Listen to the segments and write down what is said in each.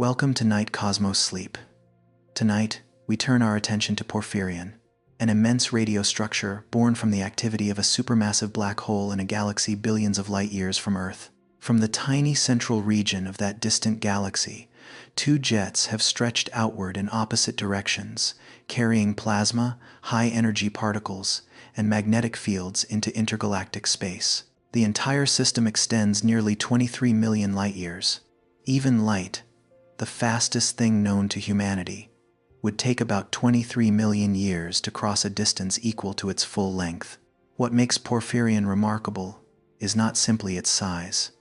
Welcome to Night Cosmos Sleep. Tonight, we turn our attention to Porphyrion, an immense radio structure born from the activity of a supermassive black hole in a galaxy billions of light-years from Earth. From the tiny central region of that distant galaxy, two jets have stretched outward in opposite directions, carrying plasma, high-energy particles, and magnetic fields into intergalactic space. The entire system extends nearly 23 million light-years. Even light, the fastest thing known to humanity, would take about 23 million years to cross a distance equal to its full length. What makes Porphyrion remarkable is not simply its size.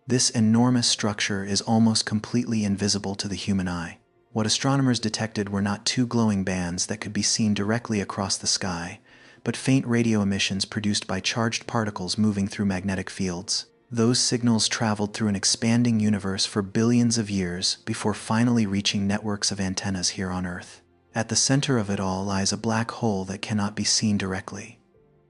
This enormous structure is almost completely invisible to the human eye. What astronomers detected were not two glowing bands that could be seen directly across the sky, but faint radio emissions produced by charged particles moving through magnetic fields. Those signals traveled through an expanding universe for billions of years before finally reaching networks of antennas here on Earth. At the center of it all lies a black hole that cannot be seen directly.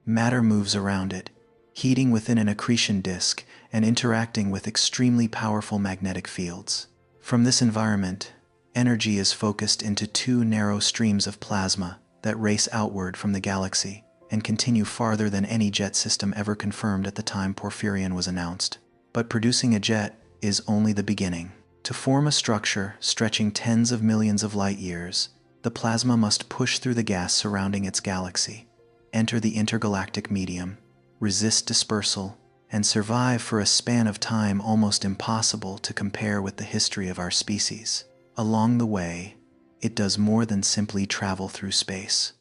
Matter moves around it, heating within an accretion disk and interacting with extremely powerful magnetic fields. From this environment, energy is focused into two narrow streams of plasma that race outward from the galaxy and continue farther than any jet system ever confirmed at the time Porphyrion was announced. But producing a jet is only the beginning. To form a structure stretching tens of millions of light-years, the plasma must push through the gas surrounding its galaxy, enter the intergalactic medium, resist dispersal, and survive for a span of time almost impossible to compare with the history of our species. Along the way, it does more than simply travel through space.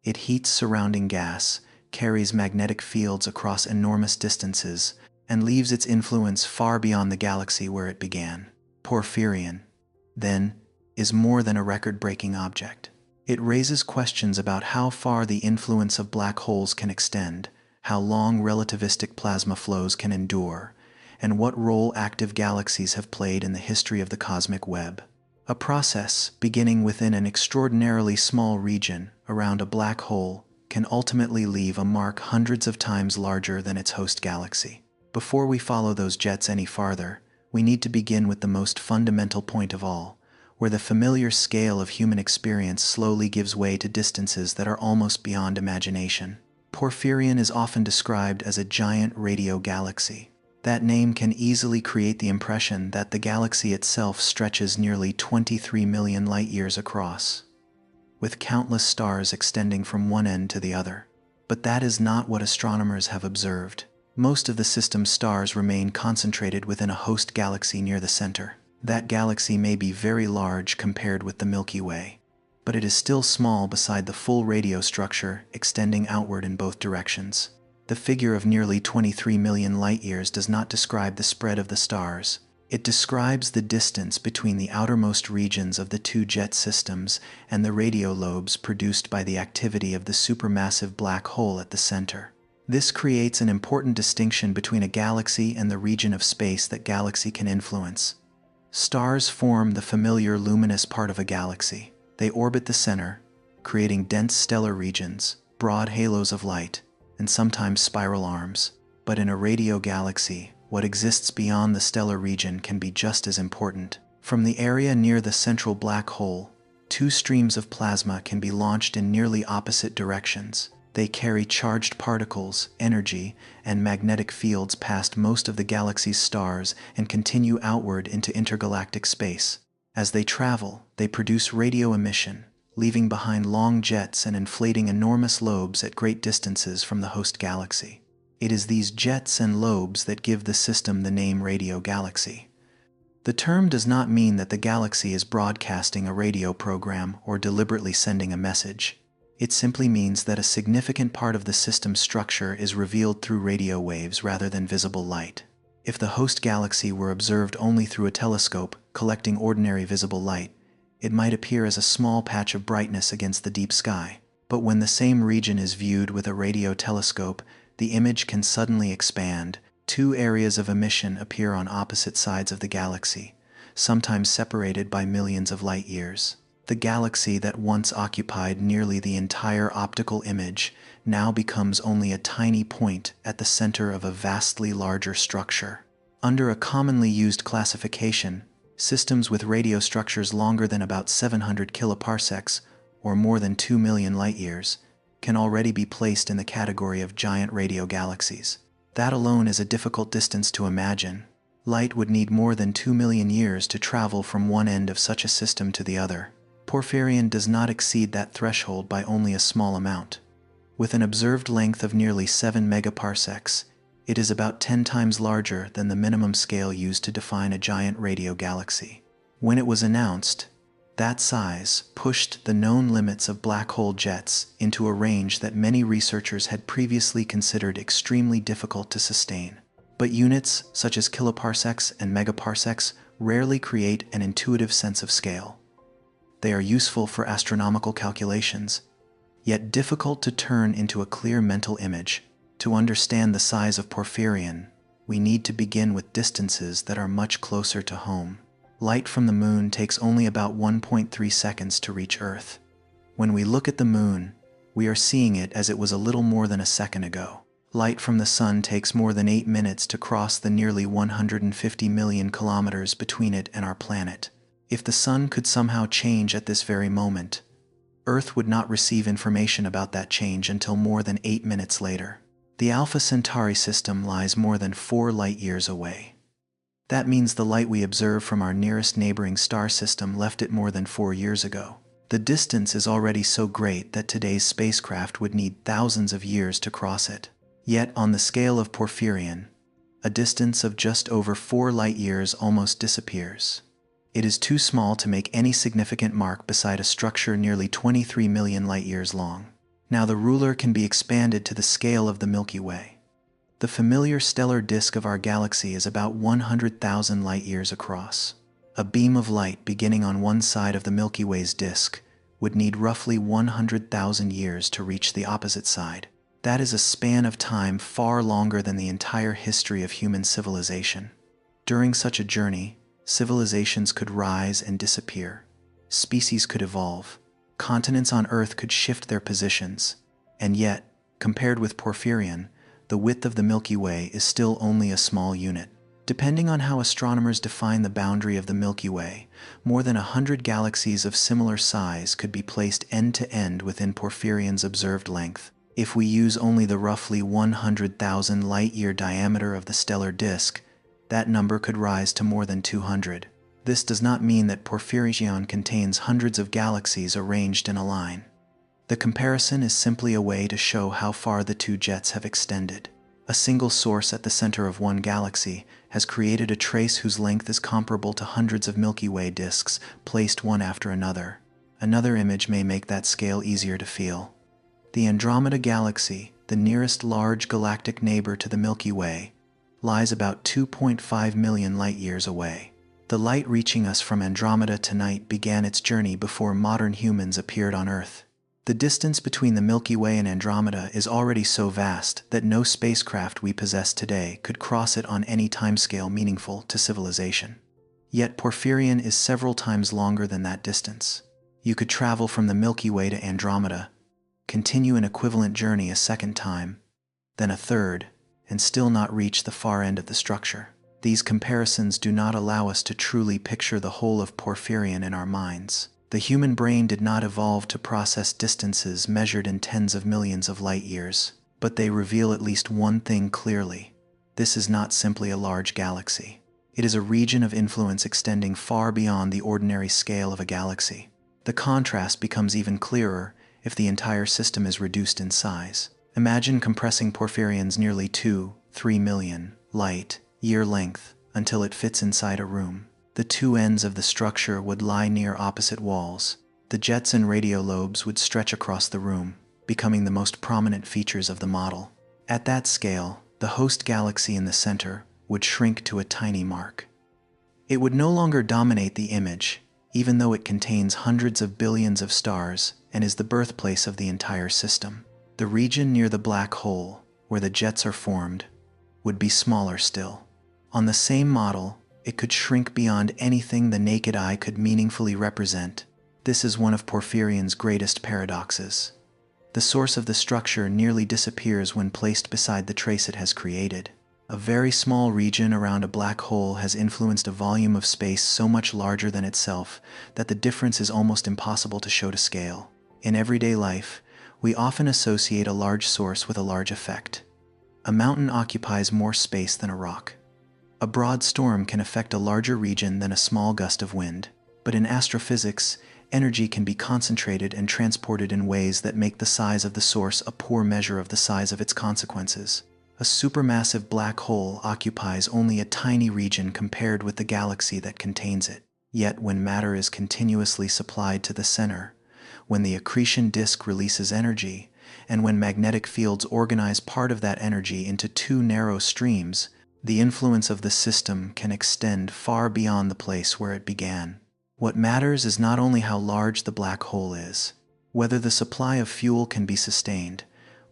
It heats surrounding gas, carries magnetic fields across enormous distances, and leaves its influence far beyond the galaxy where it began. Porphyrion, then, is more than a record-breaking object. It raises questions about how far the influence of black holes can extend, how long relativistic plasma flows can endure, and what role active galaxies have played in the history of the cosmic web. A process beginning within an extraordinarily small region around a black hole can ultimately leave a mark hundreds of times larger than its host galaxy. Before we follow those jets any farther, we need to begin with the most fundamental point of all, where the familiar scale of human experience slowly gives way to distances that are almost beyond imagination. Porphyrion is often described as a giant radio galaxy. That name can easily create the impression that the galaxy itself stretches nearly 23 million light-years across, with countless stars extending from one end to the other. But that is not what astronomers have observed. Most of the system's stars remain concentrated within a host galaxy near the center. That galaxy may be very large compared with the Milky Way, but it is still small beside the full radio structure extending outward in both directions. The figure of nearly 23 million light-years does not describe the spread of the stars. It describes the distance between the outermost regions of the two jet systems and the radio lobes produced by the activity of the supermassive black hole at the center. This creates an important distinction between a galaxy and the region of space that galaxy can influence. Stars form the familiar luminous part of a galaxy. They orbit the center, creating dense stellar regions, broad halos of light, and sometimes spiral arms. But in a radio galaxy, what exists beyond the stellar region can be just as important. From the area near the central black hole, two streams of plasma can be launched in nearly opposite directions. They carry charged particles, energy, and magnetic fields past most of the galaxy's stars and continue outward into intergalactic space. As they travel, they produce radio emission, leaving behind long jets and inflating enormous lobes at great distances from the host galaxy. It is these jets and lobes that give the system the name radio galaxy. The term does not mean that the galaxy is broadcasting a radio program or deliberately sending a message. It simply means that a significant part of the system's structure is revealed through radio waves rather than visible light. If the host galaxy were observed only through a telescope collecting ordinary visible light, it might appear as a small patch of brightness against the deep sky. But when the same region is viewed with a radio telescope, the image can suddenly expand. Two areas of emission appear on opposite sides of the galaxy, sometimes separated by millions of light-years. The galaxy that once occupied nearly the entire optical image now becomes only a tiny point at the center of a vastly larger structure. Under a commonly used classification, Systems with radio structures longer than about 700 kiloparsecs, or more than 2 million light-years, can already be placed in the category of giant radio galaxies. That alone is a difficult distance to imagine. Light would need more than 2 million years to travel from one end of such a system to the other. Porphyrion does not exceed that threshold by only a small amount. With an observed length of nearly 7 megaparsecs, it is about 10 times larger than the minimum scale used to define a giant radio galaxy. When it was announced, that size pushed the known limits of black hole jets into a range that many researchers had previously considered extremely difficult to sustain. But units such as kiloparsecs and megaparsecs rarely create an intuitive sense of scale. They are useful for astronomical calculations, yet difficult to turn into a clear mental image. To understand the size of Porphyrion, we need to begin with distances that are much closer to home. Light from the moon takes only about 1.3 seconds to reach Earth. When we look at the moon, we are seeing it as it was a little more than a second ago. Light from the sun takes more than 8 minutes to cross the nearly 150 million kilometers between it and our planet. If the sun could somehow change at this very moment, Earth would not receive information about that change until more than 8 minutes later. The Alpha Centauri system lies more than 4 light-years away. That means the light we observe from our nearest neighboring star system left it more than 4 years ago. The distance is already so great that today's spacecraft would need thousands of years to cross it. Yet, on the scale of Porphyrion, a distance of just over 4 light-years almost disappears. It is too small to make any significant mark beside a structure nearly 23 million light-years long. Now the ruler can be expanded to the scale of the Milky Way. The familiar stellar disk of our galaxy is about 100,000 light-years across. A beam of light beginning on one side of the Milky Way's disk would need roughly 100,000 years to reach the opposite side. That is a span of time far longer than the entire history of human civilization. During such a journey, civilizations could rise and disappear. Species could evolve. Continents on Earth could shift their positions. And yet, compared with Porphyrion, the width of the Milky Way is still only a small unit. Depending on how astronomers define the boundary of the Milky Way, more than 100 galaxies of similar size could be placed end-to-end within Porphyrion's observed length. If we use only the roughly 100,000 light-year diameter of the stellar disk, that number could rise to more than 200. This does not mean that Porphyrion contains hundreds of galaxies arranged in a line. The comparison is simply a way to show how far the two jets have extended. A single source at the center of one galaxy has created a trace whose length is comparable to hundreds of Milky Way disks placed one after another. Another image may make that scale easier to feel. The Andromeda Galaxy, the nearest large galactic neighbor to the Milky Way, lies about 2.5 million light-years away. The light reaching us from Andromeda tonight began its journey before modern humans appeared on Earth. The distance between the Milky Way and Andromeda is already so vast that no spacecraft we possess today could cross it on any timescale meaningful to civilization. Yet Porphyrion is several times longer than that distance. You could travel from the Milky Way to Andromeda, continue an equivalent journey a second time, then a third, and still not reach the far end of the structure. These comparisons do not allow us to truly picture the whole of Porphyrion in our minds. The human brain did not evolve to process distances measured in tens of millions of light-years, but they reveal at least one thing clearly. This is not simply a large galaxy. It is a region of influence extending far beyond the ordinary scale of a galaxy. The contrast becomes even clearer if the entire system is reduced in size. Imagine compressing Porphyrion's nearly 2-3 million light-year length until it fits inside a room. The two ends of the structure would lie near opposite walls. The jets and radio lobes would stretch across the room, becoming the most prominent features of the model. At that scale, the host galaxy in the center would shrink to a tiny mark. It would no longer dominate the image, even though it contains hundreds of billions of stars and is the birthplace of the entire system. The region near the black hole, where the jets are formed, would be smaller still. On the same model, it could shrink beyond anything the naked eye could meaningfully represent. This is one of Porphyrion's greatest paradoxes. The source of the structure nearly disappears when placed beside the trace it has created. A very small region around a black hole has influenced a volume of space so much larger than itself that the difference is almost impossible to show to scale. In everyday life, we often associate a large source with a large effect. A mountain occupies more space than a rock. A broad storm can affect a larger region than a small gust of wind. But in astrophysics, energy can be concentrated and transported in ways that make the size of the source a poor measure of the size of its consequences. A supermassive black hole occupies only a tiny region compared with the galaxy that contains it. Yet when matter is continuously supplied to the center, when the accretion disk releases energy, and when magnetic fields organize part of that energy into two narrow streams, the influence of the system can extend far beyond the place where it began. What matters is not only how large the black hole is, whether the supply of fuel can be sustained,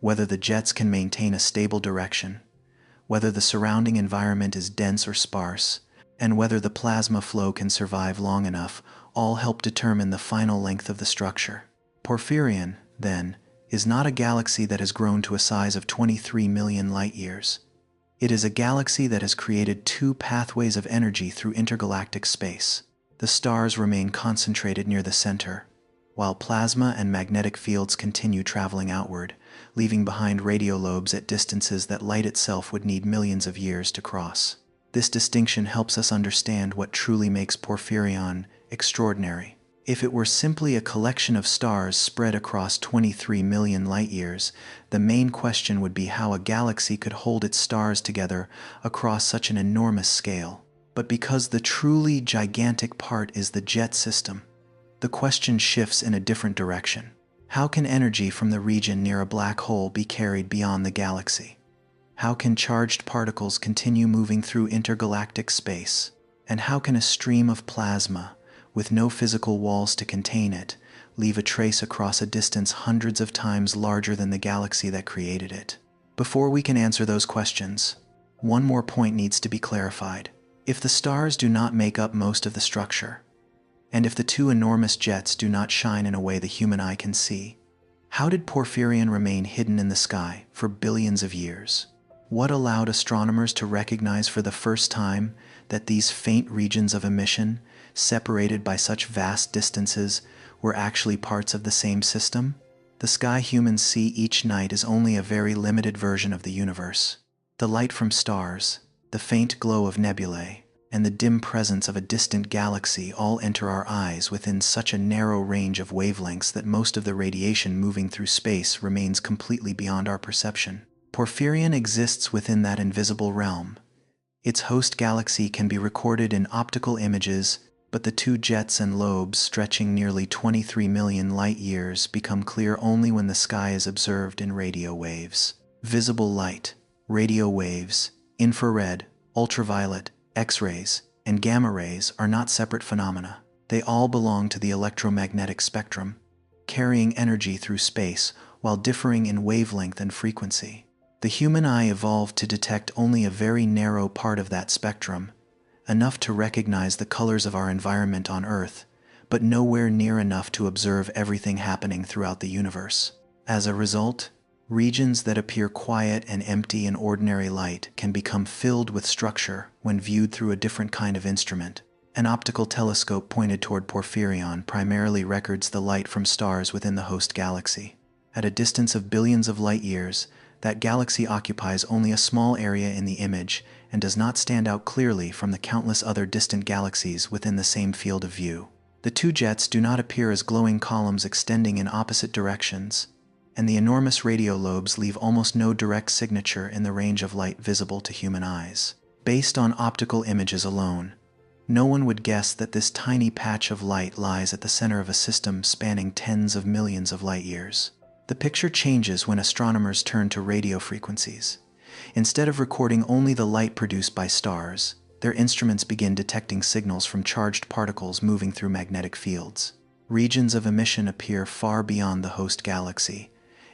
whether the jets can maintain a stable direction, whether the surrounding environment is dense or sparse, and whether the plasma flow can survive long enough, all help determine the final length of the structure. Porphyrion, then, is not a galaxy that has grown to a size of 23 million light-years. It is a galaxy that has created two pathways of energy through intergalactic space. The stars remain concentrated near the center, while plasma and magnetic fields continue traveling outward, leaving behind radiolobes at distances that light itself would need millions of years to cross. This distinction helps us understand what truly makes Porphyrion extraordinary. If it were simply a collection of stars spread across 23 million light-years, the main question would be how a galaxy could hold its stars together across such an enormous scale. But because the truly gigantic part is the jet system, the question shifts in a different direction. How can energy from the region near a black hole be carried beyond the galaxy? How can charged particles continue moving through intergalactic space? And how can a stream of plasma, with no physical walls to contain it, leave a trace across a distance hundreds of times larger than the galaxy that created it? Before we can answer those questions, one more point needs to be clarified. If the stars do not make up most of the structure, and if the two enormous jets do not shine in a way the human eye can see, how did Porphyrion remain hidden in the sky for billions of years? What allowed astronomers to recognize for the first time that these faint regions of emission, separated by such vast distances, were actually parts of the same system? The sky humans see each night is only a very limited version of the universe. The light from stars, the faint glow of nebulae, and the dim presence of a distant galaxy all enter our eyes within such a narrow range of wavelengths that most of the radiation moving through space remains completely beyond our perception. Porphyrion exists within that invisible realm. Its host galaxy can be recorded in optical images, but the two jets and lobes stretching nearly 23 million light-years become clear only when the sky is observed in radio waves. Visible light, radio waves, infrared, ultraviolet, X-rays, and gamma rays are not separate phenomena. They all belong to the electromagnetic spectrum, carrying energy through space while differing in wavelength and frequency. The human eye evolved to detect only a very narrow part of that spectrum, enough to recognize the colors of our environment on Earth, but nowhere near enough to observe everything happening throughout the universe. As a result, regions that appear quiet and empty in ordinary light can become filled with structure when viewed through a different kind of instrument. An optical telescope pointed toward Porphyrion primarily records the light from stars within the host galaxy. At a distance of billions of light-years, that galaxy occupies only a small area in the image and does not stand out clearly from the countless other distant galaxies within the same field of view. The two jets do not appear as glowing columns extending in opposite directions, and the enormous radio lobes leave almost no direct signature in the range of light visible to human eyes. Based on optical images alone, no one would guess that this tiny patch of light lies at the center of a system spanning tens of millions of light-years. The picture changes when astronomers turn to radio frequencies. Instead of recording only the light produced by stars, their instruments begin detecting signals from charged particles moving through magnetic fields. Regions of emission appear far beyond the host galaxy,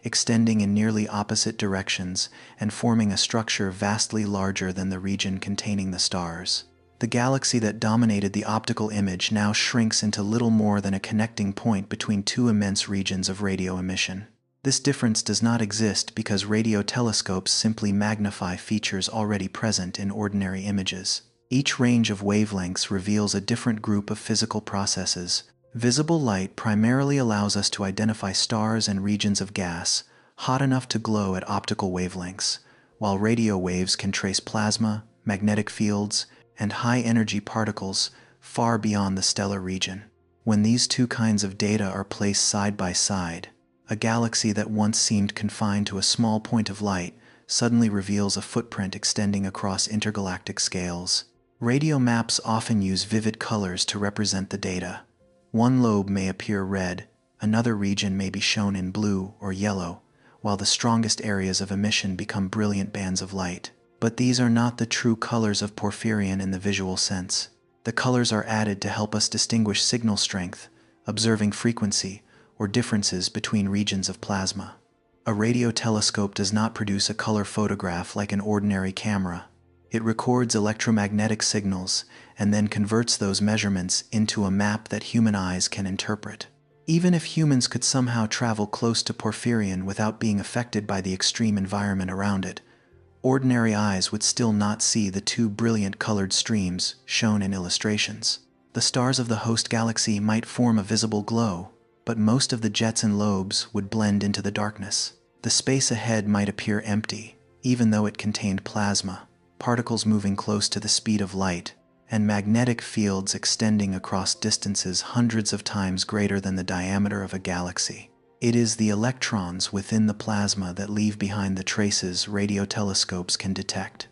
extending in nearly opposite directions and forming a structure vastly larger than the region containing the stars. The galaxy that dominated the optical image now shrinks into little more than a connecting point between two immense regions of radio emission. This difference does not exist because radio telescopes simply magnify features already present in ordinary images. Each range of wavelengths reveals a different group of physical processes. Visible light primarily allows us to identify stars and regions of gas, hot enough to glow at optical wavelengths, while radio waves can trace plasma, magnetic fields, and high-energy particles far beyond the stellar region. When these two kinds of data are placed side by side, a galaxy that once seemed confined to a small point of light suddenly reveals a footprint extending across intergalactic scales. Radio maps often use vivid colors to represent the data. One lobe may appear red, another region may be shown in blue or yellow, while the strongest areas of emission become brilliant bands of light. But these are not the true colors of porphyrion in the visual sense. The colors are added to help us distinguish signal strength, observing frequency, or differences between regions of plasma. A radio telescope does not produce a color photograph like an ordinary camera. It records electromagnetic signals and then converts those measurements into a map that human eyes can interpret. Even if humans could somehow travel close to porphyrion without being affected by the extreme environment around it, ordinary eyes would still not see the two brilliant colored streams shown in illustrations. The stars of the host galaxy might form a visible glow, but most of the jets and lobes would blend into the darkness. The space ahead might appear empty, even though it contained plasma, particles moving close to the speed of light, and magnetic fields extending across distances hundreds of times greater than the diameter of a galaxy. It is the electrons within the plasma that leave behind the traces radio telescopes can detect.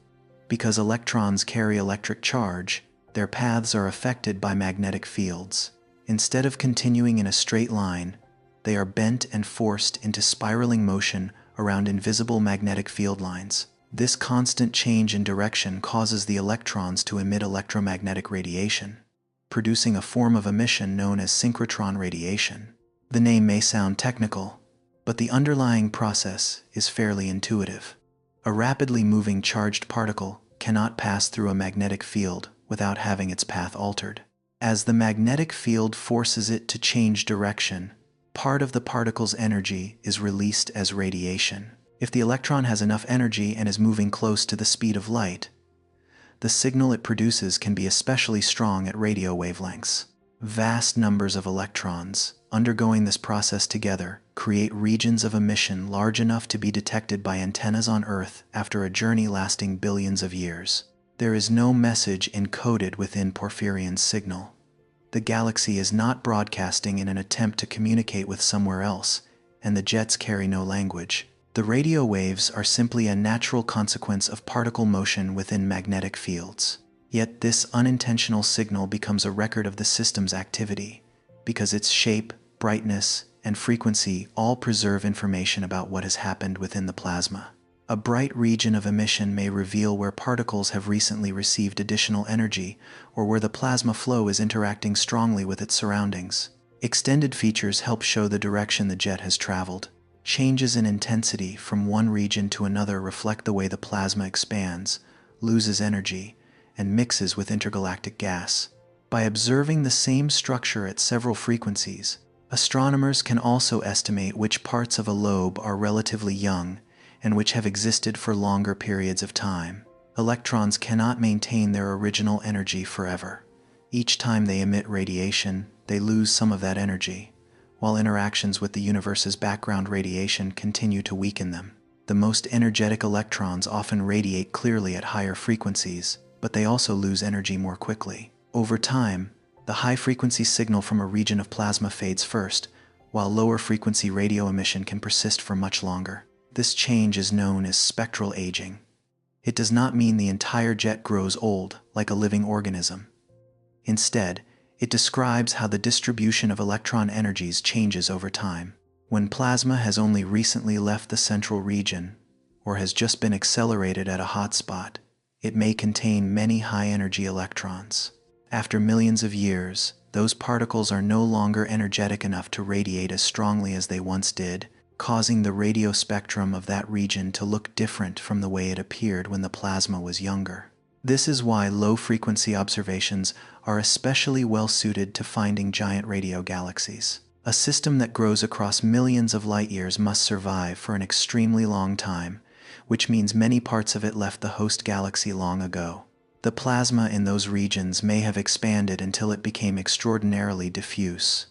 Because electrons carry electric charge, their paths are affected by magnetic fields. Instead of continuing in a straight line, they are bent and forced into spiraling motion around invisible magnetic field lines. This constant change in direction causes the electrons to emit electromagnetic radiation, producing a form of emission known as synchrotron radiation. The name may sound technical, but the underlying process is fairly intuitive. A rapidly moving charged particle cannot pass through a magnetic field without having its path altered. As the magnetic field forces it to change direction, part of the particle's energy is released as radiation. If the electron has enough energy and is moving close to the speed of light, the signal it produces can be especially strong at radio wavelengths. Vast numbers of electrons, undergoing this process together, create regions of emission large enough to be detected by antennas on Earth after a journey lasting billions of years. There is no message encoded within porphyrion's signal. The galaxy is not broadcasting in an attempt to communicate with somewhere else, and the jets carry no language. The radio waves are simply a natural consequence of particle motion within magnetic fields. Yet this unintentional signal becomes a record of the system's activity, because its shape, brightness, and frequency all preserve information about what has happened within the plasma. A bright region of emission may reveal where particles have recently received additional energy, or where the plasma flow is interacting strongly with its surroundings. Extended features help show the direction the jet has traveled. Changes in intensity from one region to another reflect the way the plasma expands, loses energy, and mixes with intergalactic gas. By observing the same structure at several frequencies, astronomers can also estimate which parts of a lobe are relatively young and which have existed for longer periods of time. Electrons cannot maintain their original energy forever. Each time they emit radiation, they lose some of that energy, while interactions with the universe's background radiation continue to weaken them. The most energetic electrons often radiate clearly at higher frequencies, but they also lose energy more quickly. Over time, the high-frequency signal from a region of plasma fades first, while lower-frequency radio emission can persist for much longer. This change is known as spectral aging. It does not mean the entire jet grows old, like a living organism. Instead, it describes how the distribution of electron energies changes over time. When plasma has only recently left the central region, or has just been accelerated at a hotspot, it may contain many high-energy electrons. After millions of years, those particles are no longer energetic enough to radiate as strongly as they once did, causing the radio spectrum of that region to look different from the way it appeared when the plasma was younger. This is why low-frequency observations are especially well-suited to finding giant radio galaxies. A system that grows across millions of light-years must survive for an extremely long time, which means many parts of it left the host galaxy long ago. The plasma in those regions may have expanded until it became extraordinarily diffuse,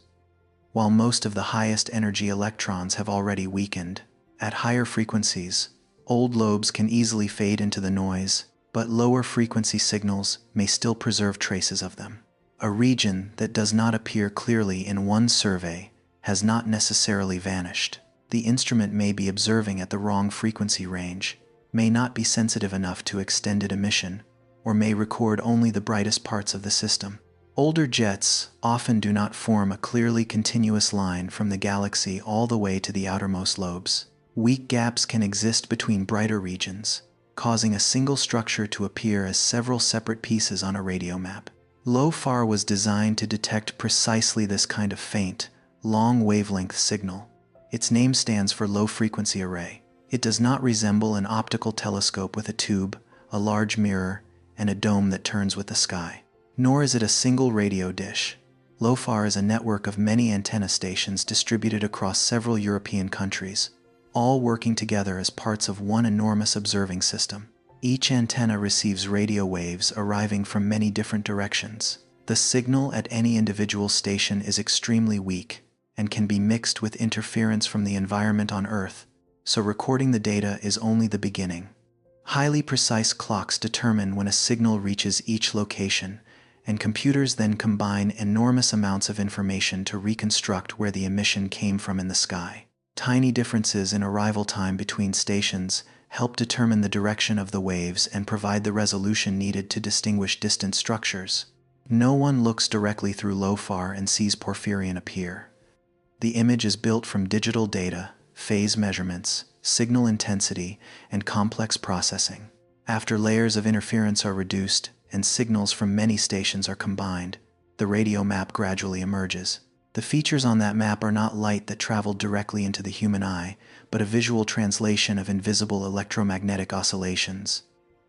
while most of the highest energy electrons have already weakened. At higher frequencies, old lobes can easily fade into the noise, but lower frequency signals may still preserve traces of them. A region that does not appear clearly in one survey has not necessarily vanished. The instrument may be observing at the wrong frequency range, may not be sensitive enough to extended emission, or may record only the brightest parts of the system. Older jets often do not form a clearly continuous line from the galaxy all the way to the outermost lobes. Weak gaps can exist between brighter regions, causing a single structure to appear as several separate pieces on a radio map. LOFAR was designed to detect precisely this kind of faint, long wavelength signal. Its name stands for low frequency array. It does not resemble an optical telescope with a tube, a large mirror, and a dome that turns with the sky. Nor is it a single radio dish. LOFAR is a network of many antenna stations distributed across several European countries, all working together as parts of one enormous observing system. Each antenna receives radio waves arriving from many different directions. The signal at any individual station is extremely weak and can be mixed with interference from the environment on Earth, so recording the data is only the beginning. Highly precise clocks determine when a signal reaches each location, and computers then combine enormous amounts of information to reconstruct where the emission came from in the sky. Tiny differences in arrival time between stations help determine the direction of the waves and provide the resolution needed to distinguish distant structures. No one looks directly through LOFAR and sees porphyrion appear. The image is built from digital data, phase measurements, signal intensity, and complex processing. After layers of interference are reduced and signals from many stations are combined, the radio map gradually emerges. The features on that map are not light that traveled directly into the human eye, but a visual translation of invisible electromagnetic oscillations.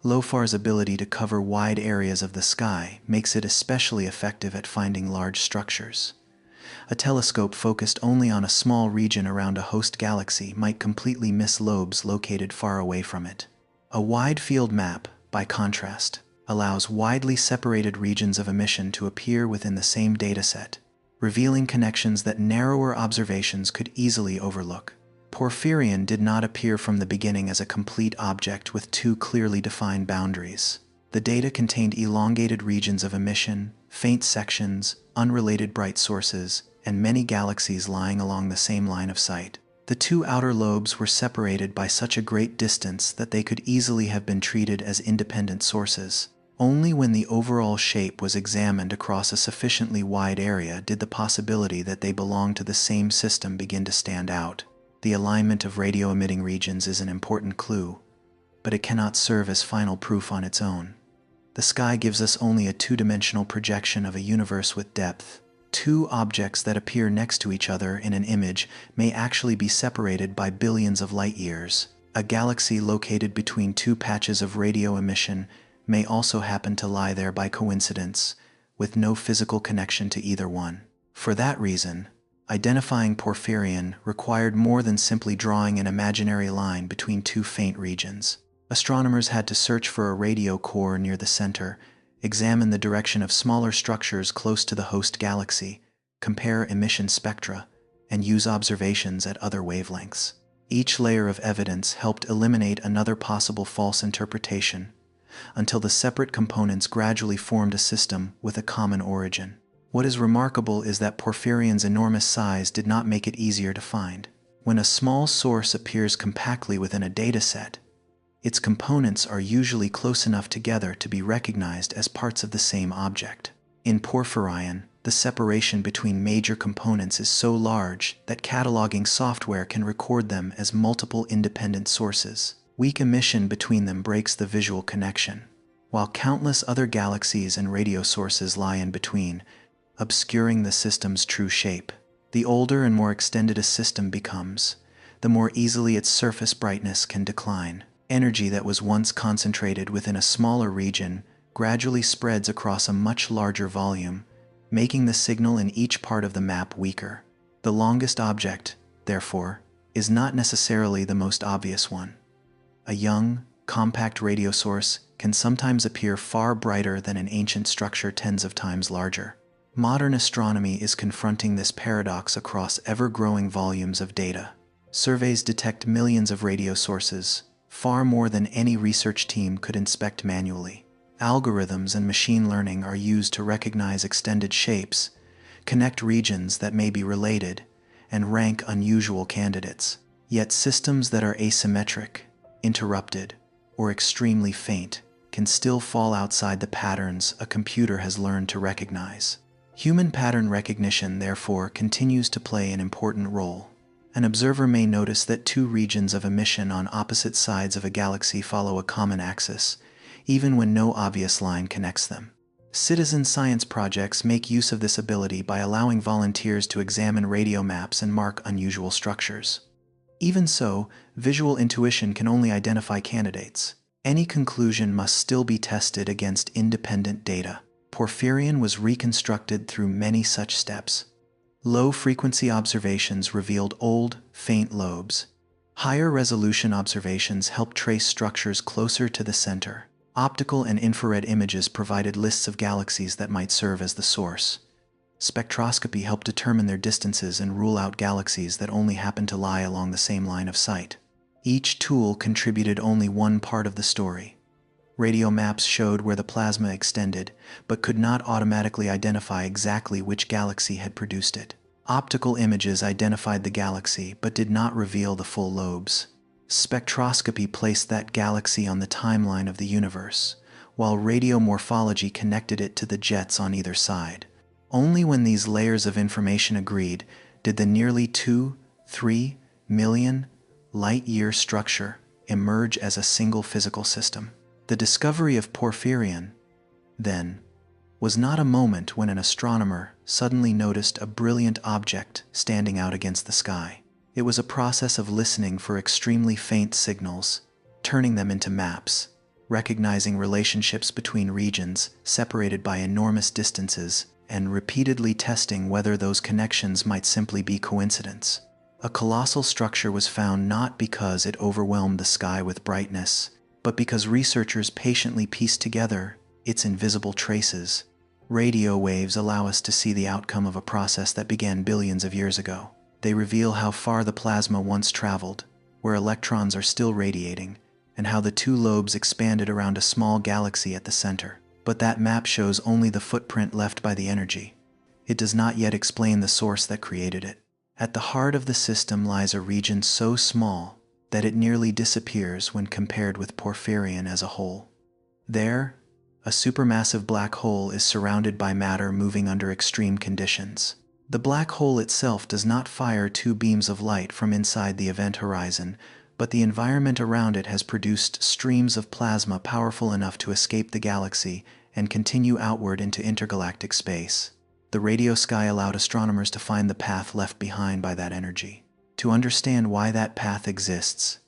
LOFAR's ability to cover wide areas of the sky makes it especially effective at finding large structures. A telescope focused only on a small region around a host galaxy might completely miss lobes located far away from it. A wide-field map, by contrast, allows widely separated regions of emission to appear within the same dataset, revealing connections that narrower observations could easily overlook. Porphyrion did not appear from the beginning as a complete object with two clearly defined boundaries. The data contained elongated regions of emission, faint sections, unrelated bright sources, and many galaxies lying along the same line of sight. The two outer lobes were separated by such a great distance that they could easily have been treated as independent sources. Only when the overall shape was examined across a sufficiently wide area did the possibility that they belonged to the same system begin to stand out. The alignment of radio-emitting regions is an important clue, but it cannot serve as final proof on its own. The sky gives us only a two-dimensional projection of a universe with depth. Two objects that appear next to each other in an image may actually be separated by billions of light-years. A galaxy located between two patches of radio emission may also happen to lie there by coincidence, with no physical connection to either one. For that reason, identifying porphyrion required more than simply drawing an imaginary line between two faint regions. Astronomers had to search for a radio core near the center, examine the direction of smaller structures close to the host galaxy, compare emission spectra, and use observations at other wavelengths. Each layer of evidence helped eliminate another possible false interpretation, until the separate components gradually formed a system with a common origin. What is remarkable is that porphyrion's enormous size did not make it easier to find. When a small source appears compactly within a dataset, its components are usually close enough together to be recognized as parts of the same object. In porphyrion, the separation between major components is so large that cataloging software can record them as multiple independent sources. Weak emission between them breaks the visual connection, while countless other galaxies and radio sources lie in between, obscuring the system's true shape. The older and more extended a system becomes, the more easily its surface brightness can decline. Energy that was once concentrated within a smaller region gradually spreads across a much larger volume, making the signal in each part of the map weaker. The longest object, therefore, is not necessarily the most obvious one. A young, compact radio source can sometimes appear far brighter than an ancient structure tens of times larger. Modern astronomy is confronting this paradox across ever-growing volumes of data. Surveys detect millions of radio sources, far more than any research team could inspect manually. Algorithms and machine learning are used to recognize extended shapes, connect regions that may be related, and rank unusual candidates. Yet systems that are asymmetric, interrupted, or extremely faint can still fall outside the patterns a computer has learned to recognize. Human pattern recognition, therefore, continues to play an important role. An observer may notice that two regions of emission on opposite sides of a galaxy follow a common axis, even when no obvious line connects them. Citizen science projects make use of this ability by allowing volunteers to examine radio maps and mark unusual structures. Even so, visual intuition can only identify candidates. Any conclusion must still be tested against independent data. Porphyrion was reconstructed through many such steps. Low-frequency observations revealed old, faint lobes. Higher-resolution observations helped trace structures closer to the center. Optical and infrared images provided lists of galaxies that might serve as the source. Spectroscopy helped determine their distances and rule out galaxies that only happened to lie along the same line of sight. Each tool contributed only one part of the story. Radio maps showed where the plasma extended, but could not automatically identify exactly which galaxy had produced it. Optical images identified the galaxy, but did not reveal the full lobes. Spectroscopy placed that galaxy on the timeline of the universe, while radiomorphology connected it to the jets on either side. Only when these layers of information agreed did the nearly 2-3 million light-year structure emerge as a single physical system. The discovery of Porphyrion, then, was not a moment when an astronomer suddenly noticed a brilliant object standing out against the sky. It was a process of listening for extremely faint signals, turning them into maps, recognizing relationships between regions separated by enormous distances, and repeatedly testing whether those connections might simply be coincidence. A colossal structure was found not because it overwhelmed the sky with brightness, but because researchers patiently pieced together its invisible traces. Radio waves allow us to see the outcome of a process that began billions of years ago. They reveal how far the plasma once traveled, where electrons are still radiating, and how the two lobes expanded around a small galaxy at the center. But that map shows only the footprint left by the energy. It does not yet explain the source that created it. At the heart of the system lies a region so small that it nearly disappears when compared with Porphyrion as a whole. There, a supermassive black hole is surrounded by matter moving under extreme conditions. The black hole itself does not fire two beams of light from inside the event horizon, but the environment around it has produced streams of plasma powerful enough to escape the galaxy and continue outward into intergalactic space. The radio sky allowed astronomers to find the path left behind by that energy. To understand why that path exists,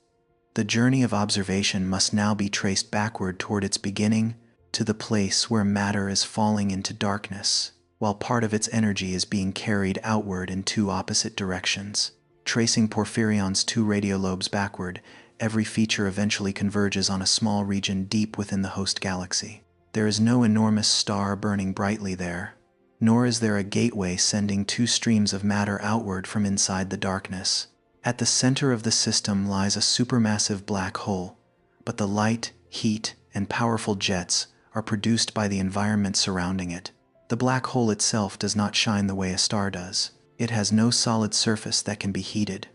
the journey of observation must now be traced backward toward its beginning, to the place where matter is falling into darkness, while part of its energy is being carried outward in two opposite directions. Tracing Porphyrion's two radio lobes backward, every feature eventually converges on a small region deep within the host galaxy. There is no enormous star burning brightly there, nor is there a gateway sending two streams of matter outward from inside the darkness. At the center of the system lies a supermassive black hole, but the light, heat, and powerful jets are produced by the environment surrounding it. The black hole itself does not shine the way a star does. It has no solid surface that can be heated,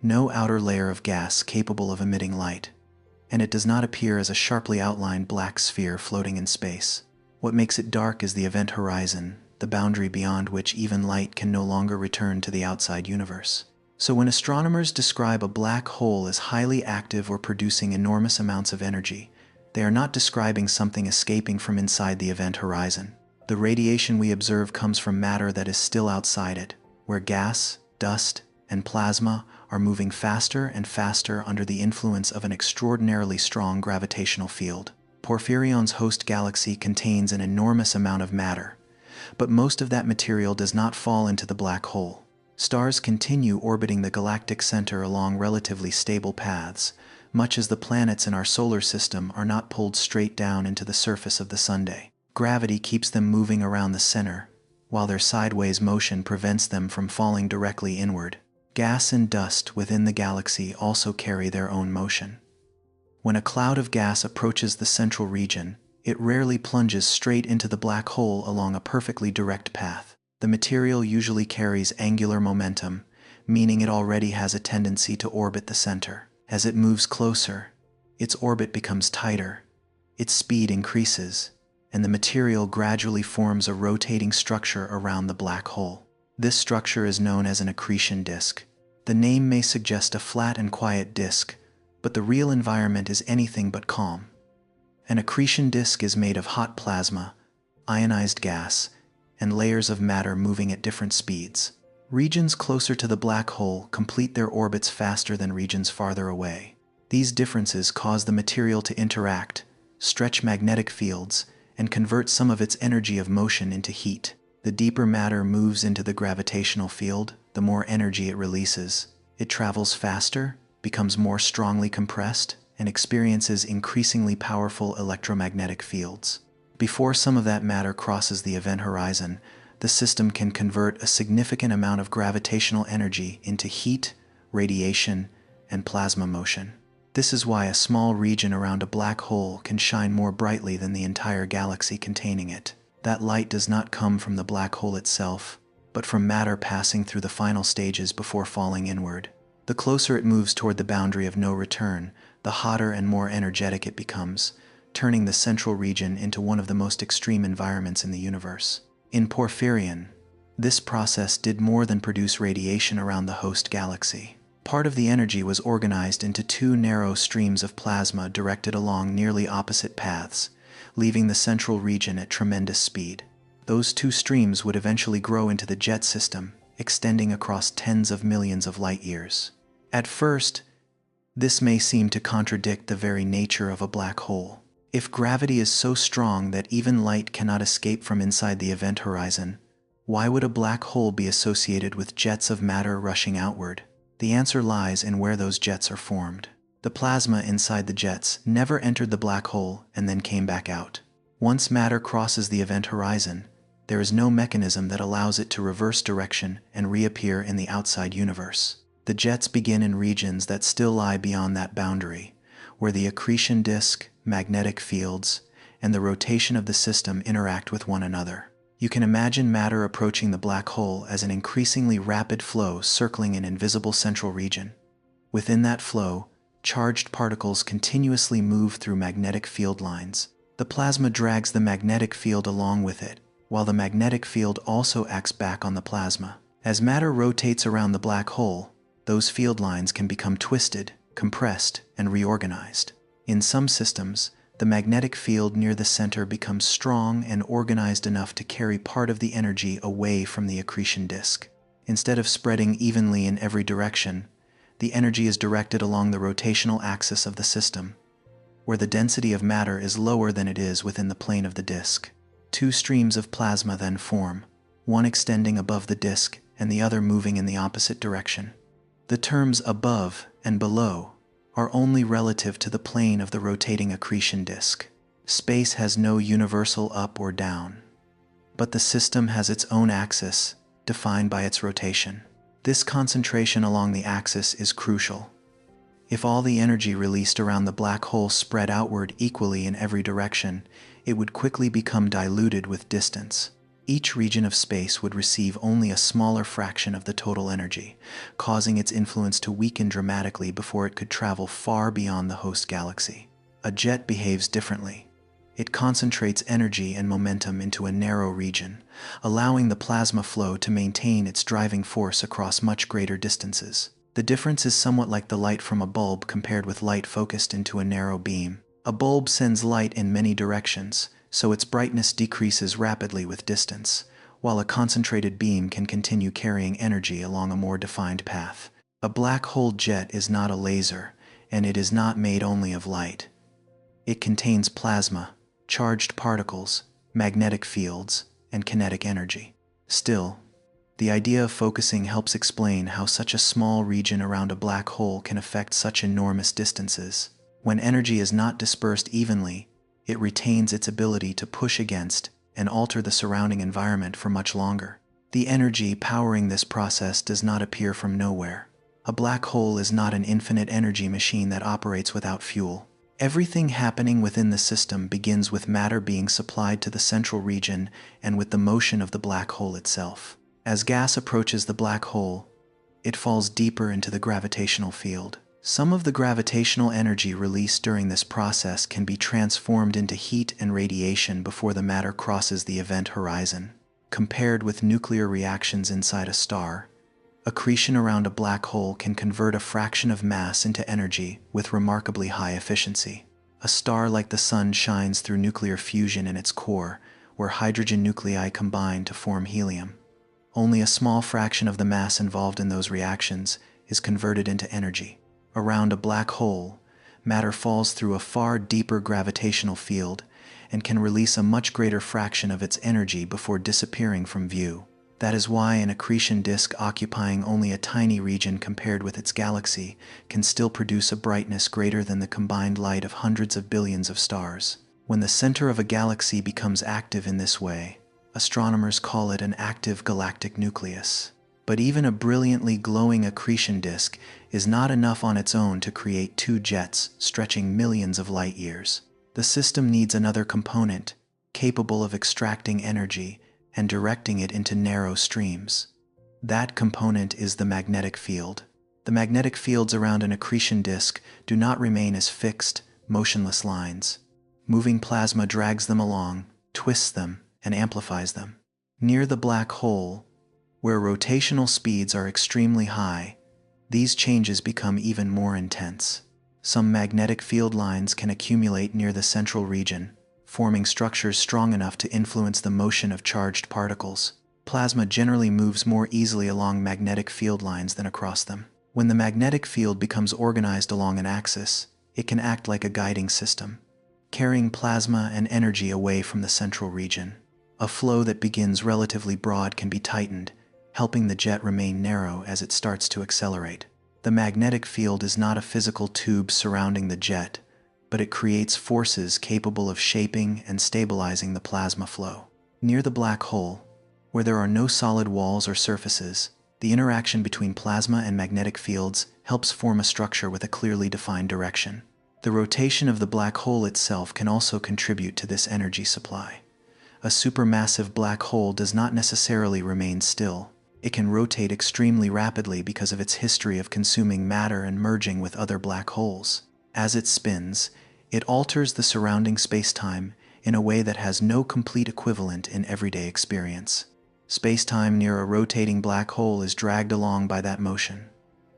no outer layer of gas capable of emitting light, and it does not appear as a sharply outlined black sphere floating in space. What makes it dark is the event horizon, the boundary beyond which even light can no longer return to the outside universe. So when astronomers describe a black hole as highly active or producing enormous amounts of energy, they are not describing something escaping from inside the event horizon. The radiation we observe comes from matter that is still outside it, where gas, dust, and plasma are moving faster and faster under the influence of an extraordinarily strong gravitational field. Porphyrion's host galaxy contains an enormous amount of matter, but most of that material does not fall into the black hole. Stars continue orbiting the galactic center along relatively stable paths, much as the planets in our solar system are not pulled straight down into the surface of the Sunday. Gravity keeps them moving around the center, while their sideways motion prevents them from falling directly inward. Gas and dust within the galaxy also carry their own motion. When a cloud of gas approaches the central region, it rarely plunges straight into the black hole along a perfectly direct path. The material usually carries angular momentum, meaning it already has a tendency to orbit the center. As it moves closer, its orbit becomes tighter, its speed increases, and the material gradually forms a rotating structure around the black hole. This structure is known as an accretion disk. The name may suggest a flat and quiet disk, but the real environment is anything but calm. An accretion disk is made of hot plasma, ionized gas, and layers of matter moving at different speeds. Regions closer to the black hole complete their orbits faster than regions farther away. These differences cause the material to interact, stretch magnetic fields, and convert some of its energy of motion into heat. The deeper matter moves into the gravitational field, the more energy it releases. It travels faster, becomes more strongly compressed, and experiences increasingly powerful electromagnetic fields. Before some of that matter crosses the event horizon, the system can convert a significant amount of gravitational energy into heat, radiation, and plasma motion. This is why a small region around a black hole can shine more brightly than the entire galaxy containing it. That light does not come from the black hole itself, but from matter passing through the final stages before falling inward. The closer it moves toward the boundary of no return, the hotter and more energetic it becomes, turning the central region into one of the most extreme environments in the universe. In Porphyrion, this process did more than produce radiation around the host galaxy. Part of the energy was organized into two narrow streams of plasma directed along nearly opposite paths, leaving the central region at tremendous speed. Those two streams would eventually grow into the jet system, extending across tens of millions of light years. At first, this may seem to contradict the very nature of a black hole. If gravity is so strong that even light cannot escape from inside the event horizon, why would a black hole be associated with jets of matter rushing outward? The answer lies in where those jets are formed. The plasma inside the jets never entered the black hole and then came back out. Once matter crosses the event horizon, there is no mechanism that allows it to reverse direction and reappear in the outside universe. The jets begin in regions that still lie beyond that boundary, where the accretion disk, magnetic fields, and the rotation of the system interact with one another. You can imagine matter approaching the black hole as an increasingly rapid flow circling an invisible central region. Within that flow, charged particles continuously move through magnetic field lines. The plasma drags the magnetic field along with it, while the magnetic field also acts back on the plasma. As matter rotates around the black hole, those field lines can become twisted, compressed, and reorganized. In some systems, the magnetic field near the center becomes strong and organized enough to carry part of the energy away from the accretion disk. Instead of spreading evenly in every direction, the energy is directed along the rotational axis of the system, where the density of matter is lower than it is within the plane of the disk. Two streams of plasma then form, one extending above the disk and the other moving in the opposite direction. The terms above and below are only relative to the plane of the rotating accretion disk. Space has no universal up or down, but the system has its own axis, defined by its rotation. This concentration along the axis is crucial. If all the energy released around the black hole spread outward equally in every direction, it would quickly become diluted with distance. Each region of space would receive only a smaller fraction of the total energy, causing its influence to weaken dramatically before it could travel far beyond the host galaxy. A jet behaves differently. It concentrates energy and momentum into a narrow region, allowing the plasma flow to maintain its driving force across much greater distances. The difference is somewhat like the light from a bulb compared with light focused into a narrow beam. A bulb sends light in many directions, so its brightness decreases rapidly with distance, while a concentrated beam can continue carrying energy along a more defined path. A black hole jet is not a laser, and it is not made only of light. It contains plasma, charged particles, magnetic fields, and kinetic energy. Still, The idea of focusing helps explain how such a small region around a black hole can affect such enormous distances. When energy is not dispersed evenly, it retains its ability to push against and alter the surrounding environment for much longer. The energy powering this process does not appear from nowhere. A black hole is not an infinite energy machine that operates without fuel. Everything happening within the system begins with matter being supplied to the central region and with the motion of the black hole itself. As gas approaches the black hole, it falls deeper into the gravitational field. Some of the gravitational energy released during this process can be transformed into heat and radiation before the matter crosses the event horizon. Compared with nuclear reactions inside a star, accretion around a black hole can convert a fraction of mass into energy with remarkably high efficiency. A star like the Sun shines through nuclear fusion in its core, where hydrogen nuclei combine to form helium. Only a small fraction of the mass involved in those reactions is converted into energy. Around a black hole, matter falls through a far deeper gravitational field and can release a much greater fraction of its energy before disappearing from view. That is why an accretion disk occupying only a tiny region compared with its galaxy can still produce a brightness greater than the combined light of hundreds of billions of stars. When the center of a galaxy becomes active in this way, astronomers call it an active galactic nucleus. But even a brilliantly glowing accretion disk is not enough on its own to create two jets stretching millions of light years. The system needs another component, capable of extracting energy and directing it into narrow streams. That component is the magnetic field. The magnetic fields around an accretion disk do not remain as fixed, motionless lines. Moving plasma drags them along, twists them, and amplifies them. Near the black hole, where rotational speeds are extremely high, these changes become even more intense. Some magnetic field lines can accumulate near the central region, forming structures strong enough to influence the motion of charged particles. Plasma generally moves more easily along magnetic field lines than across them. When the magnetic field becomes organized along an axis, it can act like a guiding system, carrying plasma and energy away from the central region. A flow that begins relatively broad can be tightened, helping the jet remain narrow as it starts to accelerate. The magnetic field is not a physical tube surrounding the jet, but it creates forces capable of shaping and stabilizing the plasma flow. Near the black hole, where there are no solid walls or surfaces, the interaction between plasma and magnetic fields helps form a structure with a clearly defined direction. The rotation of the black hole itself can also contribute to this energy supply. A supermassive black hole does not necessarily remain still. It can rotate extremely rapidly because of its history of consuming matter and merging with other black holes. As it spins, it alters the surrounding space-time in a way that has no complete equivalent in everyday experience. Space-time near a rotating black hole is dragged along by that motion.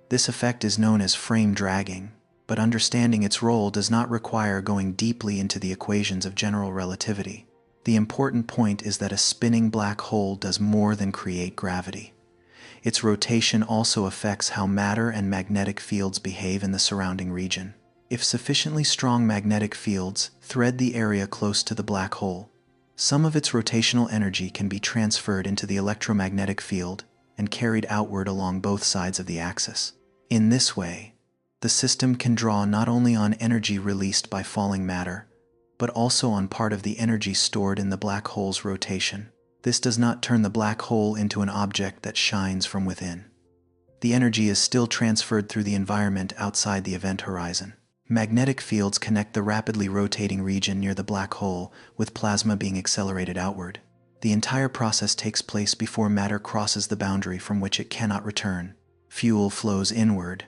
This effect is known as frame dragging, but understanding its role does not require going deeply into the equations of general relativity. The important point is that a spinning black hole does more than create gravity. Its rotation also affects how matter and magnetic fields behave in the surrounding region. If sufficiently strong magnetic fields thread the area close to the black hole, some of its rotational energy can be transferred into the electromagnetic field and carried outward along both sides of the axis. In this way, the system can draw not only on energy released by falling matter, but also on part of the energy stored in the black hole's rotation. This does not turn the black hole into an object that shines from within. The energy is still transferred through the environment outside the event horizon. Magnetic fields connect the rapidly rotating region near the black hole, with plasma being accelerated outward. The entire process takes place before matter crosses the boundary from which it cannot return. Fuel flows inward,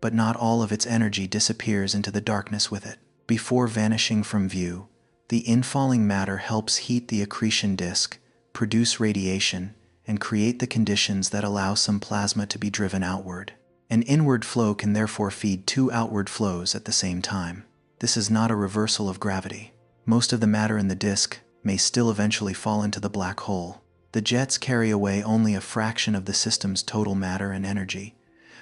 but not all of its energy disappears into the darkness with it. Before vanishing from view, the infalling matter helps heat the accretion disk, produce radiation, and create the conditions that allow some plasma to be driven outward. An inward flow can therefore feed two outward flows at the same time. This is not a reversal of gravity. Most of the matter in the disk may still eventually fall into the black hole. The jets carry away only a fraction of the system's total matter and energy,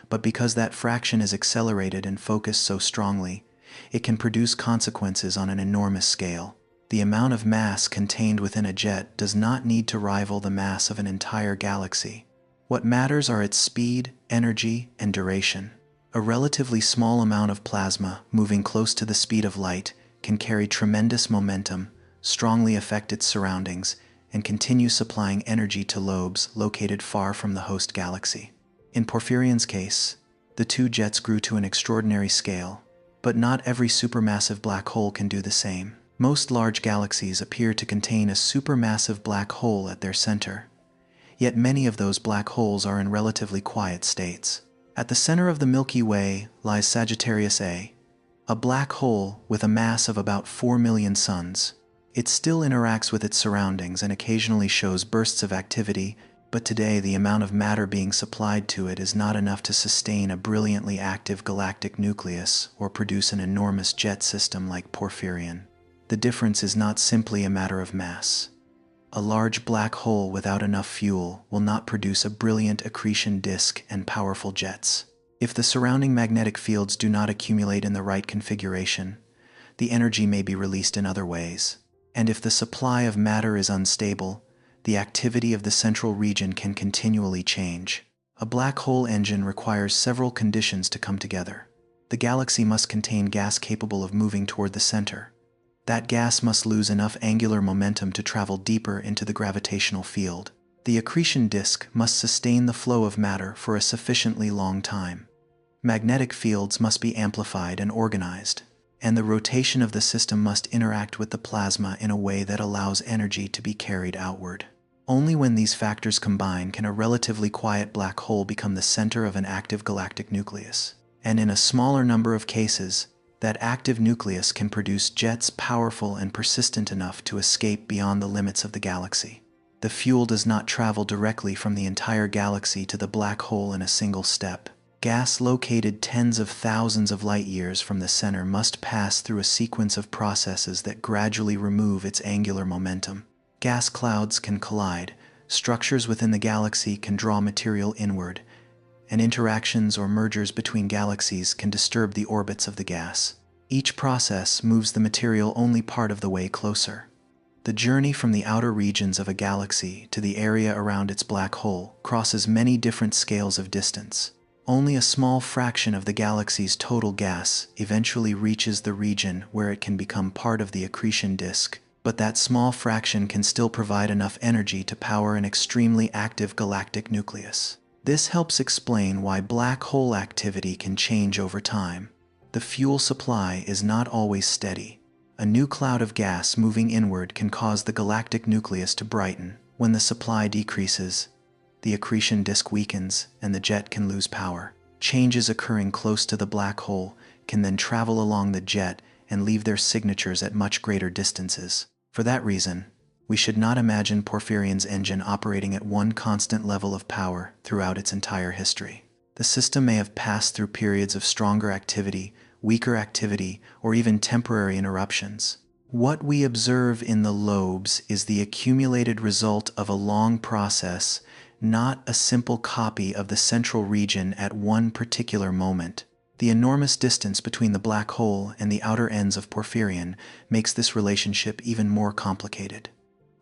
but because that fraction is accelerated and focused so strongly, it can produce consequences on an enormous scale. The amount of mass contained within a jet does not need to rival the mass of an entire galaxy. What matters are its speed, energy, and duration. A relatively small amount of plasma, moving close to the speed of light, can carry tremendous momentum, strongly affect its surroundings, and continue supplying energy to lobes located far from the host galaxy. In Porphyrion's case, the two jets grew to an extraordinary scale, but not every supermassive black hole can do the same. Most large galaxies appear to contain a supermassive black hole at their center, yet many of those black holes are in relatively quiet states. At the center of the Milky Way lies Sagittarius A, a black hole with a mass of about 4 million suns. It still interacts with its surroundings and occasionally shows bursts of activity, but today the amount of matter being supplied to it is not enough to sustain a brilliantly active galactic nucleus or produce an enormous jet system like Porphyrion. The difference is not simply a matter of mass. A large black hole without enough fuel will not produce a brilliant accretion disk and powerful jets. If the surrounding magnetic fields do not accumulate in the right configuration, the energy may be released in other ways. And if the supply of matter is unstable, the activity of the central region can continually change. A black hole engine requires several conditions to come together. The galaxy must contain gas capable of moving toward the center. That gas must lose enough angular momentum to travel deeper into the gravitational field. The accretion disk must sustain the flow of matter for a sufficiently long time. Magnetic fields must be amplified and organized, and the rotation of the system must interact with the plasma in a way that allows energy to be carried outward. Only when these factors combine can a relatively quiet black hole become the center of an active galactic nucleus. And in a smaller number of cases, that active nucleus can produce jets powerful and persistent enough to escape beyond the limits of the galaxy. The fuel does not travel directly from the entire galaxy to the black hole in a single step. Gas located tens of thousands of light years from the center must pass through a sequence of processes that gradually remove its angular momentum. Gas clouds can collide, structures within the galaxy can draw material inward, and interactions or mergers between galaxies can disturb the orbits of the gas. Each process moves the material only part of the way closer. The journey from the outer regions of a galaxy to the area around its black hole crosses many different scales of distance. Only a small fraction of the galaxy's total gas eventually reaches the region where it can become part of the accretion disk, but that small fraction can still provide enough energy to power an extremely active galactic nucleus. This helps explain why black hole activity can change over time. The fuel supply is not always steady. A new cloud of gas moving inward can cause the galactic nucleus to brighten. When the supply decreases, the accretion disk weakens and the jet can lose power. Changes occurring close to the black hole can then travel along the jet and leave their signatures at much greater distances. For that reason, we should not imagine Porphyrion's engine operating at one constant level of power throughout its entire history. The system may have passed through periods of stronger activity, weaker activity, or even temporary interruptions. What we observe in the lobes is the accumulated result of a long process, not a simple copy of the central region at one particular moment. The enormous distance between the black hole and the outer ends of Porphyrion makes this relationship even more complicated.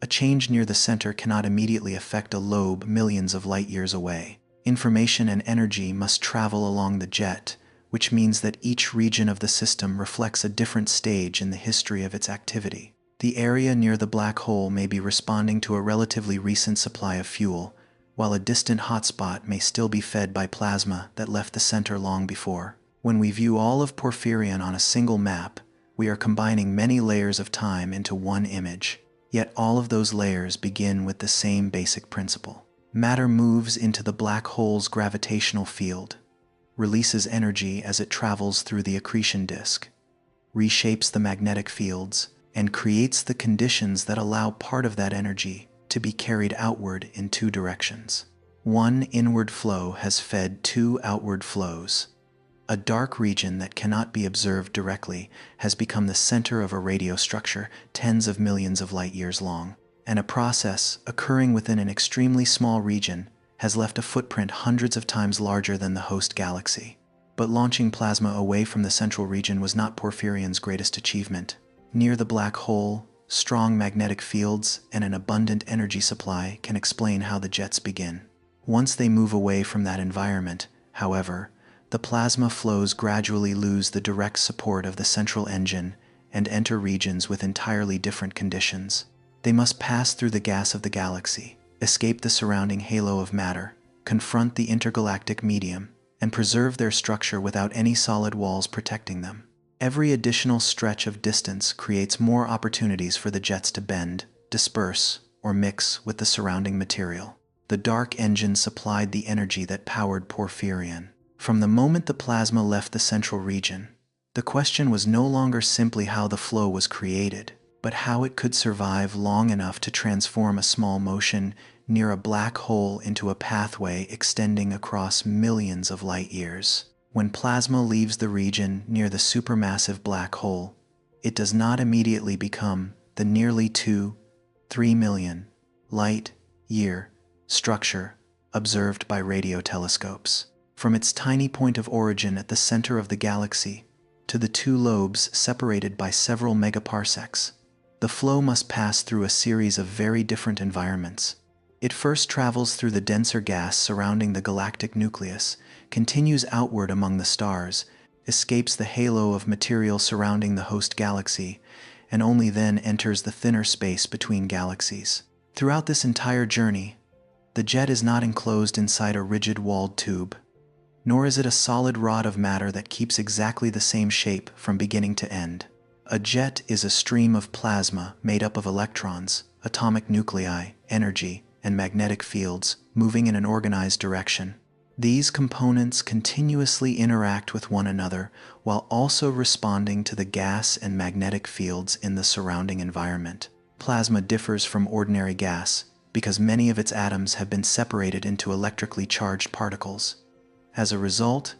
A change near the center cannot immediately affect a lobe millions of light years away. Information and energy must travel along the jet, which means that each region of the system reflects a different stage in the history of its activity. The area near the black hole may be responding to a relatively recent supply of fuel, while a distant hotspot may still be fed by plasma that left the center long before. When we view all of Porphyrion on a single map, we are combining many layers of time into one image. Yet all of those layers begin with the same basic principle. Matter moves into the black hole's gravitational field, releases energy as it travels through the accretion disk, reshapes the magnetic fields, and creates the conditions that allow part of that energy to be carried outward in two directions. One inward flow has fed two outward flows. A dark region that cannot be observed directly has become the center of a radio structure tens of millions of light years long, and a process occurring within an extremely small region has left a footprint hundreds of times larger than the host galaxy. But launching plasma away from the central region was not Porphyrion's greatest achievement. Near the black hole, strong magnetic fields, and an abundant energy supply can explain how the jets begin. Once they move away from that environment, however, the plasma flows gradually lose the direct support of the central engine and enter regions with entirely different conditions. They must pass through the gas of the galaxy, escape the surrounding halo of matter, confront the intergalactic medium, and preserve their structure without any solid walls protecting them. Every additional stretch of distance creates more opportunities for the jets to bend, disperse, or mix with the surrounding material. The dark engine supplied the energy that powered Porphyrion. From the moment the plasma left the central region, the question was no longer simply how the flow was created, but how it could survive long enough to transform a small motion near a black hole into a pathway extending across millions of light years. When plasma leaves the region near the supermassive black hole, it does not immediately become the nearly 2-3 million light-year structure observed by radio telescopes. From its tiny point of origin at the center of the galaxy to the two lobes separated by several megaparsecs, the flow must pass through a series of very different environments. It first travels through the denser gas surrounding the galactic nucleus, continues outward among the stars, escapes the halo of material surrounding the host galaxy, and only then enters the thinner space between galaxies. Throughout this entire journey, the jet is not enclosed inside a rigid walled tube, nor is it a solid rod of matter that keeps exactly the same shape from beginning to end. A jet is a stream of plasma made up of electrons, atomic nuclei, energy, and magnetic fields moving in an organized direction. These components continuously interact with one another while also responding to the gas and magnetic fields in the surrounding environment. Plasma differs from ordinary gas because many of its atoms have been separated into electrically charged particles. As a result,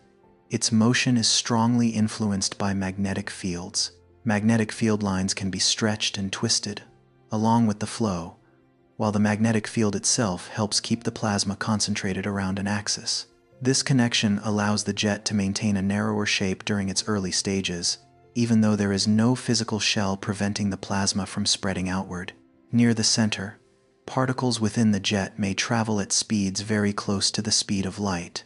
its motion is strongly influenced by magnetic fields. Magnetic field lines can be stretched and twisted, along with the flow, while the magnetic field itself helps keep the plasma concentrated around an axis. This connection allows the jet to maintain a narrower shape during its early stages, even though there is no physical shell preventing the plasma from spreading outward. Near the center, particles within the jet may travel at speeds very close to the speed of light,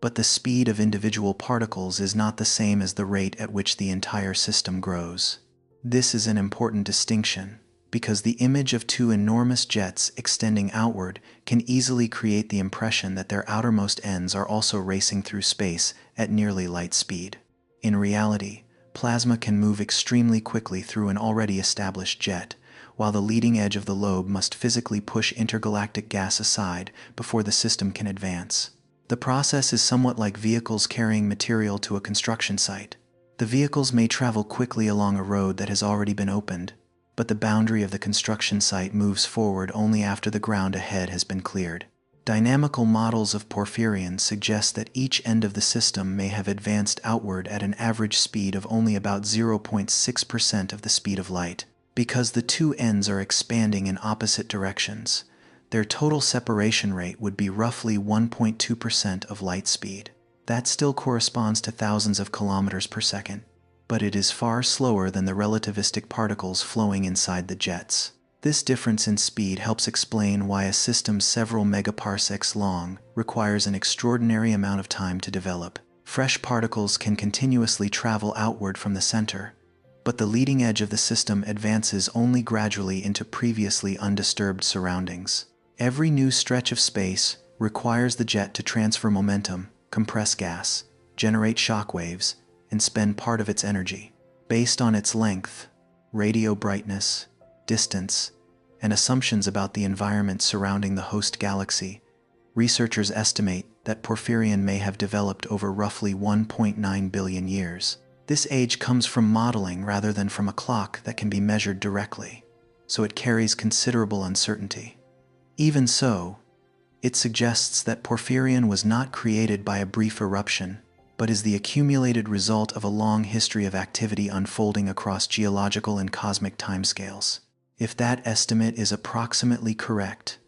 but the speed of individual particles is not the same as the rate at which the entire system grows. This is an important distinction, because the image of two enormous jets extending outward can easily create the impression that their outermost ends are also racing through space at nearly light speed. In reality, plasma can move extremely quickly through an already established jet, while the leading edge of the lobe must physically push intergalactic gas aside before the system can advance. The process is somewhat like vehicles carrying material to a construction site. The vehicles may travel quickly along a road that has already been opened, but the boundary of the construction site moves forward only after the ground ahead has been cleared. Dynamical models of Porphyrion suggest that each end of the system may have advanced outward at an average speed of only about 0.6% of the speed of light. Because the two ends are expanding in opposite directions, their total separation rate would be roughly 1.2% of light speed. That still corresponds to thousands of kilometers per second, but it is far slower than the relativistic particles flowing inside the jets. This difference in speed helps explain why a system several megaparsecs long requires an extraordinary amount of time to develop. Fresh particles can continuously travel outward from the center, but the leading edge of the system advances only gradually into previously undisturbed surroundings. Every new stretch of space requires the jet to transfer momentum, compress gas, generate shock waves, and spend part of its energy. Based on its length, radio brightness, distance, and assumptions about the environment surrounding the host galaxy, researchers estimate that Porphyrion may have developed over roughly 1.9 billion years. This age comes from modeling rather than from a clock that can be measured directly, so it carries considerable uncertainty. Even so, it suggests that Porphyrion was not created by a brief eruption, but is the accumulated result of a long history of activity unfolding across geological and cosmic timescales. If that estimate is approximately correct,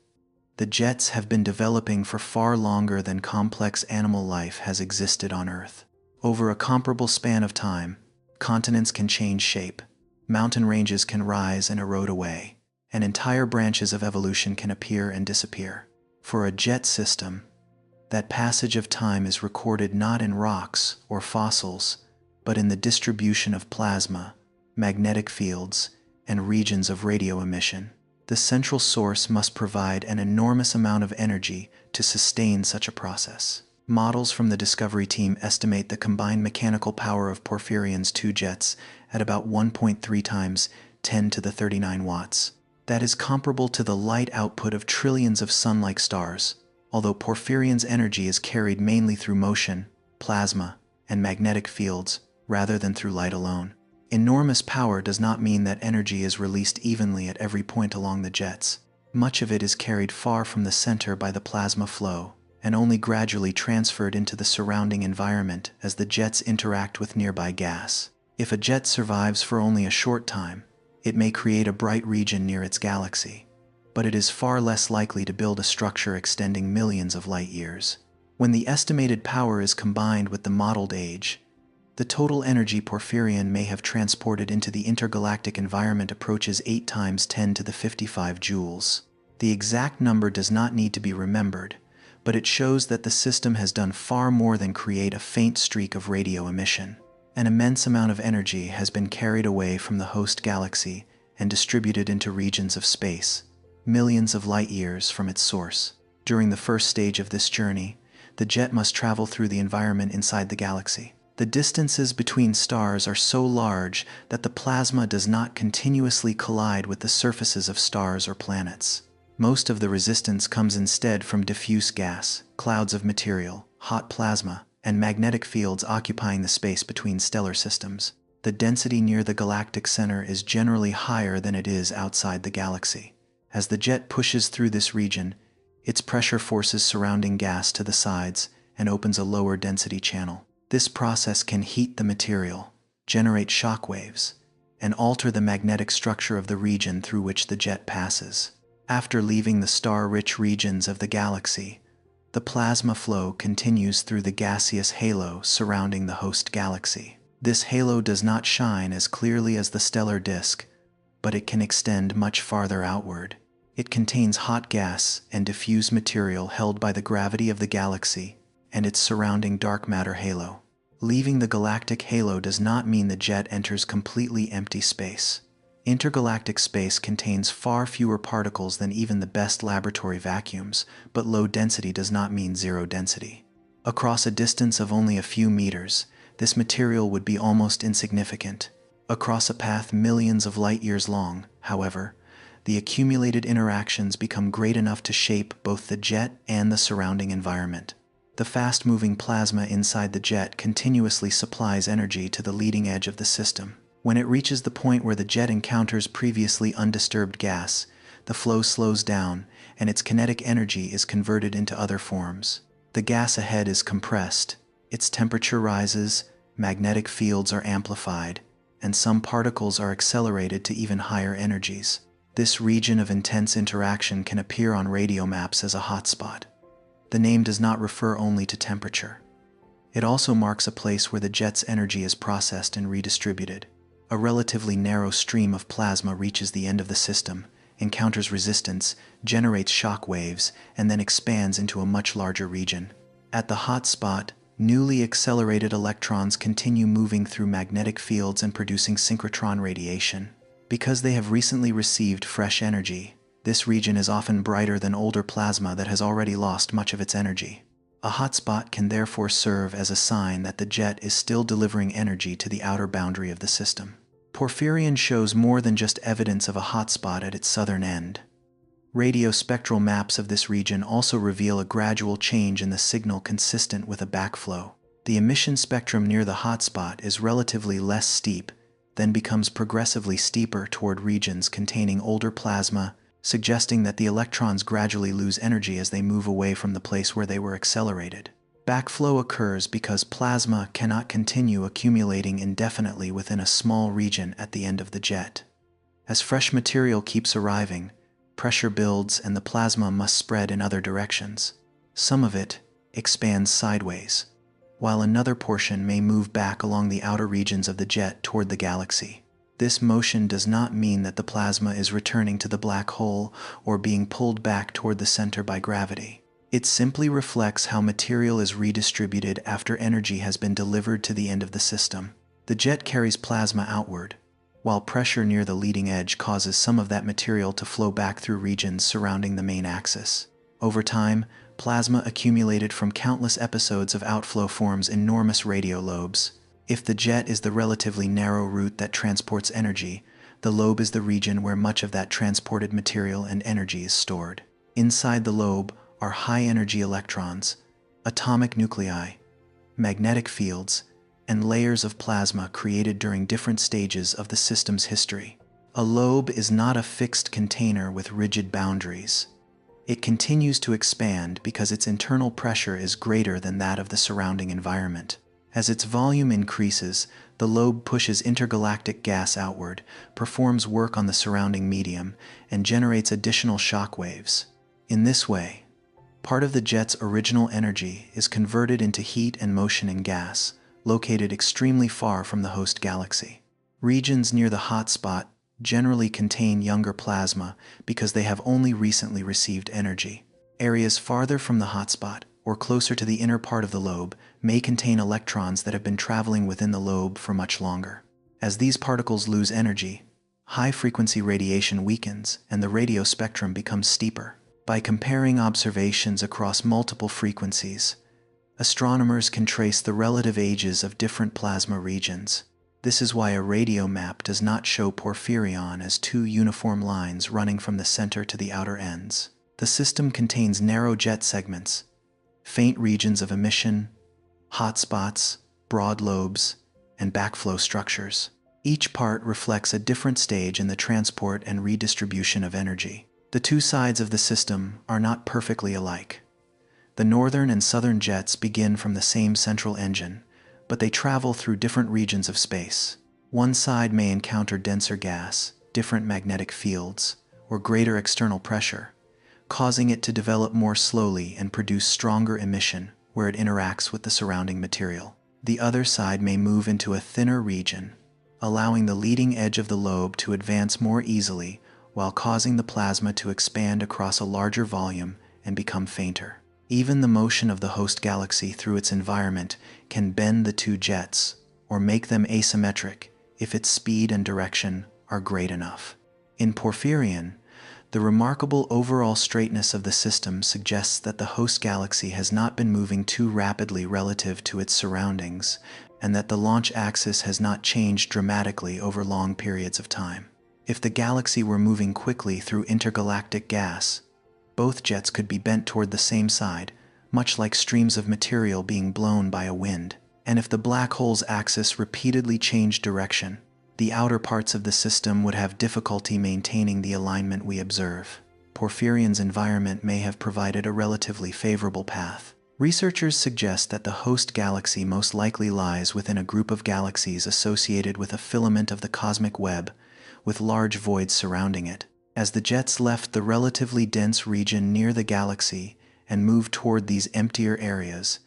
the jets have been developing for far longer than complex animal life has existed on Earth. Over a comparable span of time, continents can change shape, Mountain ranges can rise and erode away, and entire branches of evolution can appear and disappear. For a jet system, that passage of time is recorded not in rocks or fossils, but in the distribution of plasma, magnetic fields, and regions of radio emission. The central source must provide an enormous amount of energy to sustain such a process. Models from the Discovery team estimate the combined mechanical power of Porphyrion's two jets at about 1.3 times 10 to the 39 watts. That is comparable to the light output of trillions of sun-like stars, although Porphyrion's energy is carried mainly through motion, plasma, and magnetic fields, rather than through light alone. Enormous power does not mean that energy is released evenly at every point along the jets. Much of it is carried far from the center by the plasma flow, and only gradually transferred into the surrounding environment as the jets interact with nearby gas. If a jet survives for only a short time, it may create a bright region near its galaxy, but it is far less likely to build a structure extending millions of light years. When the estimated power is combined with the modeled age, the total energy Porphyrion may have transported into the intergalactic environment approaches 8 times 10 to the 55 joules. The exact number does not need to be remembered, but it shows that the system has done far more than create a faint streak of radio emission. An immense amount of energy has been carried away from the host galaxy and distributed into regions of space, millions of light years from its source. During the first stage of this journey, the jet must travel through the environment inside the galaxy. The distances between stars are so large that the plasma does not continuously collide with the surfaces of stars or planets. Most of the resistance comes instead from diffuse gas, clouds of material, hot plasma, and magnetic fields occupying the space between stellar systems. The density near the galactic center is generally higher than it is outside the galaxy. As the jet pushes through this region, its pressure forces surrounding gas to the sides and opens a lower density channel. This process can heat the material, generate shock waves, and alter the magnetic structure of the region through which the jet passes. After leaving the star-rich regions of the galaxy, the plasma flow continues through the gaseous halo surrounding the host galaxy. This halo does not shine as clearly as the stellar disk, but it can extend much farther outward. It contains hot gas and diffuse material held by the gravity of the galaxy and its surrounding dark matter halo. Leaving the galactic halo does not mean the jet enters completely empty space. Intergalactic space contains far fewer particles than even the best laboratory vacuums, but low density does not mean zero density. Across a distance of only a few meters, this material would be almost insignificant. Across a path millions of light years long, however, the accumulated interactions become great enough to shape both the jet and the surrounding environment. The fast-moving plasma inside the jet continuously supplies energy to the leading edge of the system. When it reaches the point where the jet encounters previously undisturbed gas, the flow slows down, and its kinetic energy is converted into other forms. The gas ahead is compressed, its temperature rises, magnetic fields are amplified, and some particles are accelerated to even higher energies. This region of intense interaction can appear on radio maps as a hotspot. The name does not refer only to temperature. It also marks a place where the jet's energy is processed and redistributed. A relatively narrow stream of plasma reaches the end of the system, encounters resistance, generates shock waves, and then expands into a much larger region. At the hot spot, newly accelerated electrons continue moving through magnetic fields and producing synchrotron radiation. Because they have recently received fresh energy, this region is often brighter than older plasma that has already lost much of its energy. A hotspot can therefore serve as a sign that the jet is still delivering energy to the outer boundary of the system. Porphyrion shows more than just evidence of a hotspot at its southern end. Radiospectral maps of this region also reveal a gradual change in the signal consistent with a backflow. The emission spectrum near the hotspot is relatively less steep, then becomes progressively steeper toward regions containing older plasma, suggesting that the electrons gradually lose energy as they move away from the place where they were accelerated. Backflow occurs because plasma cannot continue accumulating indefinitely within a small region at the end of the jet. As fresh material keeps arriving, pressure builds and the plasma must spread in other directions. Some of it expands sideways, while another portion may move back along the outer regions of the jet toward the galaxy. This motion does not mean that the plasma is returning to the black hole or being pulled back toward the center by gravity. It simply reflects how material is redistributed after energy has been delivered to the end of the system. The jet carries plasma outward, while pressure near the leading edge causes some of that material to flow back through regions surrounding the main axis. Over time, plasma accumulated from countless episodes of outflow forms enormous radio lobes. If the jet is the relatively narrow route that transports energy, the lobe is the region where much of that transported material and energy is stored. Inside the lobe are high-energy electrons, atomic nuclei, magnetic fields, and layers of plasma created during different stages of the system's history. A lobe is not a fixed container with rigid boundaries. It continues to expand because its internal pressure is greater than that of the surrounding environment. As its volume increases, the lobe pushes intergalactic gas outward, performs work on the surrounding medium, and generates additional shock waves. In this way, part of the jet's original energy is converted into heat and motion in gas, located extremely far from the host galaxy. Regions near the hotspot generally contain younger plasma because they have only recently received energy. Areas farther from the hotspot, or closer to the inner part of the lobe, may contain electrons that have been traveling within the lobe for much longer. As these particles lose energy, high-frequency radiation weakens and the radio spectrum becomes steeper. By comparing observations across multiple frequencies, astronomers can trace the relative ages of different plasma regions. This is why a radio map does not show porphyrion as two uniform lines running from the center to the outer ends. The system contains narrow jet segments, faint regions of emission, hotspots, broad lobes, and backflow structures. Each part reflects a different stage in the transport and redistribution of energy. The two sides of the system are not perfectly alike. The northern and southern jets begin from the same central engine, but they travel through different regions of space. One side may encounter denser gas, different magnetic fields, or greater external pressure, causing it to develop more slowly and produce stronger emission where it interacts with the surrounding material. The other side may move into a thinner region, allowing the leading edge of the lobe to advance more easily while causing the plasma to expand across a larger volume and become fainter. Even the motion of the host galaxy through its environment can bend the two jets or make them asymmetric if its speed and direction are great enough. In Porphyrion, the remarkable overall straightness of the system suggests that the host galaxy has not been moving too rapidly relative to its surroundings, and that the launch axis has not changed dramatically over long periods of time. If the galaxy were moving quickly through intergalactic gas, both jets could be bent toward the same side, much like streams of material being blown by a wind. And if the black hole's axis repeatedly changed direction, the outer parts of the system would have difficulty maintaining the alignment we observe. Porphyrion's environment may have provided a relatively favorable path. Researchers suggest that the host galaxy most likely lies within a group of galaxies associated with a filament of the cosmic web, with large voids surrounding it. As the jets left the relatively dense region near the galaxy and moved toward these emptier areas,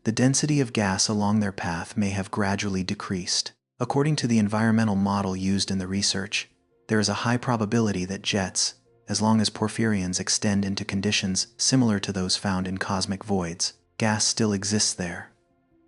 the density of gas along their path may have gradually decreased. According to the environmental model used in the research, there is a high probability that jets, as long as porphyrions extend into conditions similar to those found in cosmic voids, gas still exists there,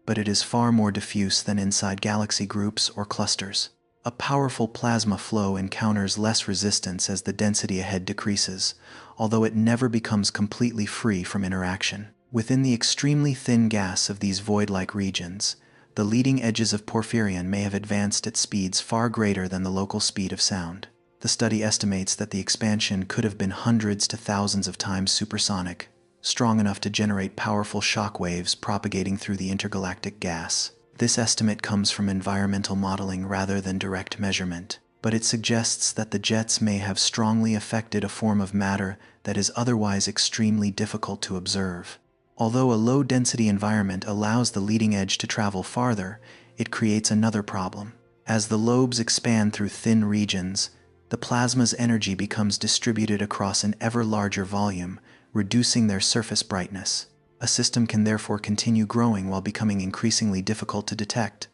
but it is far more diffuse than inside galaxy groups or clusters. A powerful plasma flow encounters less resistance as the density ahead decreases, although it never becomes completely free from interaction. Within the extremely thin gas of these void-like regions, the leading edges of Porphyrion may have advanced at speeds far greater than the local speed of sound. The study estimates that the expansion could have been hundreds to thousands of times supersonic, strong enough to generate powerful shock waves propagating through the intergalactic gas. This estimate comes from environmental modeling rather than direct measurement, but it suggests that the jets may have strongly affected a form of matter that is otherwise extremely difficult to observe. Although a low-density environment allows the leading edge to travel farther, it creates another problem. As the lobes expand through thin regions, the plasma's energy becomes distributed across an ever larger volume, reducing their surface brightness. A system can therefore continue growing while becoming increasingly difficult to detect.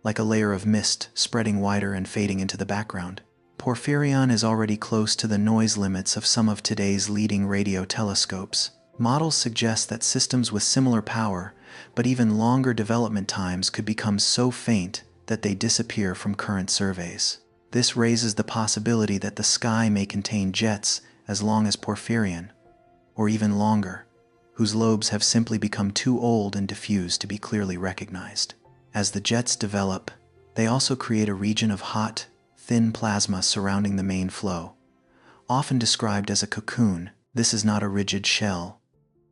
like a layer of mist spreading wider and fading into the background. Porphyrion is already close to the noise limits of some of today's leading radio telescopes. Models suggest that systems with similar power, but even longer development times, could become so faint that they disappear from current surveys. This raises the possibility that the sky may contain jets as long as Porphyrion, or even longer, whose lobes have simply become too old and diffused to be clearly recognized. As the jets develop, they also create a region of hot, thin plasma surrounding the main flow. Often described as a cocoon, this is not a rigid shell,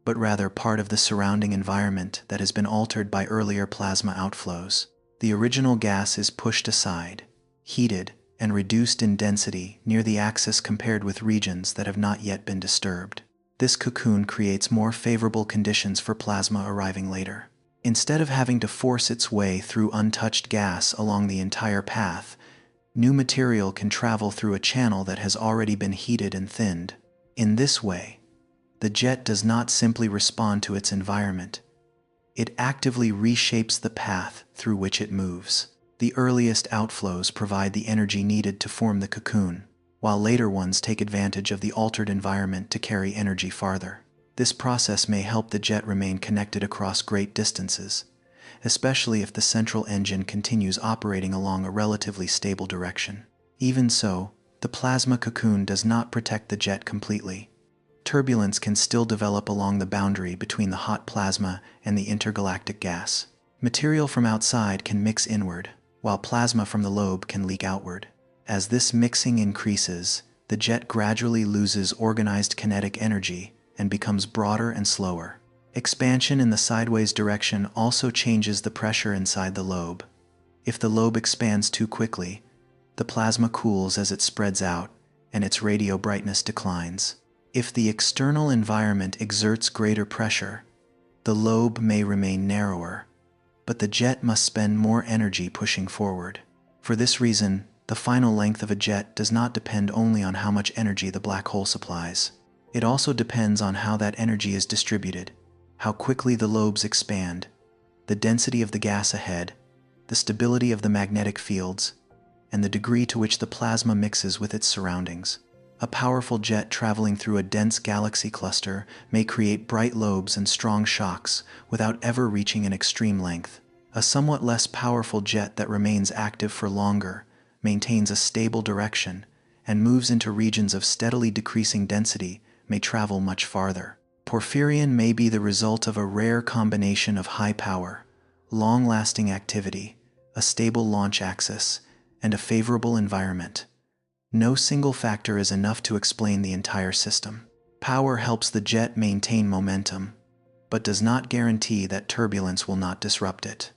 but rather part of the surrounding environment that has been altered by earlier plasma outflows. The original gas is pushed aside, heated, and reduced in density near the axis compared with regions that have not yet been disturbed. This cocoon creates more favorable conditions for plasma arriving later. Instead of having to force its way through untouched gas along the entire path, new material can travel through a channel that has already been heated and thinned. In this way, the jet does not simply respond to its environment. It actively reshapes the path through which it moves. The earliest outflows provide the energy needed to form the cocoon, while later ones take advantage of the altered environment to carry energy farther. This process may help the jet remain connected across great distances, especially if the central engine continues operating along a relatively stable direction. Even so, the plasma cocoon does not protect the jet completely. Turbulence can still develop along the boundary between the hot plasma and the intergalactic gas. Material from outside can mix inward, while plasma from the lobe can leak outward. As this mixing increases, the jet gradually loses organized kinetic energy and becomes broader and slower. Expansion in the sideways direction also changes the pressure inside the lobe. If the lobe expands too quickly, the plasma cools as it spreads out, and its radio brightness declines. If the external environment exerts greater pressure, the lobe may remain narrower, but the jet must spend more energy pushing forward. For this reason, the final length of a jet does not depend only on how much energy the black hole supplies. It also depends on how that energy is distributed, how quickly the lobes expand, the density of the gas ahead, the stability of the magnetic fields, and the degree to which the plasma mixes with its surroundings. A powerful jet traveling through a dense galaxy cluster may create bright lobes and strong shocks without ever reaching an extreme length. A somewhat less powerful jet that remains active for longer, maintains a stable direction, and moves into regions of steadily decreasing density may travel much farther. Porphyrion may be the result of a rare combination of high power, long-lasting activity, a stable launch axis, and a favorable environment. No single factor is enough to explain the entire system. Power helps the jet maintain momentum, but does not guarantee that turbulence will not disrupt it.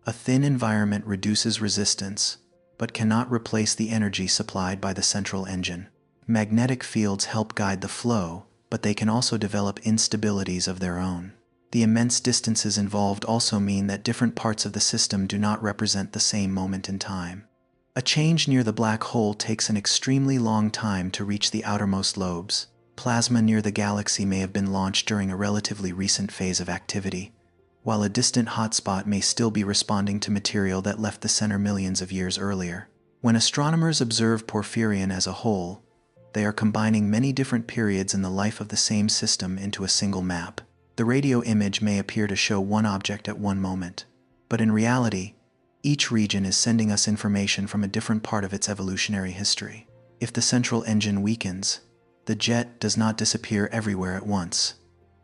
A thin environment reduces resistance, but cannot replace the energy supplied by the central engine. Magnetic fields help guide the flow, but they can also develop instabilities of their own. The immense distances involved also mean that different parts of the system do not represent the same moment in time. A change near the black hole takes an extremely long time to reach the outermost lobes. Plasma near the galaxy may have been launched during a relatively recent phase of activity, while a distant hotspot may still be responding to material that left the center millions of years earlier. When astronomers observe Porphyrion as a whole, they are combining many different periods in the life of the same system into a single map. The radio image may appear to show one object at one moment, but in reality, each region is sending us information from a different part of its evolutionary history. If the central engine weakens, the jet does not disappear everywhere at once.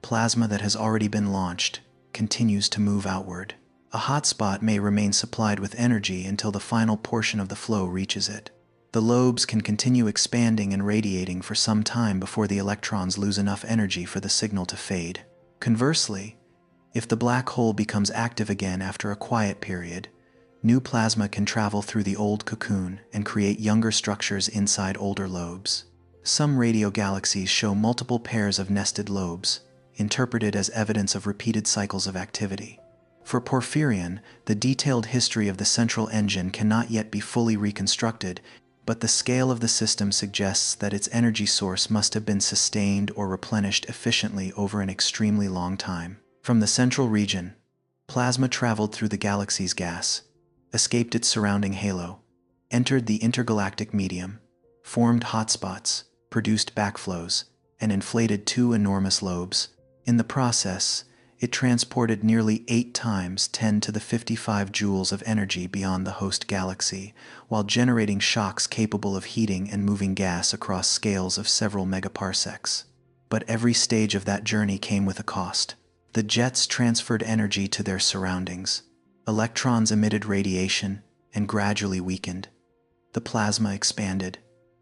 Plasma that has already been launched continues to move outward. A hotspot may remain supplied with energy until the final portion of the flow reaches it. The lobes can continue expanding and radiating for some time before the electrons lose enough energy for the signal to fade. Conversely, if the black hole becomes active again after a quiet period, new plasma can travel through the old cocoon and create younger structures inside older lobes. Some radio galaxies show multiple pairs of nested lobes, interpreted as evidence of repeated cycles of activity. For Porphyrion, the detailed history of the central engine cannot yet be fully reconstructed, but the scale of the system suggests that its energy source must have been sustained or replenished efficiently over an extremely long time. From the central region, plasma traveled through the galaxy's gas, escaped its surrounding halo, entered the intergalactic medium, formed hotspots, produced backflows, and inflated two enormous lobes. In the process, it transported nearly 8 times 10 to the 55 joules of energy beyond the host galaxy, while generating shocks capable of heating and moving gas across scales of several megaparsecs. But every stage of that journey came with a cost. The jets transferred energy to their surroundings. Electrons emitted radiation and gradually weakened. The plasma expanded,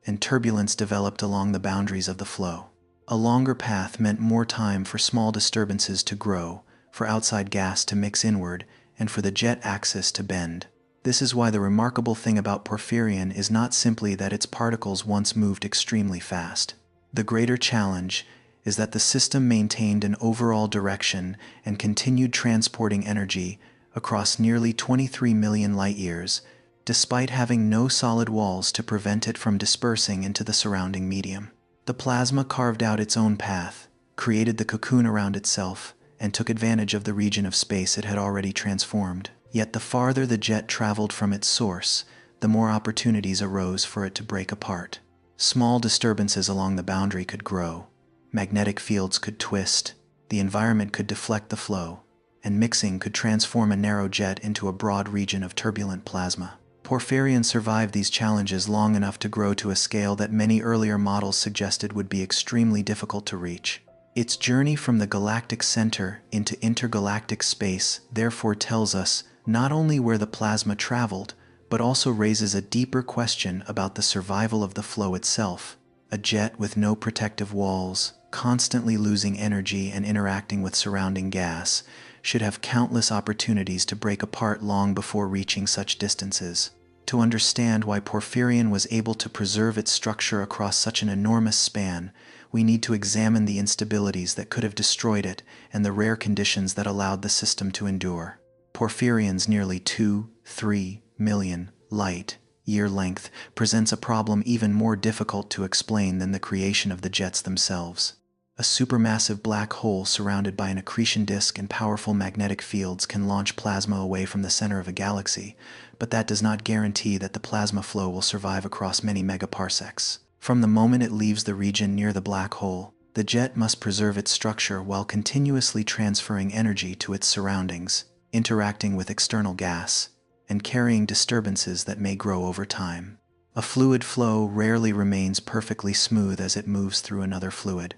and turbulence developed along the boundaries of the flow. A longer path meant more time for small disturbances to grow, for outside gas to mix inward, and for the jet axis to bend. This is why the remarkable thing about Porphyrion is not simply that its particles once moved extremely fast. The greater challenge is that the system maintained an overall direction and continued transporting energy across nearly 23 million light-years, despite having no solid walls to prevent it from dispersing into the surrounding medium. The plasma carved out its own path, created the cocoon around itself, and took advantage of the region of space it had already transformed. Yet the farther the jet traveled from its source, the more opportunities arose for it to break apart. Small disturbances along the boundary could grow, magnetic fields could twist, the environment could deflect the flow, and mixing could transform a narrow jet into a broad region of turbulent plasma. Porphyrion survived these challenges long enough to grow to a scale that many earlier models suggested would be extremely difficult to reach. Its journey from the galactic center into intergalactic space therefore tells us not only where the plasma traveled, but also raises a deeper question about the survival of the flow itself. A jet with no protective walls, constantly losing energy and interacting with surrounding gas, should have countless opportunities to break apart long before reaching such distances. To understand why Porphyrion was able to preserve its structure across such an enormous span, we need to examine the instabilities that could have destroyed it and the rare conditions that allowed the system to endure. Porphyrion's nearly 2-3 million light-year length presents a problem even more difficult to explain than the creation of the jets themselves. A supermassive black hole surrounded by an accretion disk and powerful magnetic fields can launch plasma away from the center of a galaxy, but that does not guarantee that the plasma flow will survive across many megaparsecs. From the moment it leaves the region near the black hole, the jet must preserve its structure while continuously transferring energy to its surroundings, interacting with external gas, and carrying disturbances that may grow over time. A fluid flow rarely remains perfectly smooth as it moves through another fluid.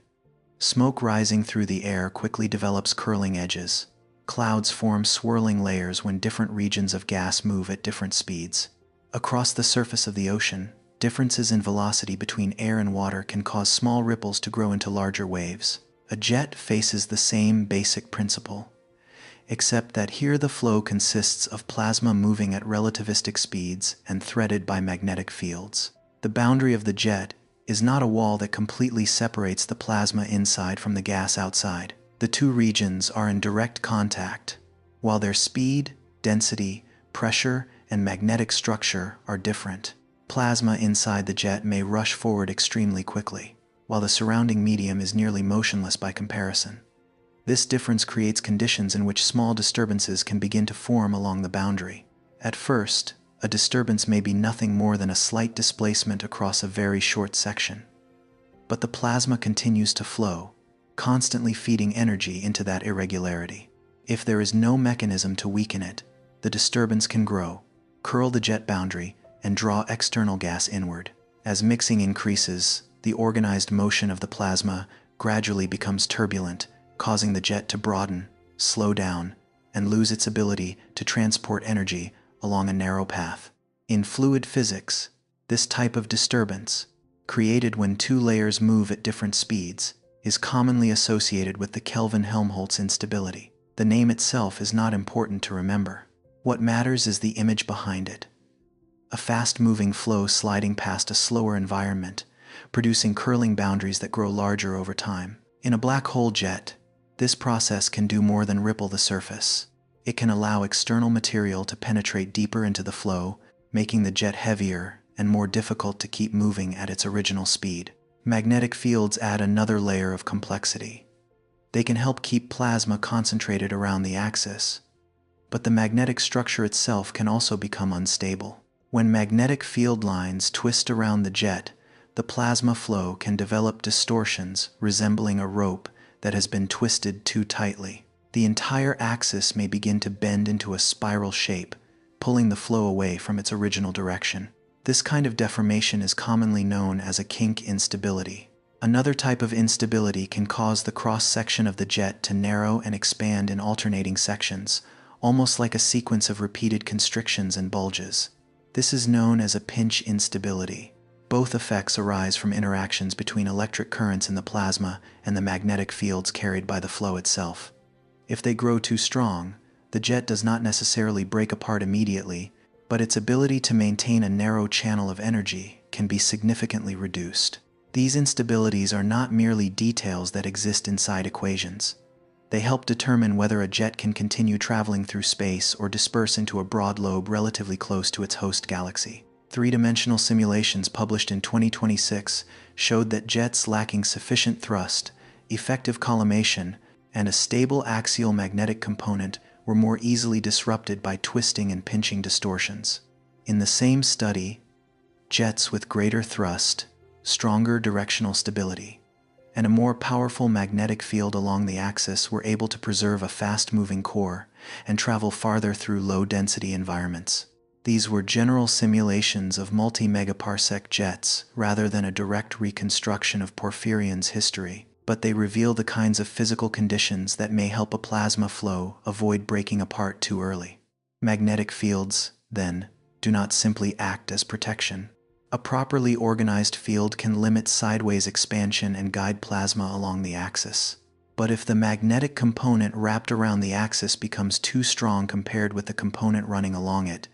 Smoke rising through the air quickly develops curling edges. Clouds form swirling layers when different regions of gas move at different speeds. Across the surface of the ocean, differences in velocity between air and water can cause small ripples to grow into larger waves. A jet faces the same basic principle, except that here the flow consists of plasma moving at relativistic speeds and threaded by magnetic fields. The boundary of the jet is not a wall that completely separates the plasma inside from the gas outside. The two regions are in direct contact, while their speed, density, pressure, and magnetic structure are different. Plasma inside the jet may rush forward extremely quickly, while the surrounding medium is nearly motionless by comparison. This difference creates conditions in which small disturbances can begin to form along the boundary. At first, a disturbance may be nothing more than a slight displacement across a very short section. But the plasma continues to flow, constantly feeding energy into that irregularity. If there is no mechanism to weaken it, the disturbance can grow, curl the jet boundary, and draw external gas inward. As mixing increases, the organized motion of the plasma gradually becomes turbulent, causing the jet to broaden, slow down, and lose its ability to transport energy along a narrow path. In fluid physics, this type of disturbance, created when two layers move at different speeds, is commonly associated with the Kelvin-Helmholtz instability. The name itself is not important to remember. What matters is the image behind it. A fast-moving flow sliding past a slower environment, producing curling boundaries that grow larger over time. In a black hole jet, this process can do more than ripple the surface. It can allow external material to penetrate deeper into the flow, making the jet heavier and more difficult to keep moving at its original speed. Magnetic fields add another layer of complexity. They can help keep plasma concentrated around the axis, but the magnetic structure itself can also become unstable. When magnetic field lines twist around the jet, the plasma flow can develop distortions resembling a rope that has been twisted too tightly. The entire axis may begin to bend into a spiral shape, pulling the flow away from its original direction. This kind of deformation is commonly known as a kink instability. Another type of instability can cause the cross-section of the jet to narrow and expand in alternating sections, almost like a sequence of repeated constrictions and bulges. This is known as a pinch instability. Both effects arise from interactions between electric currents in the plasma and the magnetic fields carried by the flow itself. If they grow too strong, the jet does not necessarily break apart immediately, but its ability to maintain a narrow channel of energy can be significantly reduced. These instabilities are not merely details that exist inside equations. They help determine whether a jet can continue traveling through space or disperse into a broad lobe relatively close to its host galaxy. Three-dimensional simulations published in 2026 showed that jets lacking sufficient thrust, effective collimation, and a stable axial magnetic component were more easily disrupted by twisting and pinching distortions. In the same study, jets with greater thrust, stronger directional stability, and a more powerful magnetic field along the axis were able to preserve a fast-moving core and travel farther through low-density environments. These were general simulations of multi-megaparsec jets rather than a direct reconstruction of Porphyrian's history, but they reveal the kinds of physical conditions that may help a plasma flow avoid breaking apart too early. Magnetic fields, then, do not simply act as protection. A properly organized field can limit sideways expansion and guide plasma along the axis. But if the magnetic component wrapped around the axis becomes too strong compared with the component running along it,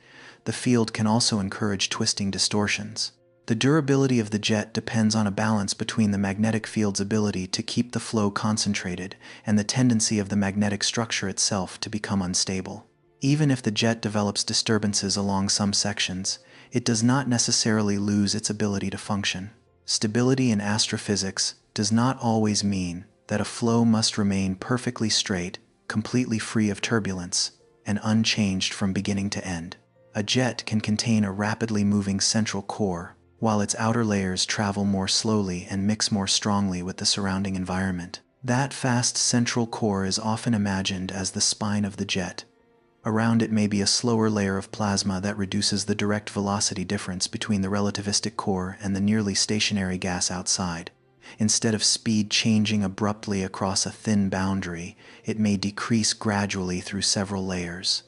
the field can also encourage twisting distortions. The durability of the jet depends on a balance between the magnetic field's ability to keep the flow concentrated and the tendency of the magnetic structure itself to become unstable. Even if the jet develops disturbances along some sections, it does not necessarily lose its ability to function. Stability in astrophysics does not always mean that a flow must remain perfectly straight, completely free of turbulence, and unchanged from beginning to end. A jet can contain a rapidly moving central core, while its outer layers travel more slowly and mix more strongly with the surrounding environment. That fast central core is often imagined as the spine of the jet. Around it may be a slower layer of plasma that reduces the direct velocity difference between the relativistic core and the nearly stationary gas outside. Instead of speed changing abruptly across a thin boundary, it may decrease gradually through several layers.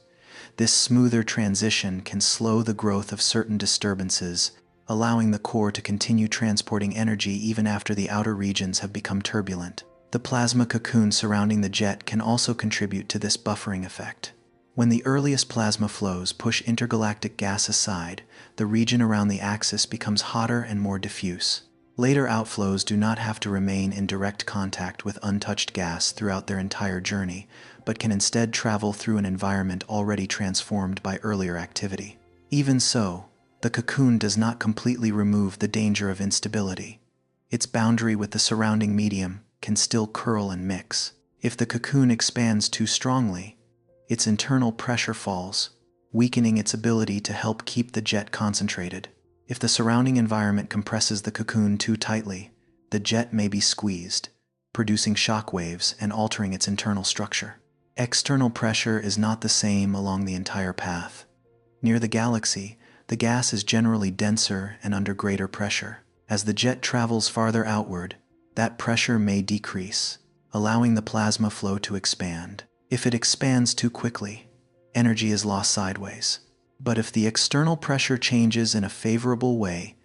This smoother transition can slow the growth of certain disturbances, allowing the core to continue transporting energy even after the outer regions have become turbulent. The plasma cocoon surrounding the jet can also contribute to this buffering effect. When the earliest plasma flows push intergalactic gas aside, the region around the axis becomes hotter and more diffuse. Later outflows do not have to remain in direct contact with untouched gas throughout their entire journey, but can instead travel through an environment already transformed by earlier activity. Even so, the cocoon does not completely remove the danger of instability. Its boundary with the surrounding medium can still curl and mix. If the cocoon expands too strongly, its internal pressure falls, weakening its ability to help keep the jet concentrated. If the surrounding environment compresses the cocoon too tightly, the jet may be squeezed, producing shock waves and altering its internal structure. External pressure is not the same along the entire path. Near the galaxy, the gas is generally denser and under greater pressure. As the jet travels farther outward, that pressure may decrease, allowing the plasma flow to expand. If it expands too quickly, energy is lost sideways. But if the external pressure changes in a favorable way,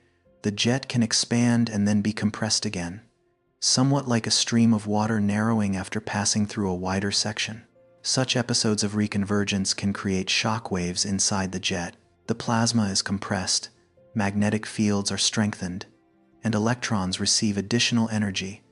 the jet can expand and then be compressed again, somewhat like a stream of water narrowing after passing through a wider section. Such episodes of reconvergence can create shock waves inside the jet. The plasma is compressed, magnetic fields are strengthened, and electrons receive additional energy,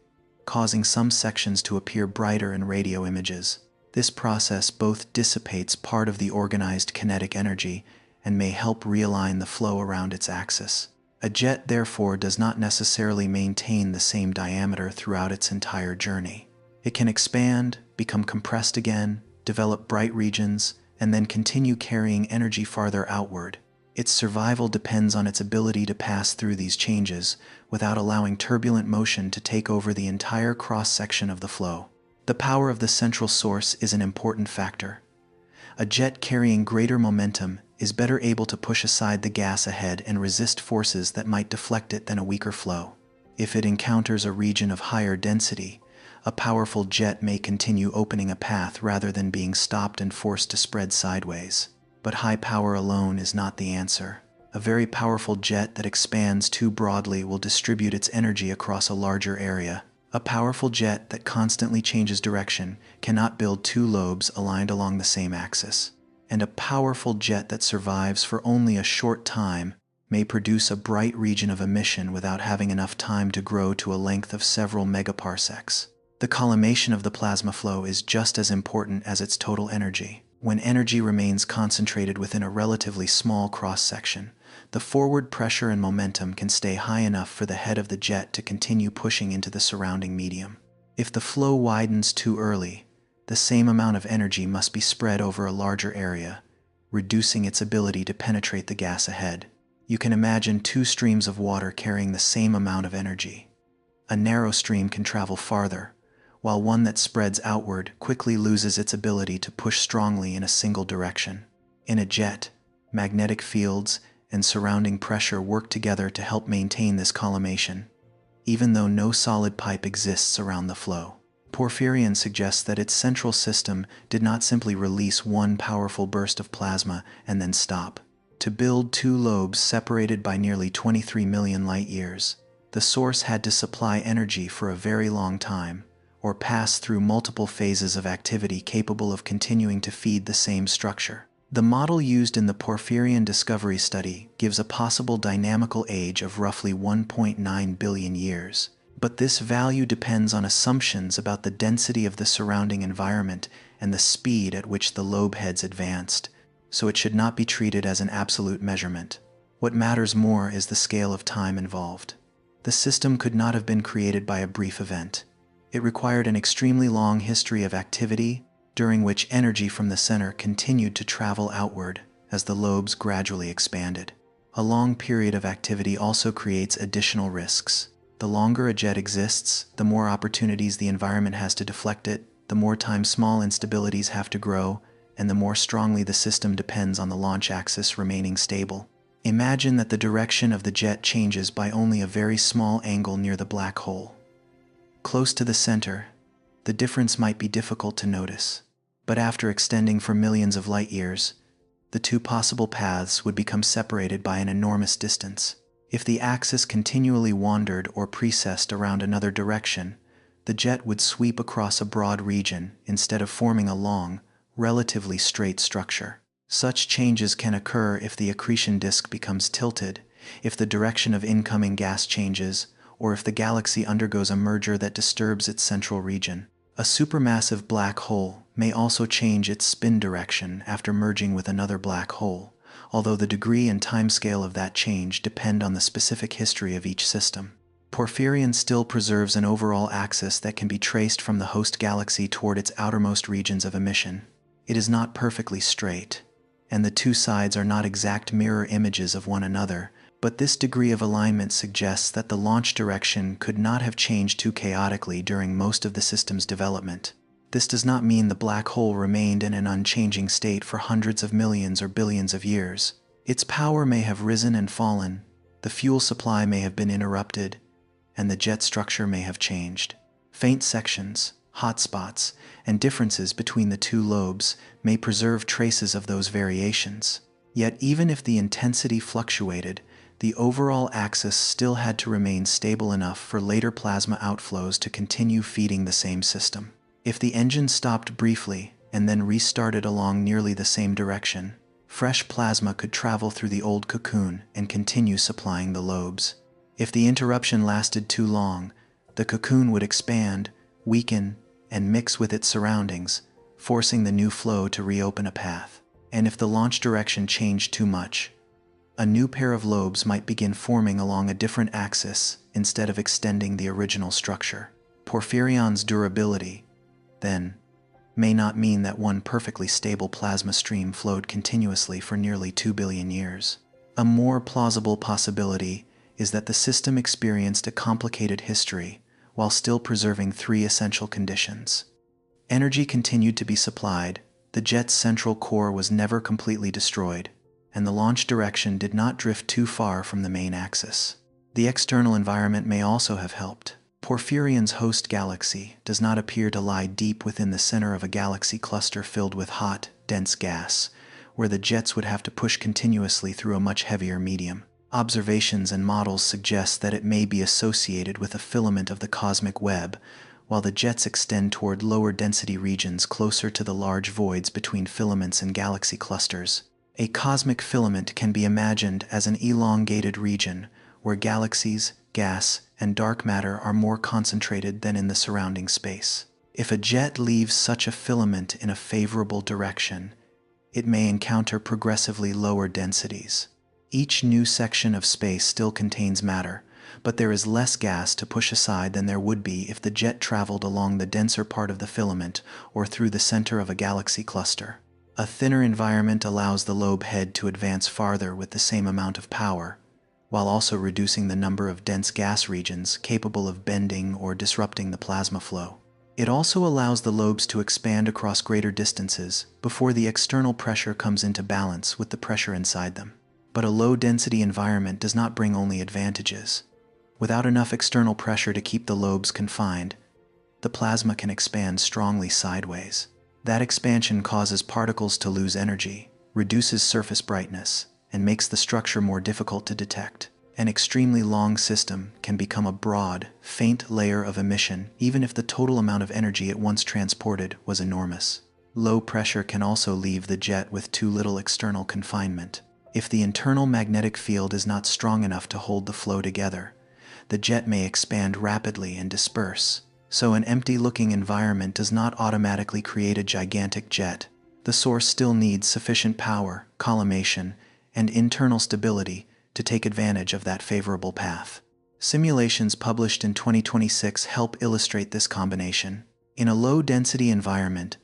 causing some sections to appear brighter in radio images. This process both dissipates part of the organized kinetic energy and may help realign the flow around its axis. A jet, therefore, does not necessarily maintain the same diameter throughout its entire journey. It can expand, become compressed again, develop bright regions, and then continue carrying energy farther outward. Its survival depends on its ability to pass through these changes without allowing turbulent motion to take over the entire cross-section of the flow. The power of the central source is an important factor. A jet carrying greater momentum is better able to push aside the gas ahead and resist forces that might deflect it than a weaker flow. If it encounters a region of higher density, a powerful jet may continue opening a path rather than being stopped and forced to spread sideways. But high power alone is not the answer. A very powerful jet that expands too broadly will distribute its energy across a larger area. A powerful jet that constantly changes direction cannot build two lobes aligned along the same axis. And a powerful jet that survives for only a short time may produce a bright region of emission without having enough time to grow to a length of several megaparsecs. The collimation of the plasma flow is just as important as its total energy. When energy remains concentrated within a relatively small cross-section, the forward pressure and momentum can stay high enough for the head of the jet to continue pushing into the surrounding medium. If the flow widens too early, the same amount of energy must be spread over a larger area, reducing its ability to penetrate the gas ahead. You can imagine two streams of water carrying the same amount of energy. A narrow stream can travel farther, while one that spreads outward quickly loses its ability to push strongly in a single direction. In a jet, magnetic fields and surrounding pressure work together to help maintain this collimation, even though no solid pipe exists around the flow. Porphyrion suggests that its central system did not simply release one powerful burst of plasma and then stop. To build two lobes separated by nearly 23 million light-years, the source had to supply energy for a very long time, or pass through multiple phases of activity capable of continuing to feed the same structure. The model used in the Porphyrion discovery study gives a possible dynamical age of roughly 1.9 billion years, but this value depends on assumptions about the density of the surrounding environment and the speed at which the lobe heads advanced, so it should not be treated as an absolute measurement. What matters more is the scale of time involved. The system could not have been created by a brief event. It required an extremely long history of activity, during which energy from the center continued to travel outward as the lobes gradually expanded. A long period of activity also creates additional risks. The longer a jet exists, the more opportunities the environment has to deflect it, the more time small instabilities have to grow, and the more strongly the system depends on the launch axis remaining stable. Imagine that the direction of the jet changes by only a very small angle near the black hole. Close to the center, the difference might be difficult to notice, but after extending for millions of light-years, the two possible paths would become separated by an enormous distance. If the axis continually wandered or precessed around another direction, the jet would sweep across a broad region instead of forming a long, relatively straight structure. Such changes can occur if the accretion disk becomes tilted, if the direction of incoming gas changes, or if the galaxy undergoes a merger that disturbs its central region. A supermassive black hole may also change its spin direction after merging with another black hole, although the degree and timescale of that change depend on the specific history of each system. Porphyrion still preserves an overall axis that can be traced from the host galaxy toward its outermost regions of emission. It is not perfectly straight, and the two sides are not exact mirror images of one another, but this degree of alignment suggests that the launch direction could not have changed too chaotically during most of the system's development. This does not mean the black hole remained in an unchanging state for hundreds of millions or billions of years. Its power may have risen and fallen, the fuel supply may have been interrupted, and the jet structure may have changed. Faint sections, hotspots, and differences between the two lobes may preserve traces of those variations. Yet even if the intensity fluctuated, the overall axis still had to remain stable enough for later plasma outflows to continue feeding the same system. If the engine stopped briefly and then restarted along nearly the same direction, fresh plasma could travel through the old cocoon and continue supplying the lobes. If the interruption lasted too long, the cocoon would expand, weaken, and mix with its surroundings, forcing the new flow to reopen a path. And if the launch direction changed too much, a new pair of lobes might begin forming along a different axis instead of extending the original structure. Porphyrion's durability, then, may not mean that one perfectly stable plasma stream flowed continuously for nearly 2 billion years. A more plausible possibility is that the system experienced a complicated history while still preserving three essential conditions. Energy continued to be supplied, the jet's central core was never completely destroyed, and the launch direction did not drift too far from the main axis. The external environment may also have helped. Porphyrion's host galaxy does not appear to lie deep within the center of a galaxy cluster filled with hot, dense gas, where the jets would have to push continuously through a much heavier medium. Observations and models suggest that it may be associated with a filament of the cosmic web, while the jets extend toward lower density regions closer to the large voids between filaments and galaxy clusters. A cosmic filament can be imagined as an elongated region where galaxies, gas, and dark matter are more concentrated than in the surrounding space. If a jet leaves such a filament in a favorable direction, it may encounter progressively lower densities. Each new section of space still contains matter, but there is less gas to push aside than there would be if the jet traveled along the denser part of the filament or through the center of a galaxy cluster. A thinner environment allows the lobe head to advance farther with the same amount of power, while also reducing the number of dense gas regions capable of bending or disrupting the plasma flow. It also allows the lobes to expand across greater distances before the external pressure comes into balance with the pressure inside them. But a low-density environment does not bring only advantages. Without enough external pressure to keep the lobes confined, the plasma can expand strongly sideways. That expansion causes particles to lose energy, reduces surface brightness, and makes the structure more difficult to detect. An extremely long system can become a broad, faint layer of emission even if the total amount of energy it once transported was enormous. Low pressure can also leave the jet with too little external confinement. If the internal magnetic field is not strong enough to hold the flow together, the jet may expand rapidly and disperse. So an empty-looking environment does not automatically create a gigantic jet. The source still needs sufficient power, collimation, and internal stability to take advantage of that favorable path. Simulations published in 2026 help illustrate this combination. In a low-density environment,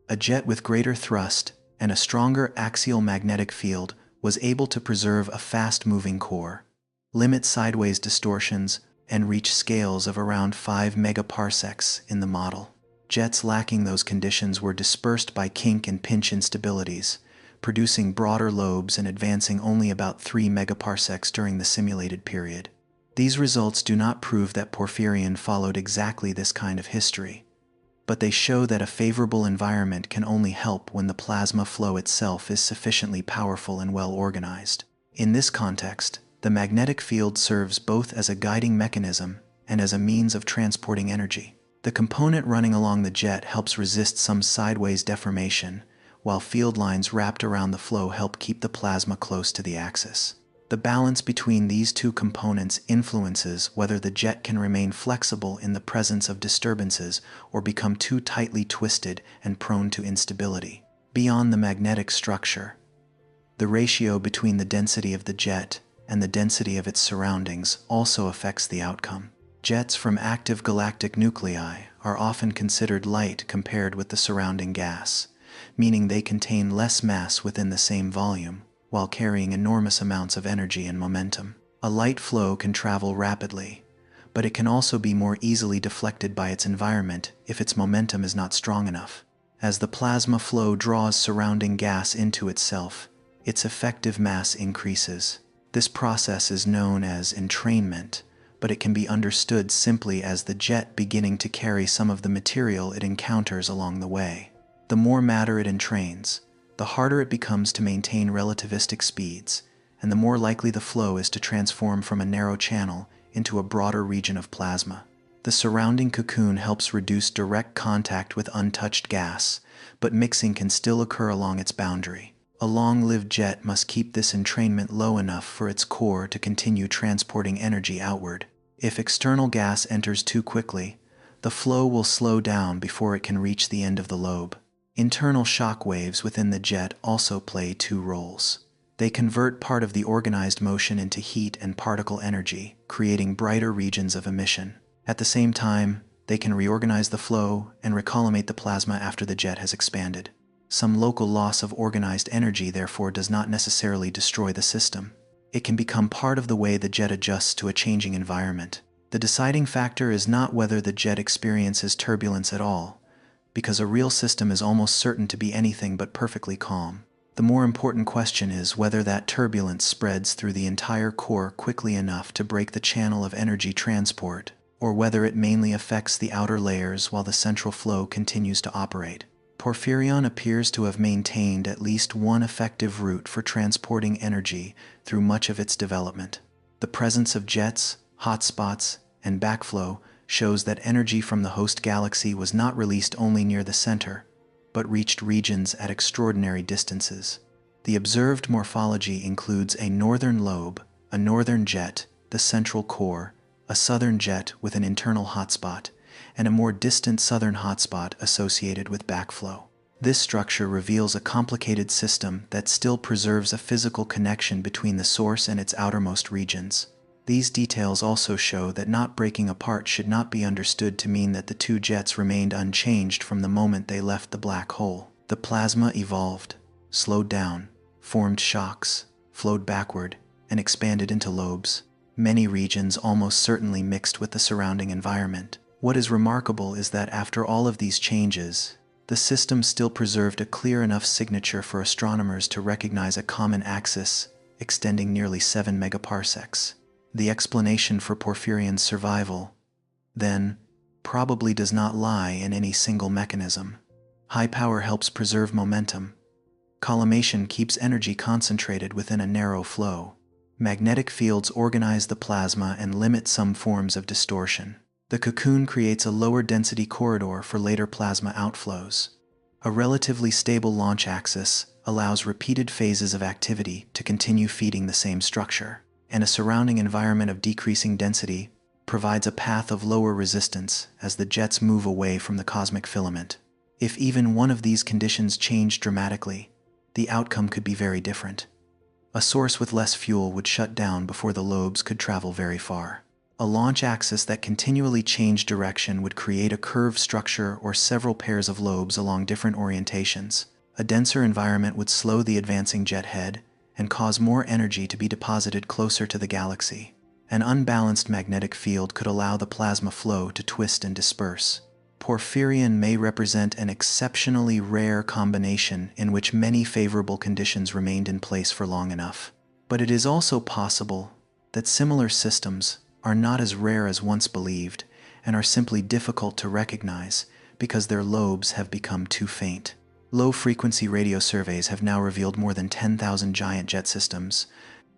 a jet with greater thrust and a stronger axial magnetic field was able to preserve a fast-moving core, limit sideways distortions, and reach scales of around 5 megaparsecs in the model. Jets lacking those conditions were dispersed by kink and pinch instabilities, producing broader lobes and advancing only about 3 megaparsecs during the simulated period. These results do not prove that Porphyrion followed exactly this kind of history, but they show that a favorable environment can only help when the plasma flow itself is sufficiently powerful and well organized. In this context, the magnetic field serves both as a guiding mechanism and as a means of transporting energy. The component running along the jet helps resist some sideways deformation, while field lines wrapped around the flow help keep the plasma close to the axis. The balance between these two components influences whether the jet can remain flexible in the presence of disturbances or become too tightly twisted and prone to instability. Beyond the magnetic structure, the ratio between the density of the jet and the density of its surroundings also affects the outcome. Jets from active galactic nuclei are often considered light compared with the surrounding gas, meaning they contain less mass within the same volume, while carrying enormous amounts of energy and momentum. A light flow can travel rapidly, but it can also be more easily deflected by its environment if its momentum is not strong enough. As the plasma flow draws surrounding gas into itself, its effective mass increases. This process is known as entrainment, but it can be understood simply as the jet beginning to carry some of the material it encounters along the way. The more matter it entrains, the harder it becomes to maintain relativistic speeds, and the more likely the flow is to transform from a narrow channel into a broader region of plasma. The surrounding cocoon helps reduce direct contact with untouched gas, but mixing can still occur along its boundary. A long-lived jet must keep this entrainment low enough for its core to continue transporting energy outward. If external gas enters too quickly, the flow will slow down before it can reach the end of the lobe. Internal shock waves within the jet also play two roles. They convert part of the organized motion into heat and particle energy, creating brighter regions of emission. At the same time, They can reorganize the flow and recollimate the plasma after the jet has expanded. Some local loss of organized energy, therefore, does not necessarily destroy the system. It can become part of the way the jet adjusts to a changing environment. The deciding factor is not whether the jet experiences turbulence at all, because a real system is almost certain to be anything but perfectly calm. The more important question is whether that turbulence spreads through the entire core quickly enough to break the channel of energy transport, or whether it mainly affects the outer layers while the central flow continues to operate. Porphyrion appears to have maintained at least one effective route for transporting energy through much of its development. The presence of jets, hotspots, and backflow shows that energy from the host galaxy was not released only near the center, but reached regions at extraordinary distances. The observed morphology includes a northern lobe, a northern jet, the central core, a southern jet with an internal hotspot, and a more distant southern hotspot associated with backflow. This structure reveals a complicated system that still preserves a physical connection between the source and its outermost regions. These details also show that not breaking apart should not be understood to mean that the two jets remained unchanged from the moment they left the black hole. The plasma evolved, slowed down, formed shocks, flowed backward, and expanded into lobes. Many regions almost certainly mixed with the surrounding environment. What is remarkable is that after all of these changes, the system still preserved a clear enough signature for astronomers to recognize a common axis extending nearly 7 megaparsecs. The explanation for Porphyrion's survival, then, probably does not lie in any single mechanism. High power helps preserve momentum. Collimation keeps energy concentrated within a narrow flow. Magnetic fields organize the plasma and limit some forms of distortion. The cocoon creates a lower density corridor for later plasma outflows. A relatively stable launch axis allows repeated phases of activity to continue feeding the same structure, and a surrounding environment of decreasing density provides a path of lower resistance as the jets move away from the cosmic filament. If even one of these conditions changed dramatically, the outcome could be very different. A source with less fuel would shut down before the lobes could travel very far. A launch axis that continually changed direction would create a curved structure or several pairs of lobes along different orientations. A denser environment would slow the advancing jet head and cause more energy to be deposited closer to the galaxy. An unbalanced magnetic field could allow the plasma flow to twist and disperse. Porphyrion may represent an exceptionally rare combination in which many favorable conditions remained in place for long enough. But it is also possible that similar systems are not as rare as once believed and are simply difficult to recognize because their lobes have become too faint. Low-frequency radio surveys have now revealed more than 10,000 giant jet systems,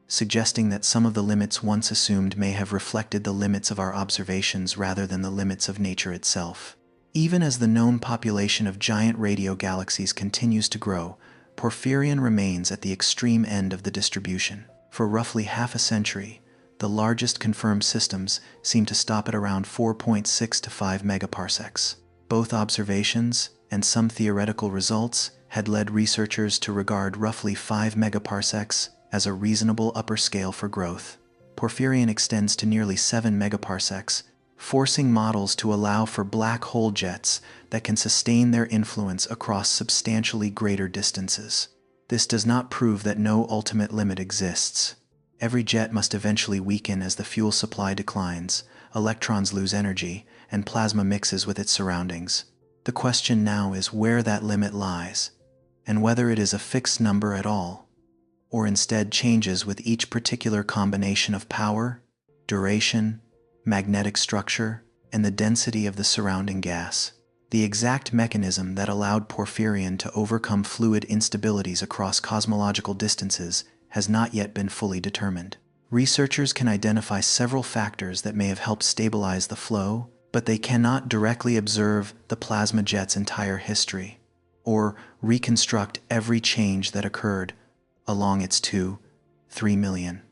suggesting that some of the limits once assumed may have reflected the limits of our observations rather than the limits of nature itself. Even as the known population of giant radio galaxies continues to grow, Porphyrion remains at the extreme end of the distribution. For roughly half a century, the largest confirmed systems seem to stop at around 4.6 to 5 megaparsecs. Both observations and some theoretical results had led researchers to regard roughly 5 megaparsecs as a reasonable upper scale for growth. Porphyrion extends to nearly 7 megaparsecs, forcing models to allow for black hole jets that can sustain their influence across substantially greater distances. This does not prove that no ultimate limit exists. Every jet must eventually weaken as the fuel supply declines, electrons lose energy, and plasma mixes with its surroundings. The question now is where that limit lies, and whether it is a fixed number at all, or instead changes with each particular combination of power, duration, magnetic structure, and the density of the surrounding gas. The exact mechanism that allowed Porphyrion to overcome fluid instabilities across cosmological distances has not yet been fully determined. Researchers can identify several factors that may have helped stabilize the flow, but they cannot directly observe the plasma jet's entire history, or reconstruct every change that occurred along its 2-3 million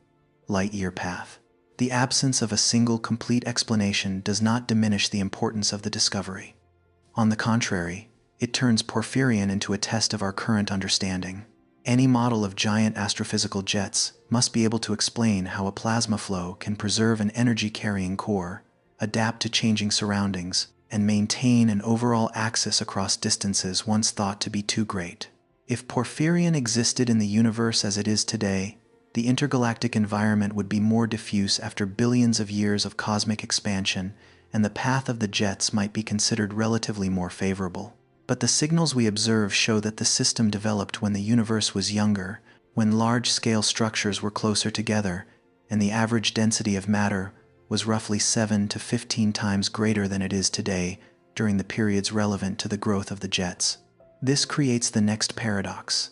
light-year path. The absence of a single complete explanation does not diminish the importance of the discovery. On the contrary, it turns Porphyrion into a test of our current understanding. Any model of giant astrophysical jets must be able to explain how a plasma flow can preserve an energy-carrying core, adapt to changing surroundings, and maintain an overall axis across distances once thought to be too great. If Porphyrion existed in the universe as it is today, the intergalactic environment would be more diffuse after billions of years of cosmic expansion, and the path of the jets might be considered relatively more favorable. But the signals we observe show that the system developed when the universe was younger, when large-scale structures were closer together, and the average density of matter was roughly 7 to 15 times greater than it is today during the periods relevant to the growth of the jets. This creates the next paradox.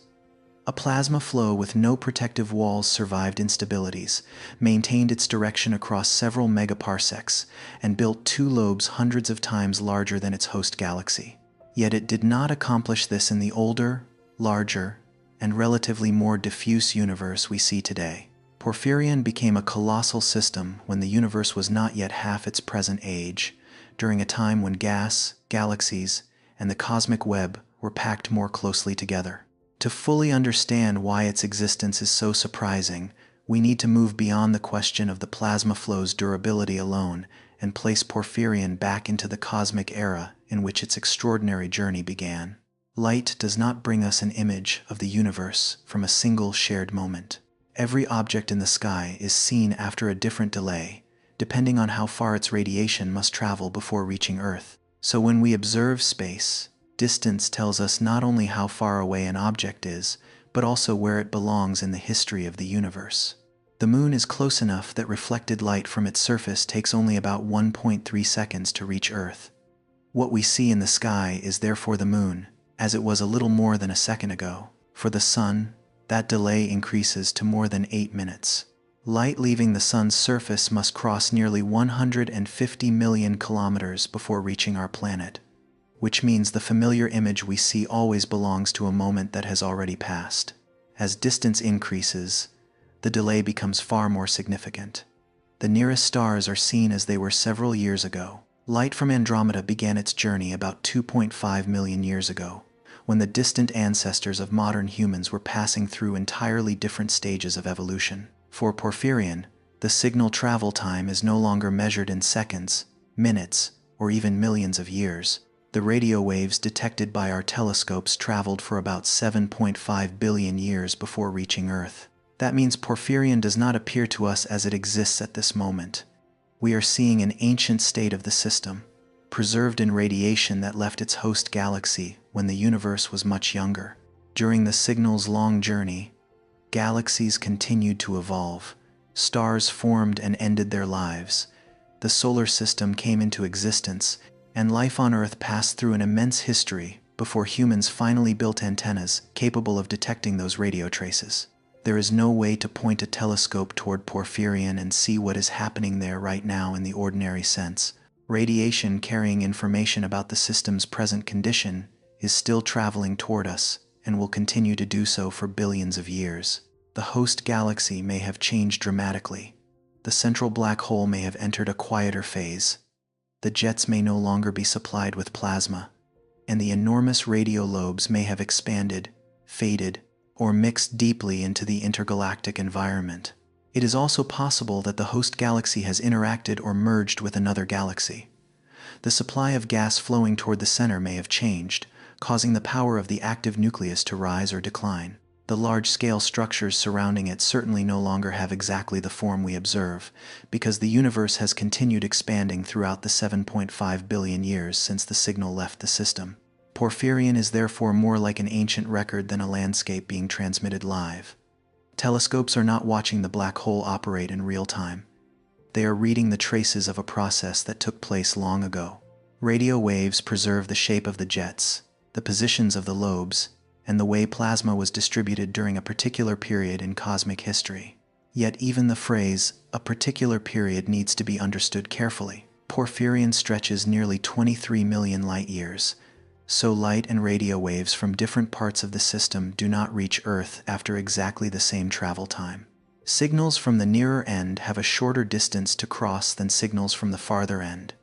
A plasma flow with no protective walls survived instabilities, maintained its direction across several megaparsecs, and built two lobes hundreds of times larger than its host galaxy. Yet it did not accomplish this in the older, larger, and relatively more diffuse universe we see today. Porphyrion became a colossal system when the universe was not yet half its present age, during a time when gas, galaxies, and the cosmic web were packed more closely together. To fully understand why its existence is so surprising, we need to move beyond the question of the plasma flow's durability alone and place Porphyrion back into the cosmic era in which its extraordinary journey began. Light does not bring us an image of the universe from a single shared moment. Every object in the sky is seen after a different delay, depending on how far its radiation must travel before reaching Earth. So when we observe space, distance tells us not only how far away an object is, but also where it belongs in the history of the universe. The Moon is close enough that reflected light from its surface takes only about 1.3 seconds to reach Earth. What we see in the sky is therefore the Moon, as it was a little more than a second ago. For the Sun, that delay increases to more than 8 minutes. Light leaving the Sun's surface must cross nearly 150 million kilometers before reaching our planet, which means the familiar image we see always belongs to a moment that has already passed. As distance increases, the delay becomes far more significant. The nearest stars are seen as they were several years ago. Light from Andromeda began its journey about 2.5 million years ago, when the distant ancestors of modern humans were passing through entirely different stages of evolution. For Porphyrion, the signal travel time is no longer measured in seconds, minutes, or even millions of years. The radio waves detected by our telescopes traveled for about 7.5 billion years before reaching Earth. That means Porphyrion does not appear to us as it exists at this moment. We are seeing an ancient state of the system, preserved in radiation that left its host galaxy when the universe was much younger. During the signal's long journey, galaxies continued to evolve, stars formed and ended their lives, the solar system came into existence, and life on Earth passed through an immense history before humans finally built antennas capable of detecting those radio traces. There is no way to point a telescope toward Porphyrion and see what is happening there right now in the ordinary sense. Radiation carrying information about the system's present condition is still traveling toward us and will continue to do so for billions of years. The host galaxy may have changed dramatically. The central black hole may have entered a quieter phase. The jets may no longer be supplied with plasma, and the enormous radio lobes may have expanded, faded, or mixed deeply into the intergalactic environment. It is also possible that the host galaxy has interacted or merged with another galaxy. The supply of gas flowing toward the center may have changed, causing the power of the active nucleus to rise or decline. The large-scale structures surrounding it certainly no longer have exactly the form we observe, because the universe has continued expanding throughout the 7.5 billion years since the signal left the system. Porphyrion is therefore more like an ancient record than a landscape being transmitted live. Telescopes are not watching the black hole operate in real time. They are reading the traces of a process that took place long ago. Radio waves preserve the shape of the jets, the positions of the lobes, and the way plasma was distributed during a particular period in cosmic history. Yet even the phrase, "a particular period," needs to be understood carefully. Porphyrion stretches nearly 23 million light-years, so light and radio waves from different parts of the system do not reach Earth after exactly the same travel time. Signals from the nearer end have a shorter distance to cross than signals from the farther end.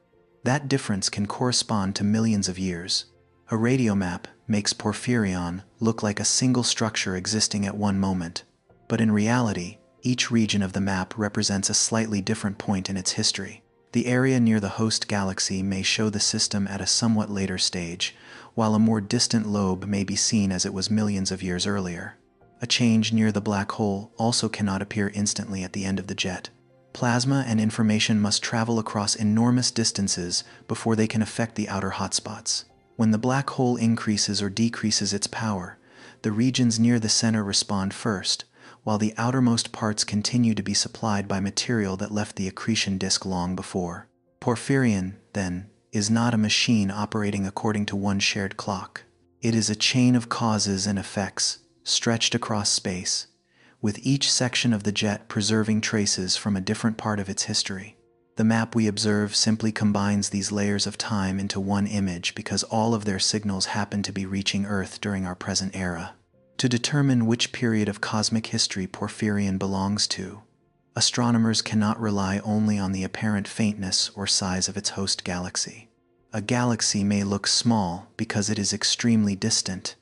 That difference can correspond to millions of years. A radio map makes Porphyrion look like a single structure existing at one moment, but in reality, each region of the map represents a slightly different point in its history. The area near the host galaxy may show the system at a somewhat later stage, while a more distant lobe may be seen as it was millions of years earlier. A change near the black hole also cannot appear instantly at the end of the jet. Plasma and information must travel across enormous distances before they can affect the outer hotspots. When the black hole increases or decreases its power, the regions near the center respond first, while the outermost parts continue to be supplied by material that left the accretion disk long before. Porphyrion, then, is not a machine operating according to one shared clock. It is a chain of causes and effects, stretched across space, with each section of the jet preserving traces from a different part of its history. The map we observe simply combines these layers of time into one image because all of their signals happen to be reaching Earth during our present era. To determine which period of cosmic history Porphyrion belongs to, astronomers cannot rely only on the apparent faintness or size of its host galaxy. A galaxy may look small because it is extremely distant,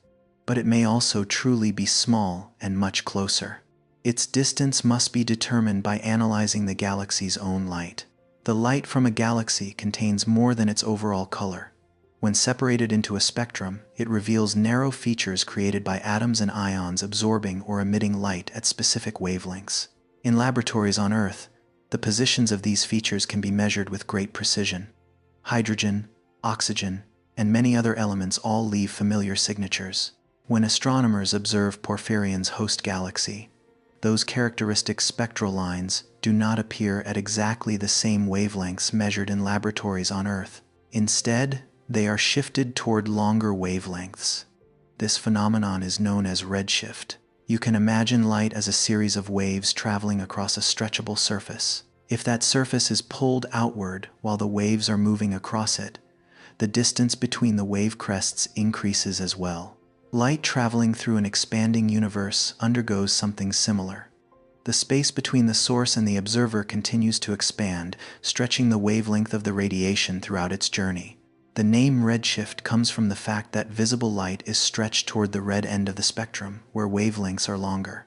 but it may also truly be small and much closer. Its distance must be determined by analyzing the galaxy's own light. The light from a galaxy contains more than its overall color. When separated into a spectrum, it reveals narrow features created by atoms and ions absorbing or emitting light at specific wavelengths. In laboratories on Earth, the positions of these features can be measured with great precision. Hydrogen, oxygen, and many other elements all leave familiar signatures. When astronomers observe Porphyrion's host galaxy, those characteristic spectral lines do not appear at exactly the same wavelengths measured in laboratories on Earth. Instead, they are shifted toward longer wavelengths. This phenomenon is known as redshift. You can imagine light as a series of waves traveling across a stretchable surface. If that surface is pulled outward while the waves are moving across it, the distance between the wave crests increases as well. Light traveling through an expanding universe undergoes something similar. The space between the source and the observer continues to expand, stretching the wavelength of the radiation throughout its journey. The name redshift comes from the fact that visible light is stretched toward the red end of the spectrum, where wavelengths are longer.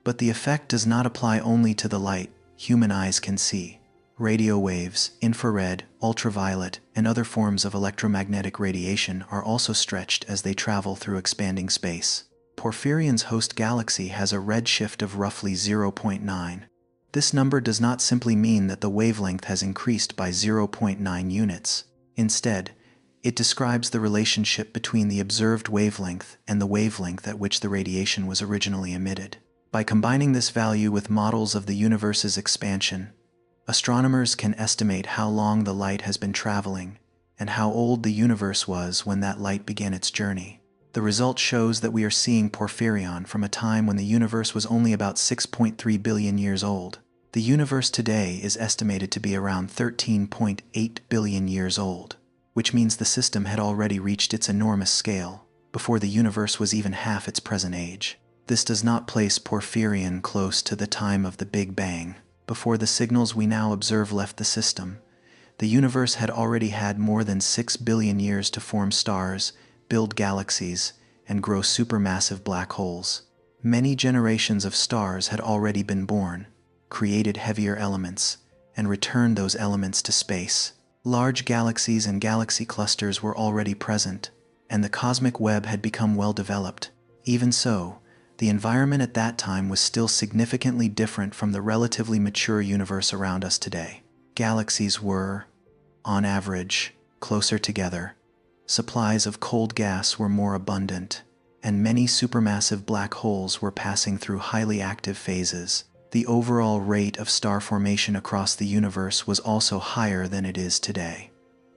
But the effect does not apply only to the light human eyes can see. Radio waves, infrared, ultraviolet, and other forms of electromagnetic radiation are also stretched as they travel through expanding space. Porphyrion's host galaxy has a redshift of roughly 0.9. This number does not simply mean that the wavelength has increased by 0.9 units. Instead, it describes the relationship between the observed wavelength and the wavelength at which the radiation was originally emitted. By combining this value with models of the universe's expansion, astronomers can estimate how long the light has been traveling and how old the universe was when that light began its journey. The result shows that we are seeing Porphyrion from a time when the universe was only about 6.3 billion years old. The universe today is estimated to be around 13.8 billion years old, which means the system had already reached its enormous scale before the universe was even half its present age. This does not place Porphyrion close to the time of the Big Bang. Before the signals we now observe left the system, the universe had already had more than 6 billion years to form stars, build galaxies, and grow supermassive black holes. Many generations of stars had already been born, created heavier elements, and returned those elements to space. Large galaxies and galaxy clusters were already present, and the cosmic web had become well developed. Even so, the environment at that time was still significantly different from the relatively mature universe around us today. Galaxies were, on average, closer together. Supplies of cold gas were more abundant, and many supermassive black holes were passing through highly active phases. The overall rate of star formation across the universe was also higher than it is today,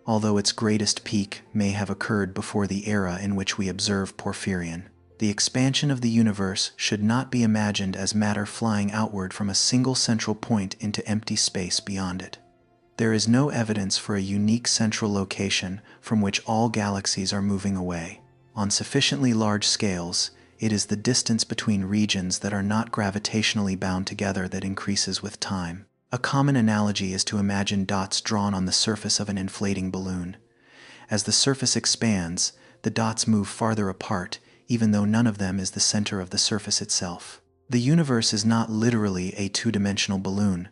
although its greatest peak may have occurred before the era in which we observe Porphyrion. The expansion of the universe should not be imagined as matter flying outward from a single central point into empty space beyond it. There is no evidence for a unique central location from which all galaxies are moving away. On sufficiently large scales, it is the distance between regions that are not gravitationally bound together that increases with time. A common analogy is to imagine dots drawn on the surface of an inflating balloon. As the surface expands, the dots move farther apart, even though none of them is the center of the surface itself. The universe is not literally a two-dimensional balloon,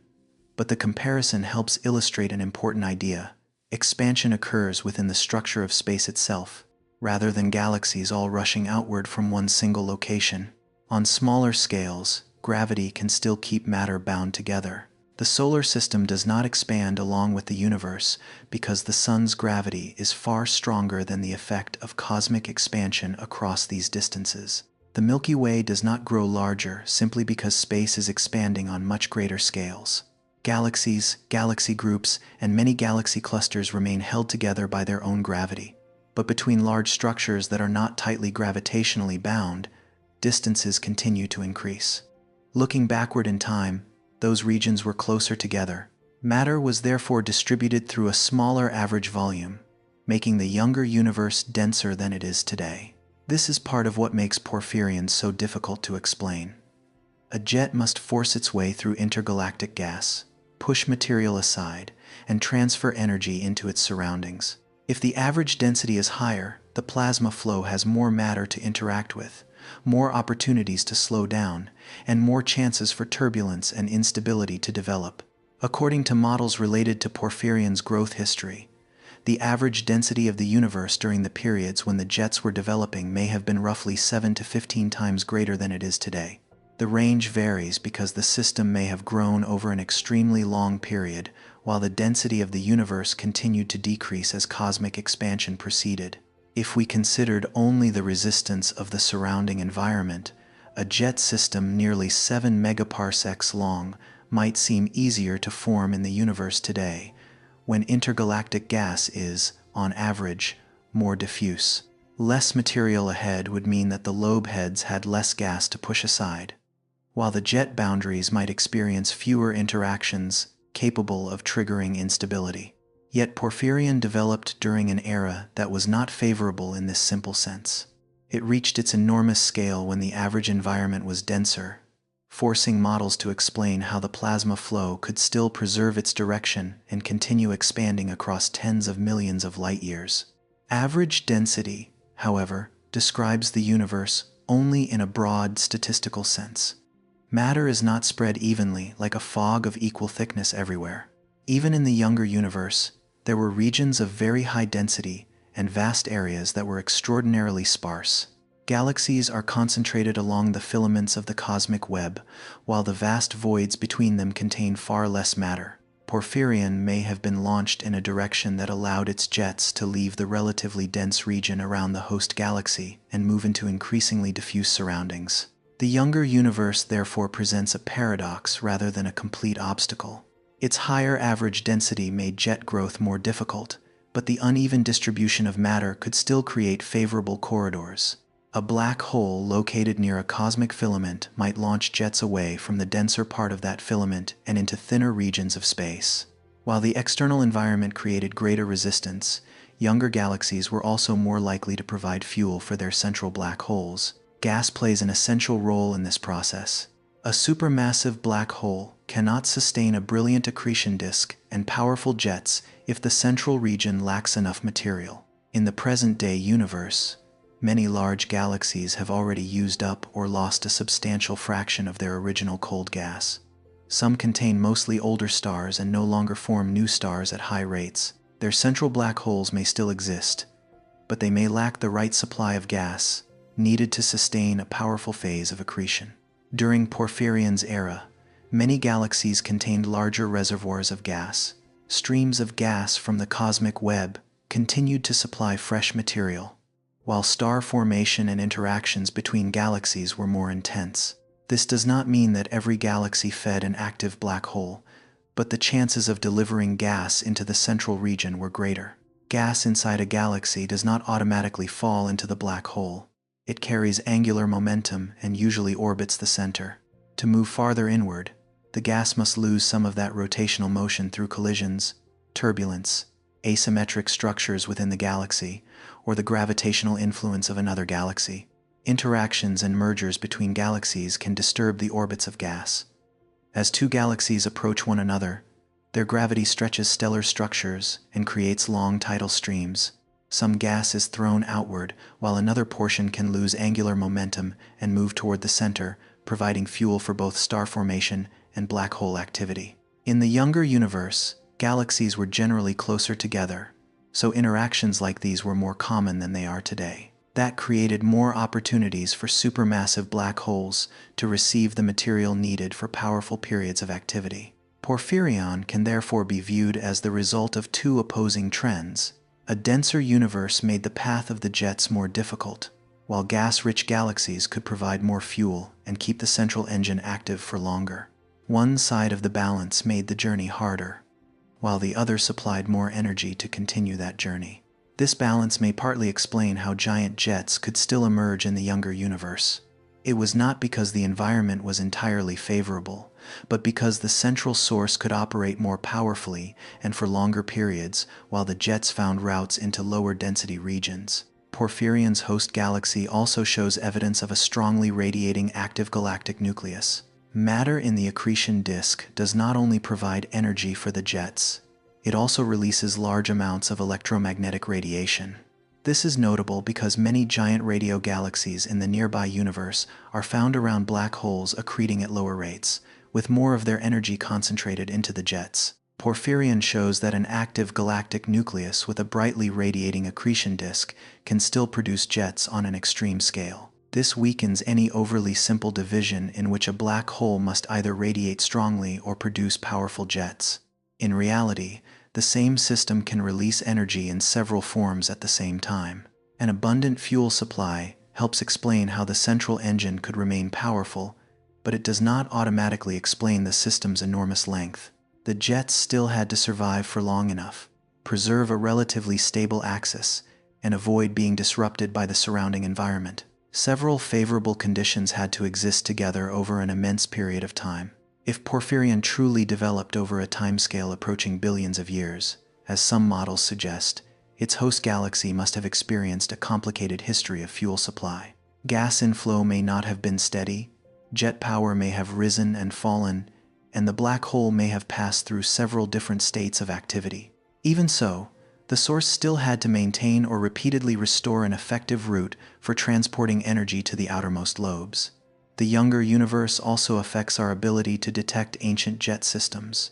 but the comparison helps illustrate an important idea. Expansion occurs within the structure of space itself, rather than galaxies all rushing outward from one single location. On smaller scales, gravity can still keep matter bound together. The solar system does not expand along with the universe because the sun's gravity is far stronger than the effect of cosmic expansion across these distances. The Milky Way does not grow larger simply because space is expanding on much greater scales. Galaxies, galaxy groups, and many galaxy clusters remain held together by their own gravity. But between large structures that are not tightly gravitationally bound, distances continue to increase. Looking backward in time, those regions were closer together. Matter was therefore distributed through a smaller average volume, making the younger universe denser than it is today. This is part of what makes porphyrions so difficult to explain. A jet must force its way through intergalactic gas, push material aside, and transfer energy into its surroundings. If the average density is higher, the plasma flow has more matter to interact with, more opportunities to slow down, and more chances for turbulence and instability to develop. According to models related to porphyrions' growth history, the average density of the universe during the periods when the jets were developing may have been roughly 7 to 15 times greater than it is today. The range varies because the system may have grown over an extremely long period, while the density of the universe continued to decrease as cosmic expansion proceeded. If we considered only the resistance of the surrounding environment, a jet system nearly 7 megaparsecs long might seem easier to form in the universe today, when intergalactic gas is, on average, more diffuse. Less material ahead would mean that the lobe heads had less gas to push aside, while the jet boundaries might experience fewer interactions capable of triggering instability. Yet porphyrion developed during an era that was not favorable in this simple sense. It reached its enormous scale when the average environment was denser, forcing models to explain how the plasma flow could still preserve its direction and continue expanding across tens of millions of light years. Average density, however, describes the universe only in a broad statistical sense. Matter is not spread evenly like a fog of equal thickness everywhere. Even in the younger universe, there were regions of very high density and vast areas that were extraordinarily sparse. Galaxies are concentrated along the filaments of the cosmic web, while the vast voids between them contain far less matter. Porphyrion may have been launched in a direction that allowed its jets to leave the relatively dense region around the host galaxy and move into increasingly diffuse surroundings. The younger universe therefore presents a paradox rather than a complete obstacle. Its higher average density made jet growth more difficult, but the uneven distribution of matter could still create favorable corridors. A black hole located near a cosmic filament might launch jets away from the denser part of that filament and into thinner regions of space. While the external environment created greater resistance, younger galaxies were also more likely to provide fuel for their central black holes. Gas plays an essential role in this process. A supermassive black hole cannot sustain a brilliant accretion disk and powerful jets if the central region lacks enough material. In the present-day universe, many large galaxies have already used up or lost a substantial fraction of their original cold gas. Some contain mostly older stars and no longer form new stars at high rates. Their central black holes may still exist, but they may lack the right supply of gas needed to sustain a powerful phase of accretion. During Porphyrion's era, many galaxies contained larger reservoirs of gas. Streams of gas from the cosmic web continued to supply fresh material, while star formation and interactions between galaxies were more intense. This does not mean that every galaxy fed an active black hole, but the chances of delivering gas into the central region were greater. Gas inside a galaxy does not automatically fall into the black hole. It carries angular momentum and usually orbits the center. To move farther inward, the gas must lose some of that rotational motion through collisions, turbulence, asymmetric structures within the galaxy, or the gravitational influence of another galaxy. Interactions and mergers between galaxies can disturb the orbits of gas. As two galaxies approach one another, their gravity stretches stellar structures and creates long tidal streams. Some gas is thrown outward, while another portion can lose angular momentum and move toward the center, providing fuel for both star formation and black hole activity. In the younger universe, galaxies were generally closer together, so interactions like these were more common than they are today. That created more opportunities for supermassive black holes to receive the material needed for powerful periods of activity. Porphyrion can therefore be viewed as the result of two opposing trends. A denser universe made the path of the jets more difficult, while gas-rich galaxies could provide more fuel and keep the central engine active for longer. One side of the balance made the journey harder, while the other supplied more energy to continue that journey. This balance may partly explain how giant jets could still emerge in the younger universe. It was not because the environment was entirely favorable, but because the central source could operate more powerfully and for longer periods, while the jets found routes into lower density regions. Porphyrion's host galaxy also shows evidence of a strongly radiating active galactic nucleus. Matter in the accretion disk does not only provide energy for the jets, it also releases large amounts of electromagnetic radiation. This is notable because many giant radio galaxies in the nearby universe are found around black holes accreting at lower rates, with more of their energy concentrated into the jets. Porphyrion shows that an active galactic nucleus with a brightly radiating accretion disk can still produce jets on an extreme scale. This weakens any overly simple division in which a black hole must either radiate strongly or produce powerful jets. In reality, the same system can release energy in several forms at the same time. An abundant fuel supply helps explain how the central engine could remain powerful, but it does not automatically explain the system's enormous length. The jets still had to survive for long enough, preserve a relatively stable axis, and avoid being disrupted by the surrounding environment. Several favorable conditions had to exist together over an immense period of time. If Porphyrion truly developed over a timescale approaching billions of years, as some models suggest, its host galaxy must have experienced a complicated history of fuel supply. Gas inflow may not have been steady, jet power may have risen and fallen, and the black hole may have passed through several different states of activity. Even so, the source still had to maintain or repeatedly restore an effective route for transporting energy to the outermost lobes. The younger universe also affects our ability to detect ancient jet systems.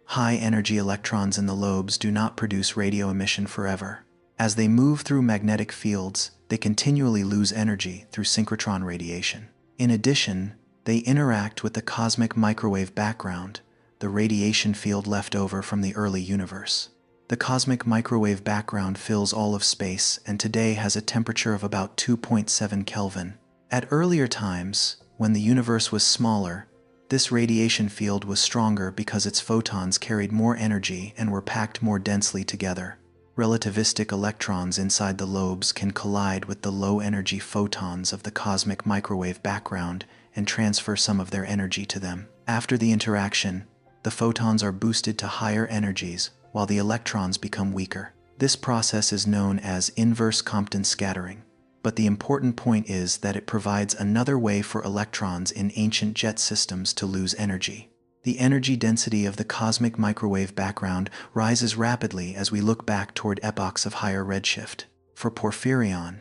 High-energy electrons in the lobes do not produce radio emission forever. As they move through magnetic fields, they continually lose energy through synchrotron radiation. In addition, they interact with the cosmic microwave background, the radiation field left over from the early universe. The cosmic microwave background fills all of space and today has a temperature of about 2.7 Kelvin. At earlier times, when the universe was smaller, this radiation field was stronger because its photons carried more energy and were packed more densely together. Relativistic electrons inside the lobes can collide with the low-energy photons of the cosmic microwave background and transfer some of their energy to them. After the interaction, the photons are boosted to higher energies, while the electrons become weaker. This process is known as inverse Compton scattering. But the important point is that it provides another way for electrons in ancient jet systems to lose energy. The energy density of the cosmic microwave background rises rapidly as we look back toward epochs of higher redshift. For Porphyrion,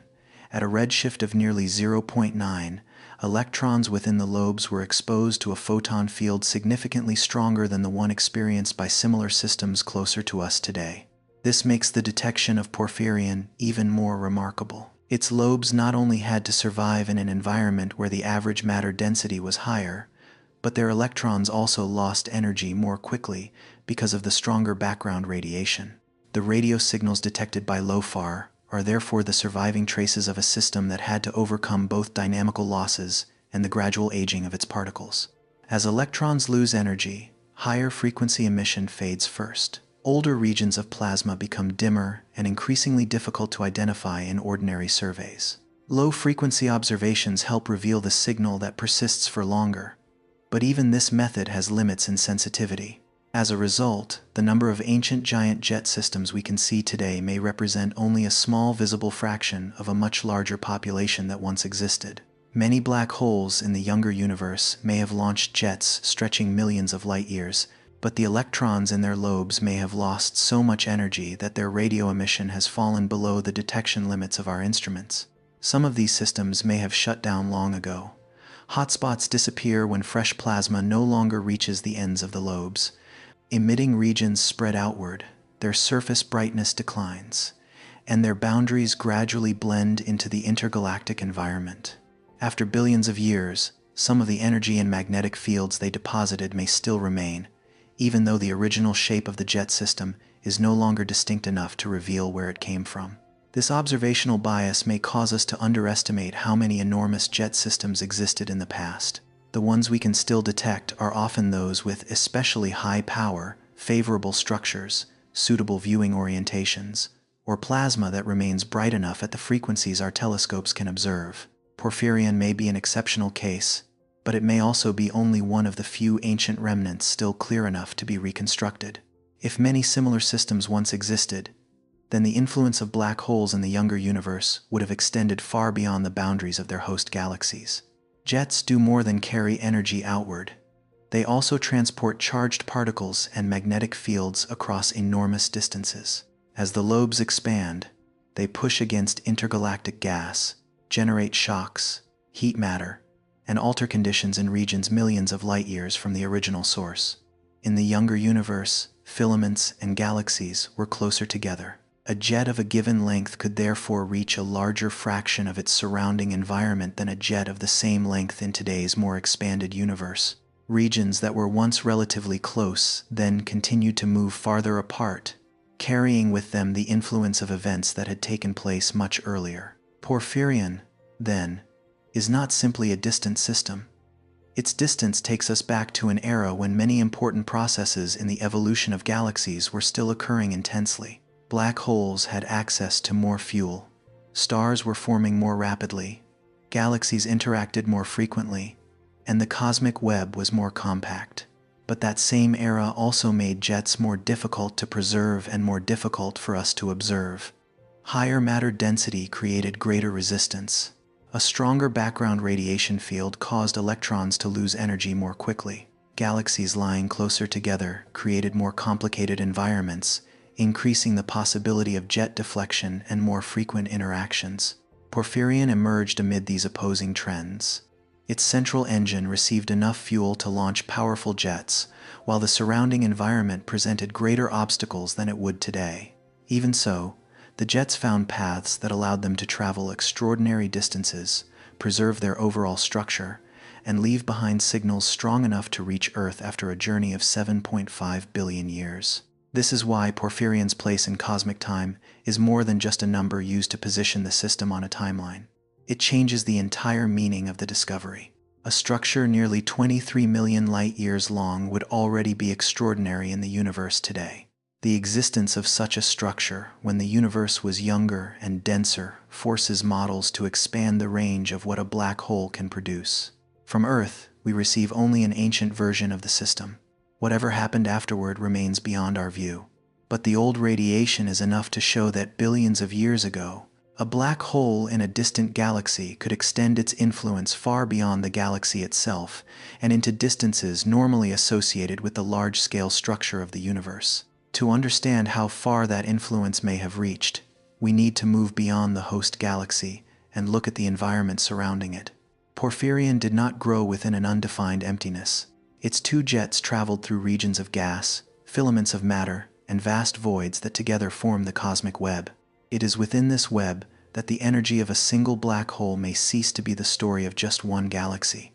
at a redshift of nearly 0.9, electrons within the lobes were exposed to a photon field significantly stronger than the one experienced by similar systems closer to us today. This makes the detection of Porphyrion even more remarkable. Its lobes not only had to survive in an environment where the average matter density was higher, but their electrons also lost energy more quickly because of the stronger background radiation. The radio signals detected by LOFAR are therefore the surviving traces of a system that had to overcome both dynamical losses and the gradual aging of its particles. As electrons lose energy, higher frequency emission fades first. Older regions of plasma become dimmer and increasingly difficult to identify in ordinary surveys. Low-frequency observations help reveal the signal that persists for longer, but even this method has limits in sensitivity. As a result, the number of ancient giant jet systems we can see today may represent only a small visible fraction of a much larger population that once existed. Many black holes in the younger universe may have launched jets stretching millions of light years, but the electrons in their lobes may have lost so much energy that their radio emission has fallen below the detection limits of our instruments. Some of these systems may have shut down long ago. Hotspots disappear when fresh plasma no longer reaches the ends of the lobes, Emitting regions spread outward, their surface brightness declines, and their boundaries gradually blend into the intergalactic environment. After billions of years, some of the energy and magnetic fields they deposited may still remain, even though the original shape of the jet system is no longer distinct enough to reveal where it came from. This observational bias may cause us to underestimate how many enormous jet systems existed in the past. The ones we can still detect are often those with especially high power, favorable structures, suitable viewing orientations, or plasma that remains bright enough at the frequencies our telescopes can observe. Porphyrion may be an exceptional case, but it may also be only one of the few ancient remnants still clear enough to be reconstructed. If many similar systems once existed, then the influence of black holes in the younger universe would have extended far beyond the boundaries of their host galaxies. Jets do more than carry energy outward. They also transport charged particles and magnetic fields across enormous distances. As the lobes expand, they push against intergalactic gas, generate shocks, heat matter, and alter conditions in regions millions of light years from the original source. In the younger universe, filaments and galaxies were closer together. A jet of a given length could therefore reach a larger fraction of its surrounding environment than a jet of the same length in today's more expanded universe. Regions that were once relatively close then continued to move farther apart, carrying with them the influence of events that had taken place much earlier. Porphyrion, then, is not simply a distant system. Its distance takes us back to an era when many important processes in the evolution of galaxies were still occurring intensely. Black holes had access to more fuel. Stars were forming more rapidly. Galaxies interacted more frequently, and the cosmic web was more compact. But that same era also made jets more difficult to preserve and more difficult for us to observe. Higher matter density created greater resistance. A stronger background radiation field caused electrons to lose energy more quickly. Galaxies lying closer together created more complicated environments, increasing the possibility of jet deflection and more frequent interactions. Porphyrion emerged amid these opposing trends. Its central engine received enough fuel to launch powerful jets, while the surrounding environment presented greater obstacles than it would today. Even so, the jets found paths that allowed them to travel extraordinary distances, preserve their overall structure, and leave behind signals strong enough to reach Earth after a journey of 7.5 billion years. This is why Porphyrion's place in cosmic time is more than just a number used to position the system on a timeline. It changes the entire meaning of the discovery. A structure nearly 23 million light-years long would already be extraordinary in the universe today. The existence of such a structure, when the universe was younger and denser, forces models to expand the range of what a black hole can produce. From Earth, we receive only an ancient version of the system. Whatever happened afterward remains beyond our view. But the old radiation is enough to show that billions of years ago, a black hole in a distant galaxy could extend its influence far beyond the galaxy itself and into distances normally associated with the large-scale structure of the universe. To understand how far that influence may have reached, we need to move beyond the host galaxy and look at the environment surrounding it. Porphyrion did not grow within an undefined emptiness. Its two jets traveled through regions of gas, filaments of matter, and vast voids that together form the cosmic web. It is within this web that the energy of a single black hole may cease to be the story of just one galaxy.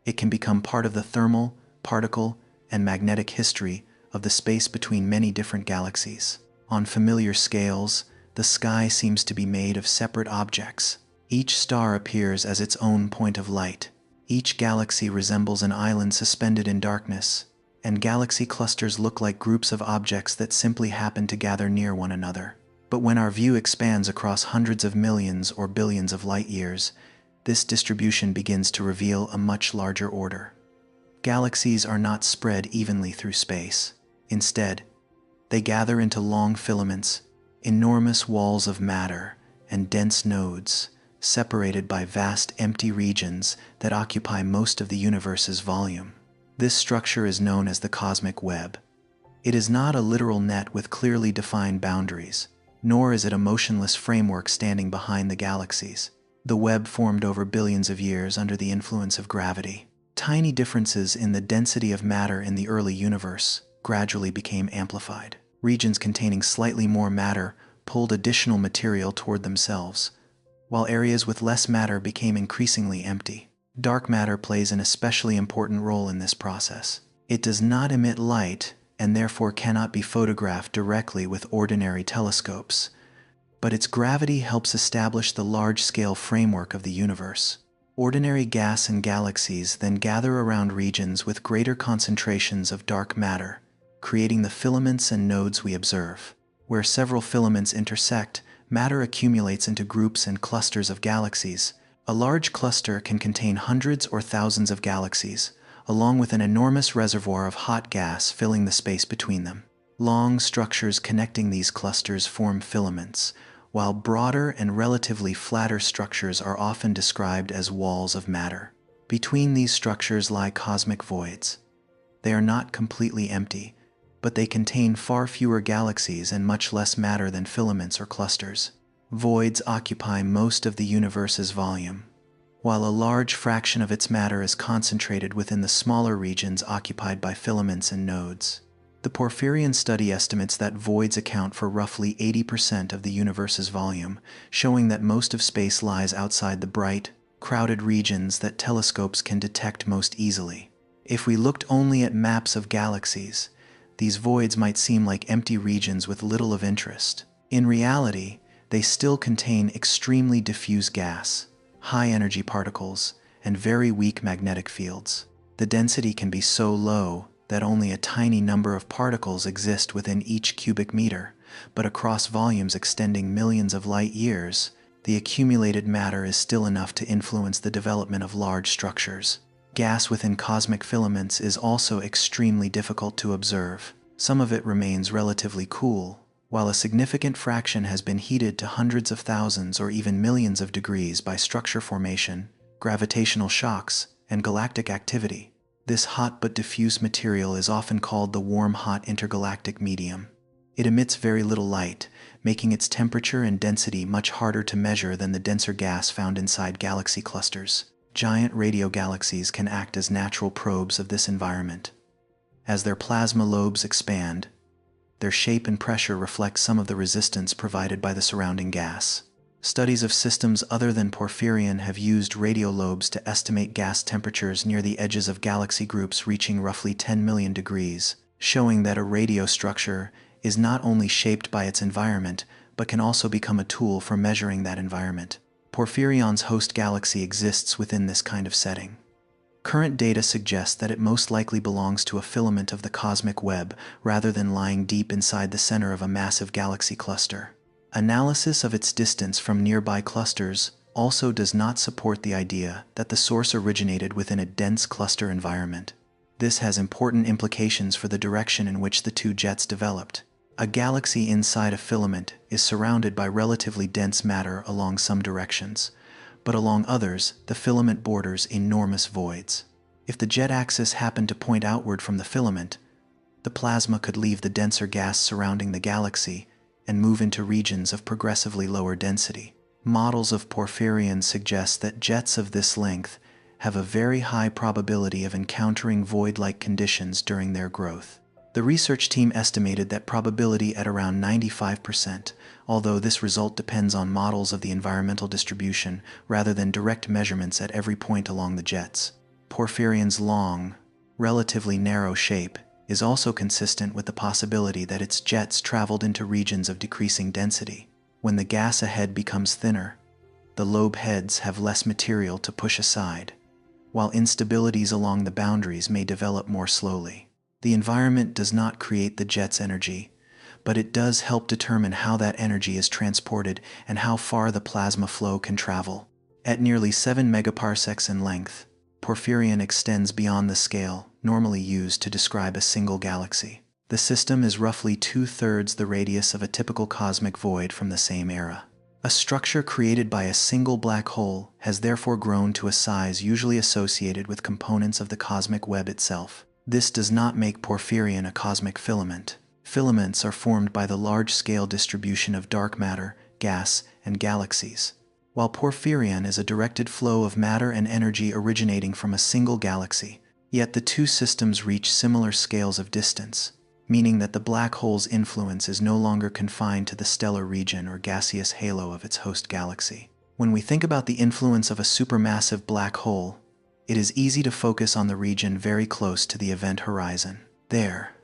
It can become part of the thermal, particle, and magnetic history of the space between many different galaxies. On familiar scales, the sky seems to be made of separate objects. Each star appears as its own point of light. Each galaxy resembles an island suspended in darkness, and galaxy clusters look like groups of objects that simply happen to gather near one another. But when our view expands across hundreds of millions or billions of light years, this distribution begins to reveal a much larger order. Galaxies are not spread evenly through space. Instead, they gather into long filaments, enormous walls of matter, and dense nodes, separated by vast empty regions that occupy most of the universe's volume. This structure is known as the cosmic web. It is not a literal net with clearly defined boundaries, nor is it a motionless framework standing behind the galaxies. The web formed over billions of years under the influence of gravity. Tiny differences in the density of matter in the early universe, gradually became amplified. Regions containing slightly more matter pulled additional material toward themselves, while areas with less matter became increasingly empty. Dark matter plays an especially important role in this process. It does not emit light and therefore cannot be photographed directly with ordinary telescopes, but its gravity helps establish the large-scale framework of the universe. Ordinary gas and galaxies then gather around regions with greater concentrations of dark matter, creating the filaments and nodes we observe. Where several filaments intersect, matter accumulates into groups and clusters of galaxies. A large cluster can contain hundreds or thousands of galaxies, along with an enormous reservoir of hot gas filling the space between them. Long structures connecting these clusters form filaments, while broader and relatively flatter structures are often described as walls of matter. Between these structures lie cosmic voids. They are not completely empty, but they contain far fewer galaxies and much less matter than filaments or clusters. Voids occupy most of the universe's volume, while a large fraction of its matter is concentrated within the smaller regions occupied by filaments and nodes. The Porphyrion study estimates that voids account for roughly 80% of the universe's volume, showing that most of space lies outside the bright, crowded regions that telescopes can detect most easily. If we looked only at maps of galaxies, these voids might seem like empty regions with little of interest. In reality, they still contain extremely diffuse gas, high-energy particles, and very weak magnetic fields. The density can be so low that only a tiny number of particles exist within each cubic meter, but across volumes extending millions of light years, the accumulated matter is still enough to influence the development of large structures. Gas within cosmic filaments is also extremely difficult to observe. Some of it remains relatively cool, while a significant fraction has been heated to hundreds of thousands or even millions of degrees by structure formation, gravitational shocks, and galactic activity. This hot but diffuse material is often called the warm-hot intergalactic medium. It emits very little light, making its temperature and density much harder to measure than the denser gas found inside galaxy clusters. Giant radio galaxies can act as natural probes of this environment. As their plasma lobes expand, their shape and pressure reflect some of the resistance provided by the surrounding gas. Studies of systems other than Porphyrion have used radio lobes to estimate gas temperatures near the edges of galaxy groups reaching roughly 10 million degrees, showing that a radio structure is not only shaped by its environment, but can also become a tool for measuring that environment. Porphyrion's host galaxy exists within this kind of setting. Current data suggests that it most likely belongs to a filament of the cosmic web rather than lying deep inside the center of a massive galaxy cluster. Analysis of its distance from nearby clusters also does not support the idea that the source originated within a dense cluster environment. This has important implications for the direction in which the two jets developed. A galaxy inside a filament is surrounded by relatively dense matter along some directions, but along others, the filament borders enormous voids. If the jet axis happened to point outward from the filament, the plasma could leave the denser gas surrounding the galaxy and move into regions of progressively lower density. Models of Porphyrion suggest that jets of this length have a very high probability of encountering void-like conditions during their growth. The research team estimated that probability at around 95%, although this result depends on models of the environmental distribution rather than direct measurements at every point along the jets. Porphyrion's long, relatively narrow shape is also consistent with the possibility that its jets traveled into regions of decreasing density. When the gas ahead becomes thinner, the lobe heads have less material to push aside, while instabilities along the boundaries may develop more slowly. The environment does not create the jet's energy, but it does help determine how that energy is transported and how far the plasma flow can travel. At nearly 7 megaparsecs in length, Porphyrion extends beyond the scale normally used to describe a single galaxy. The system is roughly 2/3 the radius of a typical cosmic void from the same era. A structure created by a single black hole has therefore grown to a size usually associated with components of the cosmic web itself. This does not make Porphyrion a cosmic filament. Filaments are formed by the large-scale distribution of dark matter, gas, and galaxies, while Porphyrion is a directed flow of matter and energy originating from a single galaxy. Yet the two systems reach similar scales of distance. meaning that the black hole's influence is no longer confined to the stellar region or gaseous halo of its host galaxy. When we think about the influence of a supermassive black hole, it is easy to focus on the region very close to the event horizon. There,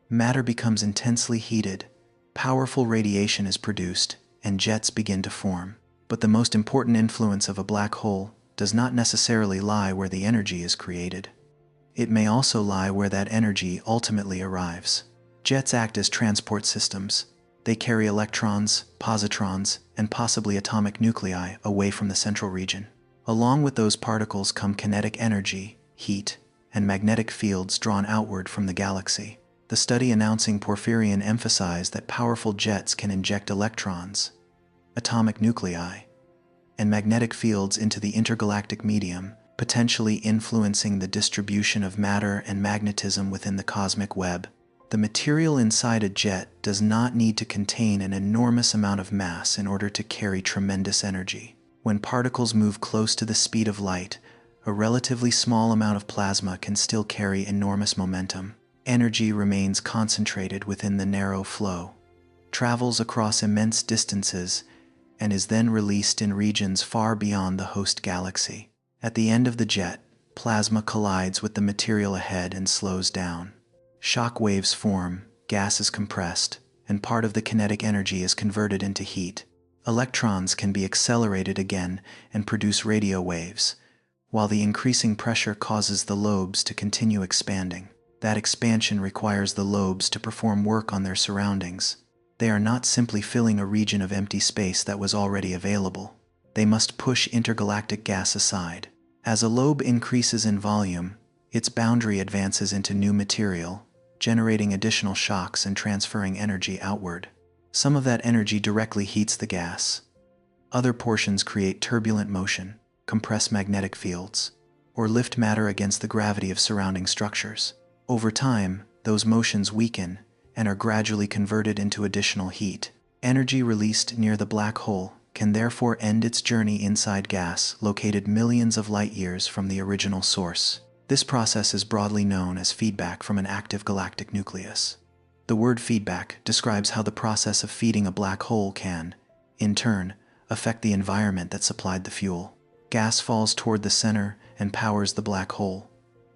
matter becomes intensely heated, powerful radiation is produced, and jets begin to form. But the most important influence of a black hole does not necessarily lie where the energy is created. It may also lie where that energy ultimately arrives. Jets act as transport systems. They carry electrons, positrons, and possibly atomic nuclei away from the central region. Along with those particles come kinetic energy, heat, and magnetic fields drawn outward from the galaxy. The study announcing Porphyrion emphasized that powerful jets can inject electrons, atomic nuclei, and magnetic fields into the intergalactic medium, potentially influencing the distribution of matter and magnetism within the cosmic web. The material inside a jet does not need to contain an enormous amount of mass in order to carry tremendous energy. When particles move close to the speed of light, a relatively small amount of plasma can still carry enormous momentum. Energy remains concentrated within the narrow flow, travels across immense distances, and is then released in regions far beyond the host galaxy. At the end of the jet, plasma collides with the material ahead and slows down. Shock waves form, gas is compressed, and part of the kinetic energy is converted into heat. Electrons can be accelerated again and produce radio waves, while the increasing pressure causes the lobes to continue expanding. That expansion requires the lobes to perform work on their surroundings. They are not simply filling a region of empty space that was already available. They must push intergalactic gas aside. As a lobe increases in volume, its boundary advances into new material, generating additional shocks and transferring energy outward. Some of that energy directly heats the gas. Other portions create turbulent motion, compress magnetic fields, or lift matter against the gravity of surrounding structures. Over time, those motions weaken and are gradually converted into additional heat. Energy released near the black hole can therefore end its journey inside gas located millions of light years from the original source. This process is broadly known as feedback from an active galactic nucleus. The word feedback describes how the process of feeding a black hole can, in turn, affect the environment that supplied the fuel. Gas falls toward the center and powers the black hole,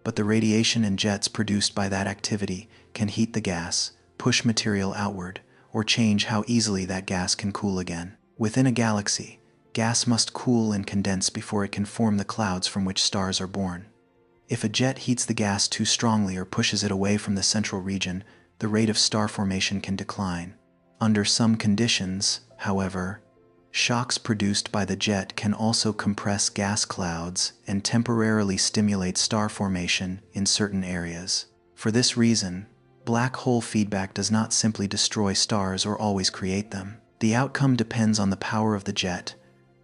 but the radiation and jets produced by that activity can heat the gas, push material outward, or change how easily that gas can cool again. Within a galaxy, gas must cool and condense before it can form the clouds from which stars are born. If a jet heats the gas too strongly or pushes it away from the central region, the rate of star formation can decline. Under some conditions, however, shocks produced by the jet can also compress gas clouds and temporarily stimulate star formation in certain areas. For this reason, black hole feedback does not simply destroy stars or always create them. The outcome depends on the power of the jet,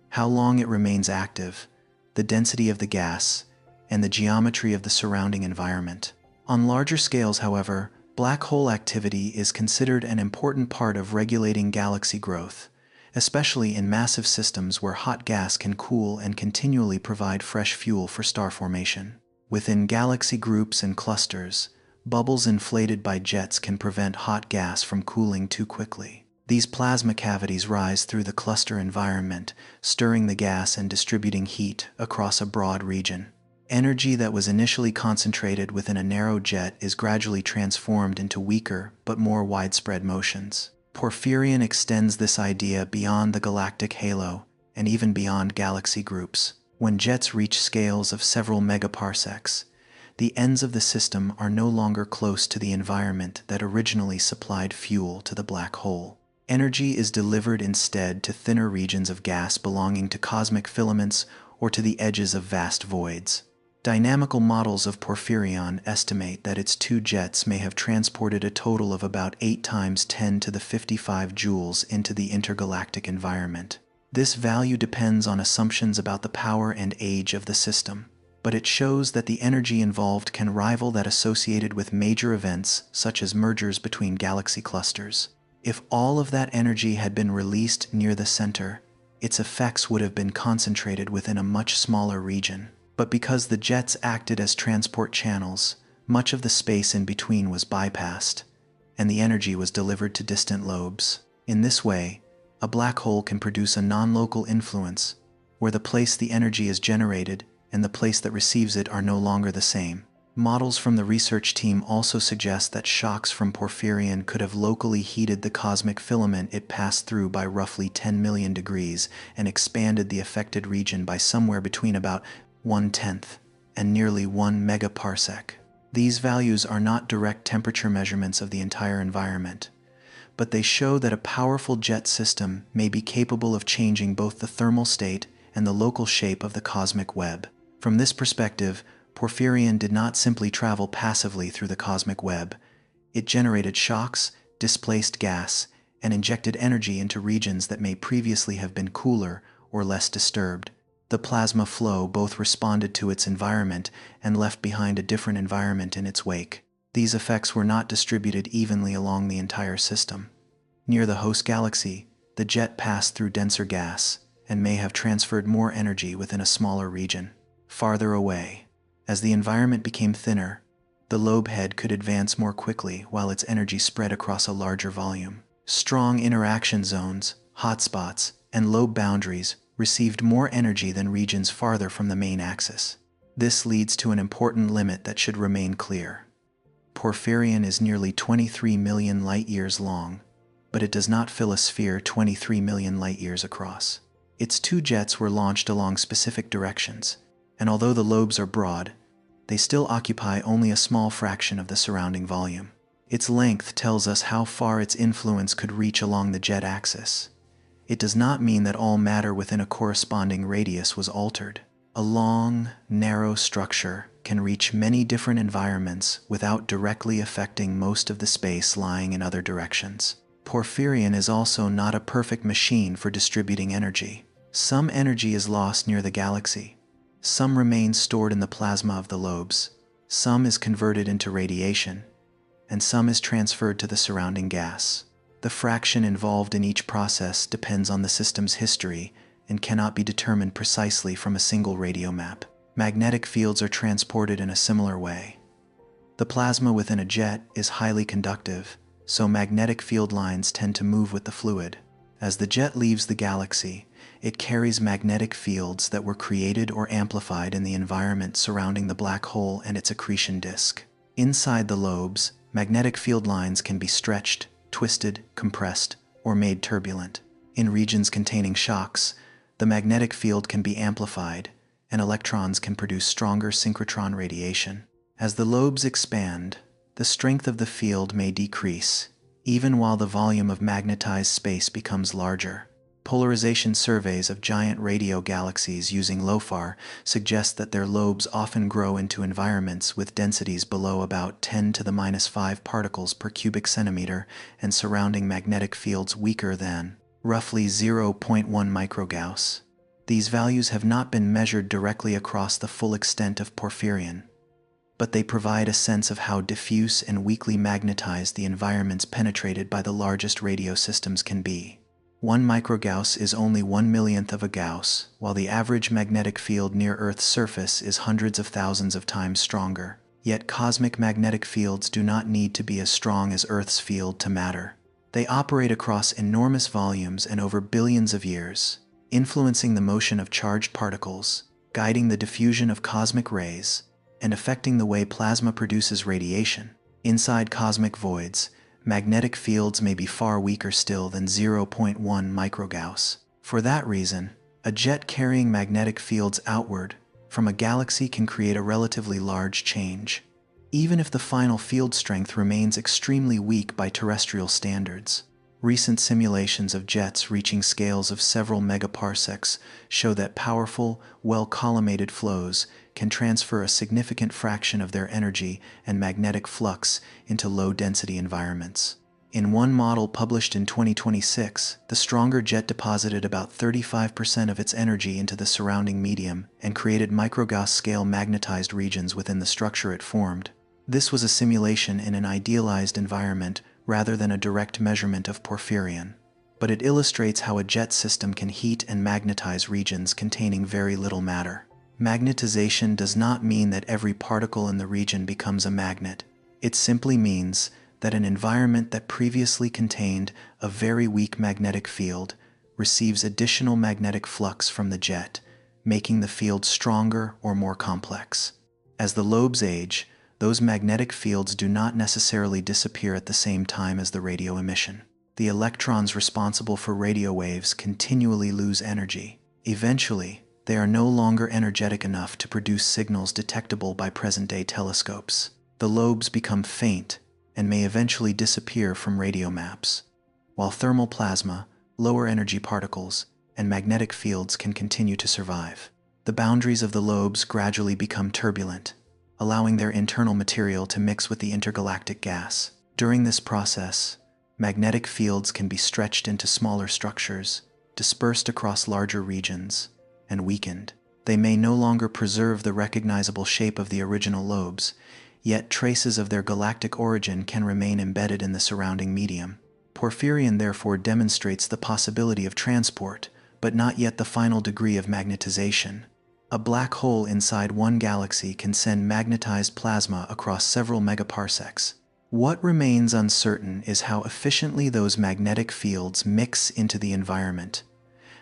how long it remains active, the density of the gas, and the geometry of the surrounding environment. On larger scales, however, black hole activity is considered an important part of regulating galaxy growth, especially in massive systems where hot gas can cool and continually provide fresh fuel for star formation. Within galaxy groups and clusters, bubbles inflated by jets can prevent hot gas from cooling too quickly. These plasma cavities rise through the cluster environment, stirring the gas and distributing heat across a broad region. Energy that was initially concentrated within a narrow jet is gradually transformed into weaker but more widespread motions. Porphyrion extends this idea beyond the galactic halo and even beyond galaxy groups. When jets reach scales of several megaparsecs, the ends of the system are no longer close to the environment that originally supplied fuel to the black hole. Energy is delivered instead to thinner regions of gas belonging to cosmic filaments or to the edges of vast voids. Dynamical models of Porphyrion estimate that its two jets may have transported a total of about 8 times 10 to the 55 joules into the intergalactic environment. This value depends on assumptions about the power and age of the system, but it shows that the energy involved can rival that associated with major events such as mergers between galaxy clusters. If all of that energy had been released near the center, its effects would have been concentrated within a much smaller region. But because the jets acted as transport channels, much of the space in between was bypassed, and the energy was delivered to distant lobes. In this way, a black hole can produce a non-local influence, where the place the energy is generated and the place that receives it are no longer the same. Models from the research team also suggest that shocks from porphyrion could have locally heated the cosmic filament it passed through by roughly 10 million degrees and expanded the affected region by somewhere between about 1/10 and nearly 1 megaparsec. These values are not direct temperature measurements of the entire environment, but they show that a powerful jet system may be capable of changing both the thermal state and the local shape of the cosmic web. From this perspective, porphyrion did not simply travel passively through the cosmic web. It generated shocks, displaced gas, and injected energy into regions that may previously have been cooler or less disturbed. The plasma flow both responded to its environment and left behind a different environment in its wake. These effects were not distributed evenly along the entire system. Near the host galaxy, the jet passed through denser gas and may have transferred more energy within a smaller region. Farther away, as the environment became thinner, the lobe head could advance more quickly while its energy spread across a larger volume. Strong interaction zones, hotspots, and lobe boundaries received more energy than regions farther from the main axis. This leads to an important limit that should remain clear. Porphyrion is nearly 23 million light-years long, but it does not fill a sphere 23 million light-years across. Its two jets were launched along specific directions, and although the lobes are broad, they still occupy only a small fraction of the surrounding volume. Its length tells us how far its influence could reach along the jet axis. It does not mean that all matter within a corresponding radius was altered. A long, narrow structure can reach many different environments without directly affecting most of the space lying in other directions. Porphyrion is also not a perfect machine for distributing energy. Some energy is lost near the galaxy. Some remains stored in the plasma of the lobes. Some is converted into radiation, and some is transferred to the surrounding gas. The fraction involved in each process depends on the system's history and cannot be determined precisely from a single radio map. Magnetic fields are transported in a similar way. The plasma within a jet is highly conductive, so magnetic field lines tend to move with the fluid. As the jet leaves the galaxy, it carries magnetic fields that were created or amplified in the environment surrounding the black hole and its accretion disk. Inside the lobes, magnetic field lines can be stretched, twisted, compressed, or made turbulent. In regions containing shocks, the magnetic field can be amplified, and electrons can produce stronger synchrotron radiation. As the lobes expand, the strength of the field may decrease, even while the volume of magnetized space becomes larger. Polarization surveys of giant radio galaxies using LOFAR suggest that their lobes often grow into environments with densities below about 10 to the minus 5 particles per cubic centimeter and surrounding magnetic fields weaker than roughly 0.1 microgauss. These values have not been measured directly across the full extent of porphyrion, but they provide a sense of how diffuse and weakly magnetized the environments penetrated by the largest radio systems can be. 1 microgauss is only 1/millionth of a Gauss, while the average magnetic field near Earth's surface is hundreds of thousands of times stronger. Yet cosmic magnetic fields do not need to be as strong as Earth's field to matter. They operate across enormous volumes and over billions of years, influencing the motion of charged particles, guiding the diffusion of cosmic rays, and affecting the way plasma produces radiation. Inside cosmic voids, magnetic fields may be far weaker still than 0.1 microgauss. For that reason, a jet carrying magnetic fields outward from a galaxy can create a relatively large change, even if the final field strength remains extremely weak by terrestrial standards. Recent simulations of jets reaching scales of several megaparsecs show that powerful, well-collimated flows can transfer a significant fraction of their energy and magnetic flux into low-density environments. In one model published in 2026, the stronger jet deposited about 35% of its energy into the surrounding medium and created microgauss-scale magnetized regions within the structure it formed. This was a simulation in an idealized environment rather than a direct measurement of porphyrion, but it illustrates how a jet system can heat and magnetize regions containing very little matter. Magnetization does not mean that every particle in the region becomes a magnet. It simply means that an environment that previously contained a very weak magnetic field receives additional magnetic flux from the jet, making the field stronger or more complex. As the lobes age, those magnetic fields do not necessarily disappear at the same time as the radio emission. The electrons responsible for radio waves continually lose energy. Eventually, they are no longer energetic enough to produce signals detectable by present-day telescopes. The lobes become faint and may eventually disappear from radio maps, while thermal plasma, lower energy particles, and magnetic fields can continue to survive. The boundaries of the lobes gradually become turbulent, allowing their internal material to mix with the intergalactic gas. During this process, magnetic fields can be stretched into smaller structures, dispersed across larger regions, and weakened. They may no longer preserve the recognizable shape of the original lobes, yet traces of their galactic origin can remain embedded in the surrounding medium. Porphyrion therefore demonstrates the possibility of transport, but not yet the final degree of magnetization. A black hole inside one galaxy can send magnetized plasma across several megaparsecs. What remains uncertain is how efficiently those magnetic fields mix into the environment,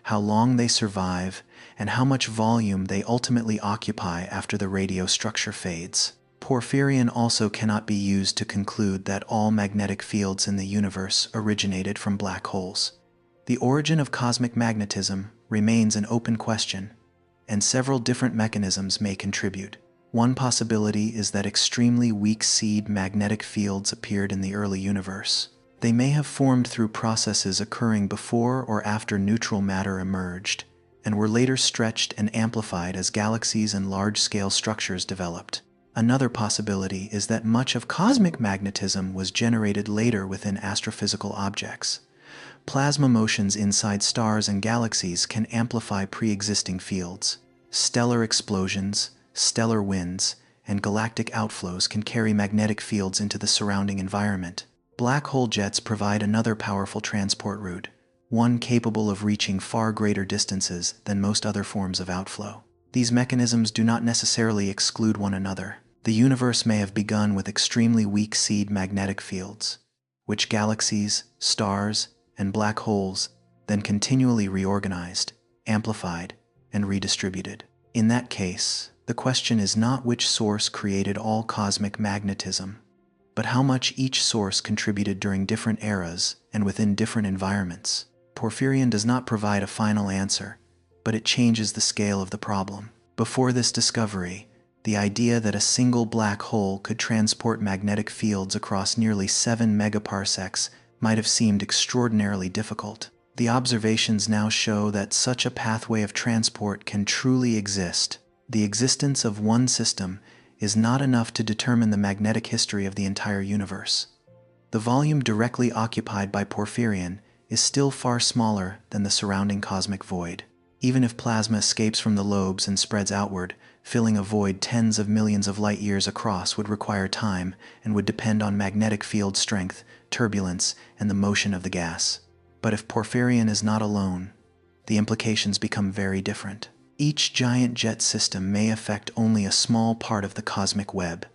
how long they survive, and how much volume they ultimately occupy after the radio structure fades. Porphyrion also cannot be used to conclude that all magnetic fields in the universe originated from black holes. The origin of cosmic magnetism remains an open question, and several different mechanisms may contribute. One possibility is that extremely weak seed magnetic fields appeared in the early universe. They may have formed through processes occurring before or after neutral matter emerged, and were later stretched and amplified as galaxies and large-scale structures developed. Another possibility is that much of cosmic magnetism was generated later within astrophysical objects. Plasma motions inside stars and galaxies can amplify pre-existing fields. Stellar explosions, stellar winds, and galactic outflows can carry magnetic fields into the surrounding environment. Black hole jets provide another powerful transport route, one capable of reaching far greater distances than most other forms of outflow. These mechanisms do not necessarily exclude one another. The universe may have begun with extremely weak seed magnetic fields, which galaxies, stars, and black holes then continually reorganized, amplified, and redistributed. In that case, the question is not which source created all cosmic magnetism, but how much each source contributed during different eras and within different environments. Porphyrion does not provide a final answer, but it changes the scale of the problem. Before this discovery, the idea that a single black hole could transport magnetic fields across nearly 7 megaparsecs might have seemed extraordinarily difficult. The observations now show that such a pathway of transport can truly exist. The existence of one system is not enough to determine the magnetic history of the entire universe. The volume directly occupied by Porphyrion is still far smaller than the surrounding cosmic void. Even if plasma escapes from the lobes and spreads outward, filling a void tens of millions of light years across would require time and would depend on magnetic field strength, turbulence, and the motion of the gas. But if Porphyrion is not alone, the implications become very different. Each giant jet system may affect only a small part of the cosmic web,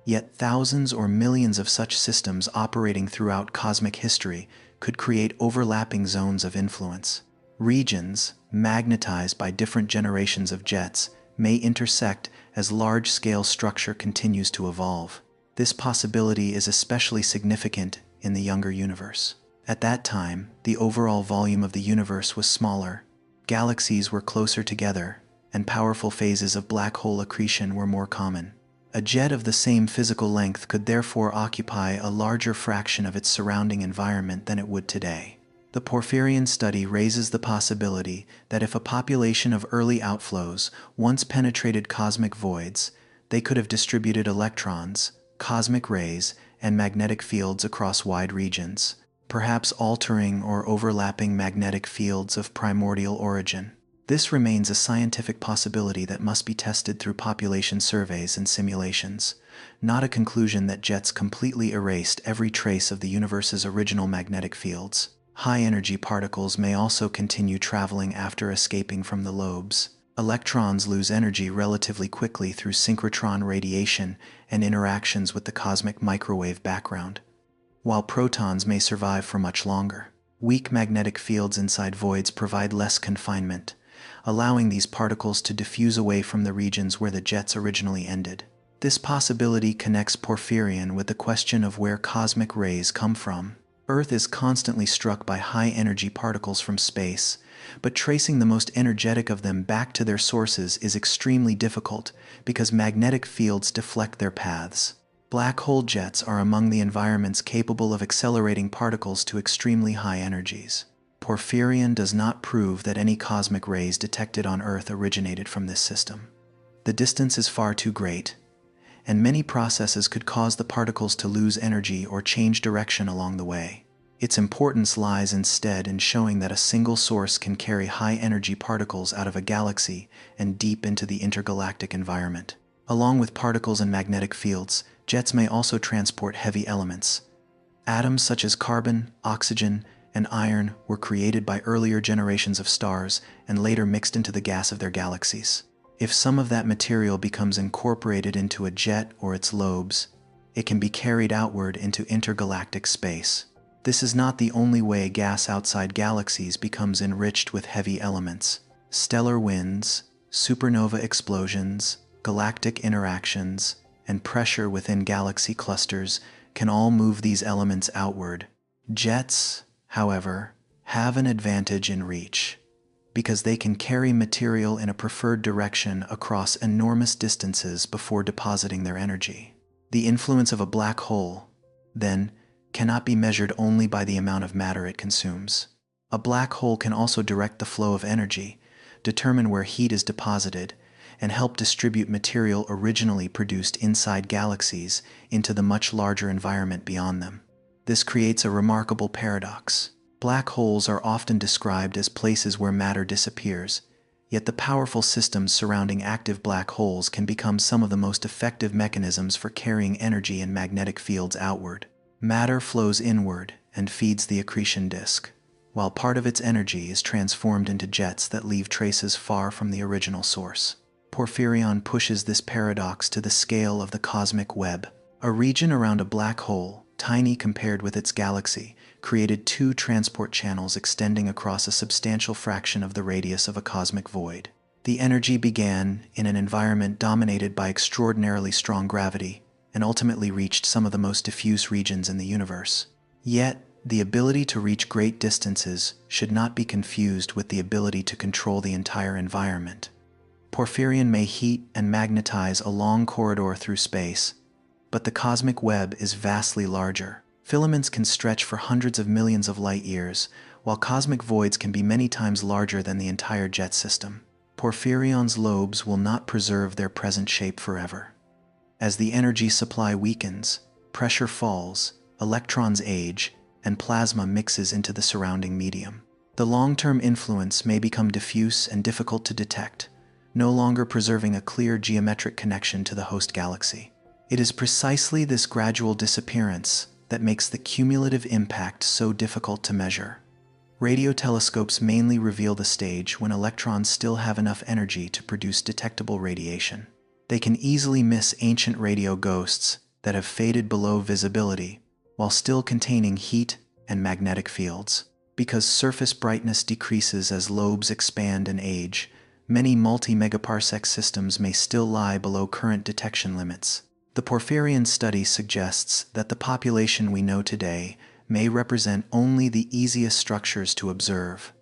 yet thousands or millions of such systems operating throughout cosmic history could create overlapping zones of influence. Regions, magnetized by different generations of jets, may intersect as large-scale structure continues to evolve. This possibility is especially significant in the younger universe. At that time, the overall volume of the universe was smaller, galaxies were closer together, and powerful phases of black hole accretion were more common. A jet of the same physical length could therefore occupy a larger fraction of its surrounding environment than it would today. The Porphyrion study raises the possibility that if a population of early outflows once penetrated cosmic voids, they could have distributed electrons, cosmic rays, and magnetic fields across wide regions, perhaps altering or overlapping magnetic fields of primordial origin. This remains a scientific possibility that must be tested through population surveys and simulations, not a conclusion that jets completely erased every trace of the universe's original magnetic fields. High-energy particles may also continue traveling after escaping from the lobes. Electrons lose energy relatively quickly through synchrotron radiation and interactions with the cosmic microwave background. while protons may survive for much longer. Weak magnetic fields inside voids provide less confinement, allowing these particles to diffuse away from the regions where the jets originally ended. This possibility connects Porphyrion with the question of where cosmic rays come from. Earth is constantly struck by high-energy particles from space, but tracing the most energetic of them back to their sources is extremely difficult because magnetic fields deflect their paths. Black hole jets are among the environments capable of accelerating particles to extremely high energies. Porphyrion does not prove that any cosmic rays detected on Earth originated from this system. The distance is far too great, and many processes could cause the particles to lose energy or change direction along the way. Its importance lies instead in showing that a single source can carry high-energy particles out of a galaxy and deep into the intergalactic environment. Along with particles and magnetic fields, jets may also transport heavy elements. Atoms such as carbon, oxygen, and iron were created by earlier generations of stars and later mixed into the gas of their galaxies. If some of that material becomes incorporated into a jet or its lobes, it can be carried outward into intergalactic space. This is not the only way gas outside galaxies becomes enriched with heavy elements. Stellar winds, supernova explosions, galactic interactions, and pressure within galaxy clusters can all move these elements outward. Jets, however, have an advantage in reach, because they can carry material in a preferred direction across enormous distances before depositing their energy. The influence of a black hole, then, cannot be measured only by the amount of matter it consumes. A black hole can also direct the flow of energy, determine where heat is deposited, and help distribute material originally produced inside galaxies into the much larger environment beyond them. This creates a remarkable paradox. Black holes are often described as places where matter disappears, yet the powerful systems surrounding active black holes can become some of the most effective mechanisms for carrying energy and magnetic fields outward. Matter flows inward and feeds the accretion disk, while part of its energy is transformed into jets that leave traces far from the original source. Porphyrion pushes this paradox to the scale of the cosmic web. A region around a black hole, tiny compared with its galaxy, created two transport channels extending across a substantial fraction of the radius of a cosmic void. The energy began in an environment dominated by extraordinarily strong gravity, and ultimately reached some of the most diffuse regions in the universe. Yet, the ability to reach great distances should not be confused with the ability to control the entire environment. Porphyrion may heat and magnetize a long corridor through space, but the cosmic web is vastly larger. Filaments can stretch for hundreds of millions of light years, while cosmic voids can be many times larger than the entire jet system. Porphyrion's lobes will not preserve their present shape forever. As the energy supply weakens, pressure falls, electrons age, and plasma mixes into the surrounding medium. The long-term influence may become diffuse and difficult to detect, no longer preserving a clear geometric connection to the host galaxy. It is precisely this gradual disappearance that makes the cumulative impact so difficult to measure. Radio telescopes mainly reveal the stage when electrons still have enough energy to produce detectable radiation. They can easily miss ancient radio ghosts that have faded below visibility while still containing heat and magnetic fields. Because surface brightness decreases as lobes expand and age, many multi-megaparsec systems may still lie below current detection limits. The Porphyrion study suggests that the population we know today may represent only the easiest structures to observe,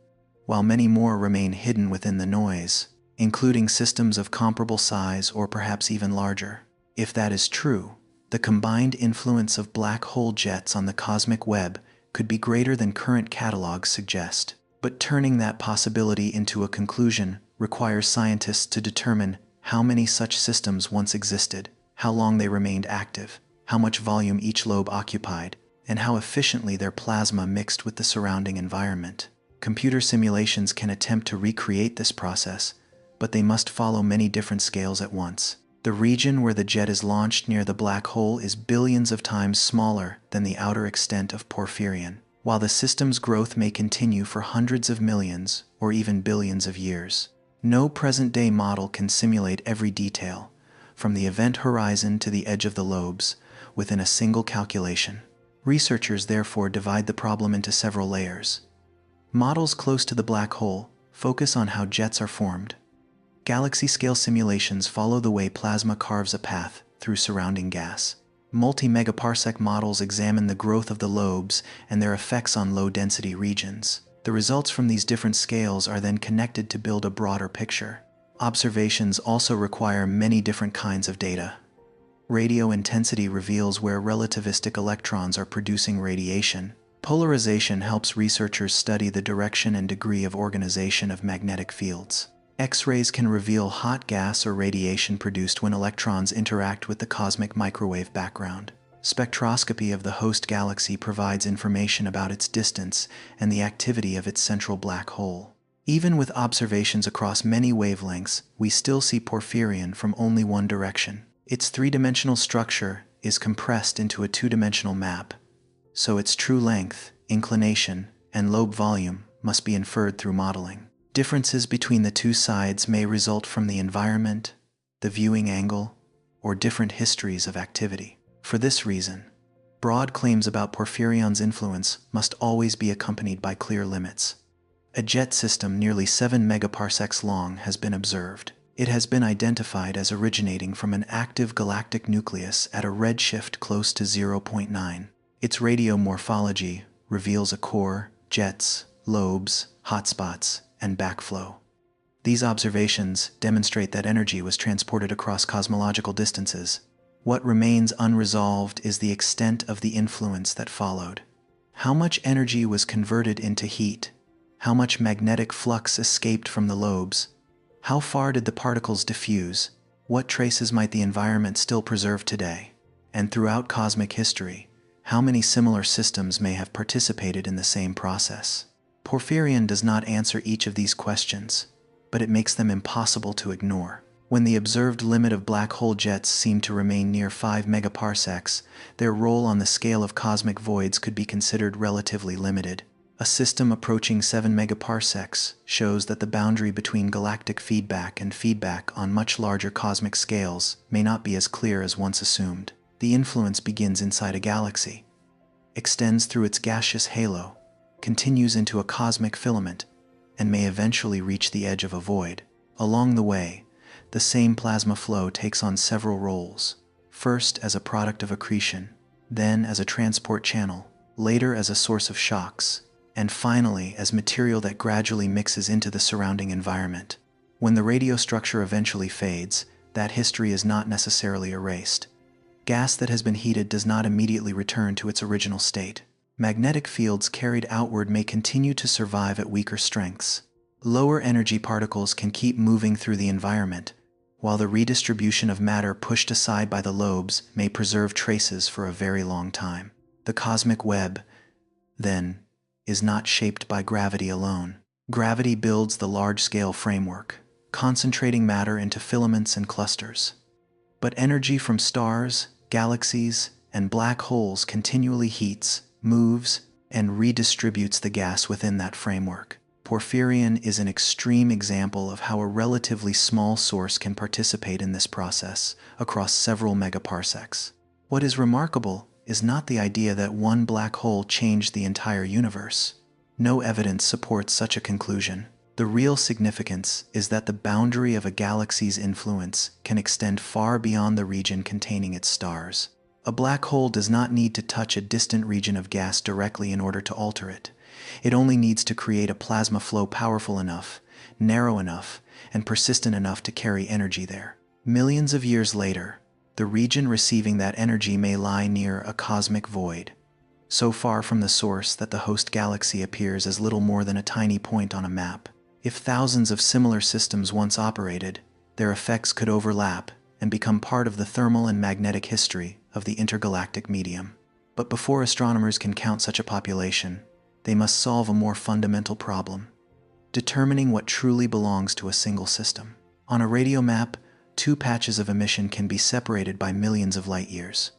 while many more remain hidden within the noise, including systems of comparable size or perhaps even larger. If that is true, the combined influence of black hole jets on the cosmic web could be greater than current catalogs suggest. But turning that possibility into a conclusion requires scientists to determine how many such systems once existed, how long they remained active, how much volume each lobe occupied, and how efficiently their plasma mixed with the surrounding environment. Computer simulations can attempt to recreate this process, but they must follow many different scales at once. The region where the jet is launched near the black hole is billions of times smaller than the outer extent of Porphyrion, while the system's growth may continue for hundreds of millions or even billions of years. No present-day model can simulate every detail, from the event horizon to the edge of the lobes, within a single calculation. Researchers therefore divide the problem into several layers. Models close to the black hole focus on how jets are formed. Galaxy-scale simulations follow the way plasma carves a path through surrounding gas. Multi-megaparsec models examine the growth of the lobes and their effects on low-density regions. The results from these different scales are then connected to build a broader picture. Observations also require many different kinds of data. Radio intensity reveals where relativistic electrons are producing radiation. Polarization helps researchers study the direction and degree of organization of magnetic fields. X-rays can reveal hot gas or radiation produced when electrons interact with the cosmic microwave background. Spectroscopy of the host galaxy provides information about its distance and the activity of its central black hole. Even with observations across many wavelengths, we still see porphyrion from only one direction. Its three-dimensional structure is compressed into a two-dimensional map, so its true length, inclination, and lobe volume must be inferred through modeling. Differences between the two sides may result from the environment, the viewing angle, or different histories of activity. For this reason, broad claims about porphyrion's influence must always be accompanied by clear limits. A jet system nearly 7 megaparsecs long has been observed. It has been identified as originating from an active galactic nucleus at a redshift close to 0.9. Its radiomorphology reveals a core, jets, lobes, hotspots, and backflow. These observations demonstrate that energy was transported across cosmological distances. What remains unresolved is the extent of the influence that followed. How much energy was converted into heat? How much magnetic flux escaped from the lobes? How far did the particles diffuse? What traces might the environment still preserve today? And throughout cosmic history, how many similar systems may have participated in the same process? Porphyrion does not answer each of these questions, but it makes them impossible to ignore. When the observed limit of black hole jets seemed to remain near 5 megaparsecs, their role on the scale of cosmic voids could be considered relatively limited. A system approaching 7 megaparsecs shows that the boundary between galactic feedback and feedback on much larger cosmic scales may not be as clear as once assumed. The influence begins inside a galaxy, extends through its gaseous halo, continues into a cosmic filament, and may eventually reach the edge of a void. Along the way, the same plasma flow takes on several roles, first as a product of accretion, then as a transport channel, later as a source of shocks, and finally as material that gradually mixes into the surrounding environment. When the radio structure eventually fades, that history is not necessarily erased. Gas that has been heated does not immediately return to its original state. Magnetic fields carried outward may continue to survive at weaker strengths. Lower energy particles can keep moving through the environment, while the redistribution of matter pushed aside by the lobes may preserve traces for a very long time. The cosmic web, then, is not shaped by gravity alone. Gravity builds the large-scale framework, concentrating matter into filaments and clusters. But energy from stars, galaxies, and black holes continually heats, moves, and redistributes the gas within that framework. Porphyrion is an extreme example of how a relatively small source can participate in this process across several megaparsecs. What is remarkable is not the idea that one black hole changed the entire universe. No evidence supports such a conclusion. The real significance is that the boundary of a galaxy's influence can extend far beyond the region containing its stars. A black hole does not need to touch a distant region of gas directly in order to alter it. It only needs to create a plasma flow powerful enough, narrow enough, and persistent enough to carry energy there. Millions of years later, the region receiving that energy may lie near a cosmic void, so far from the source that the host galaxy appears as little more than a tiny point on a map. If thousands of similar systems once operated, their effects could overlap and become part of the thermal and magnetic history of the intergalactic medium. But before astronomers can count such a population, they must solve a more fundamental problem: determining what truly belongs to a single system. On a radio map, two patches of emission can be separated by millions of light years.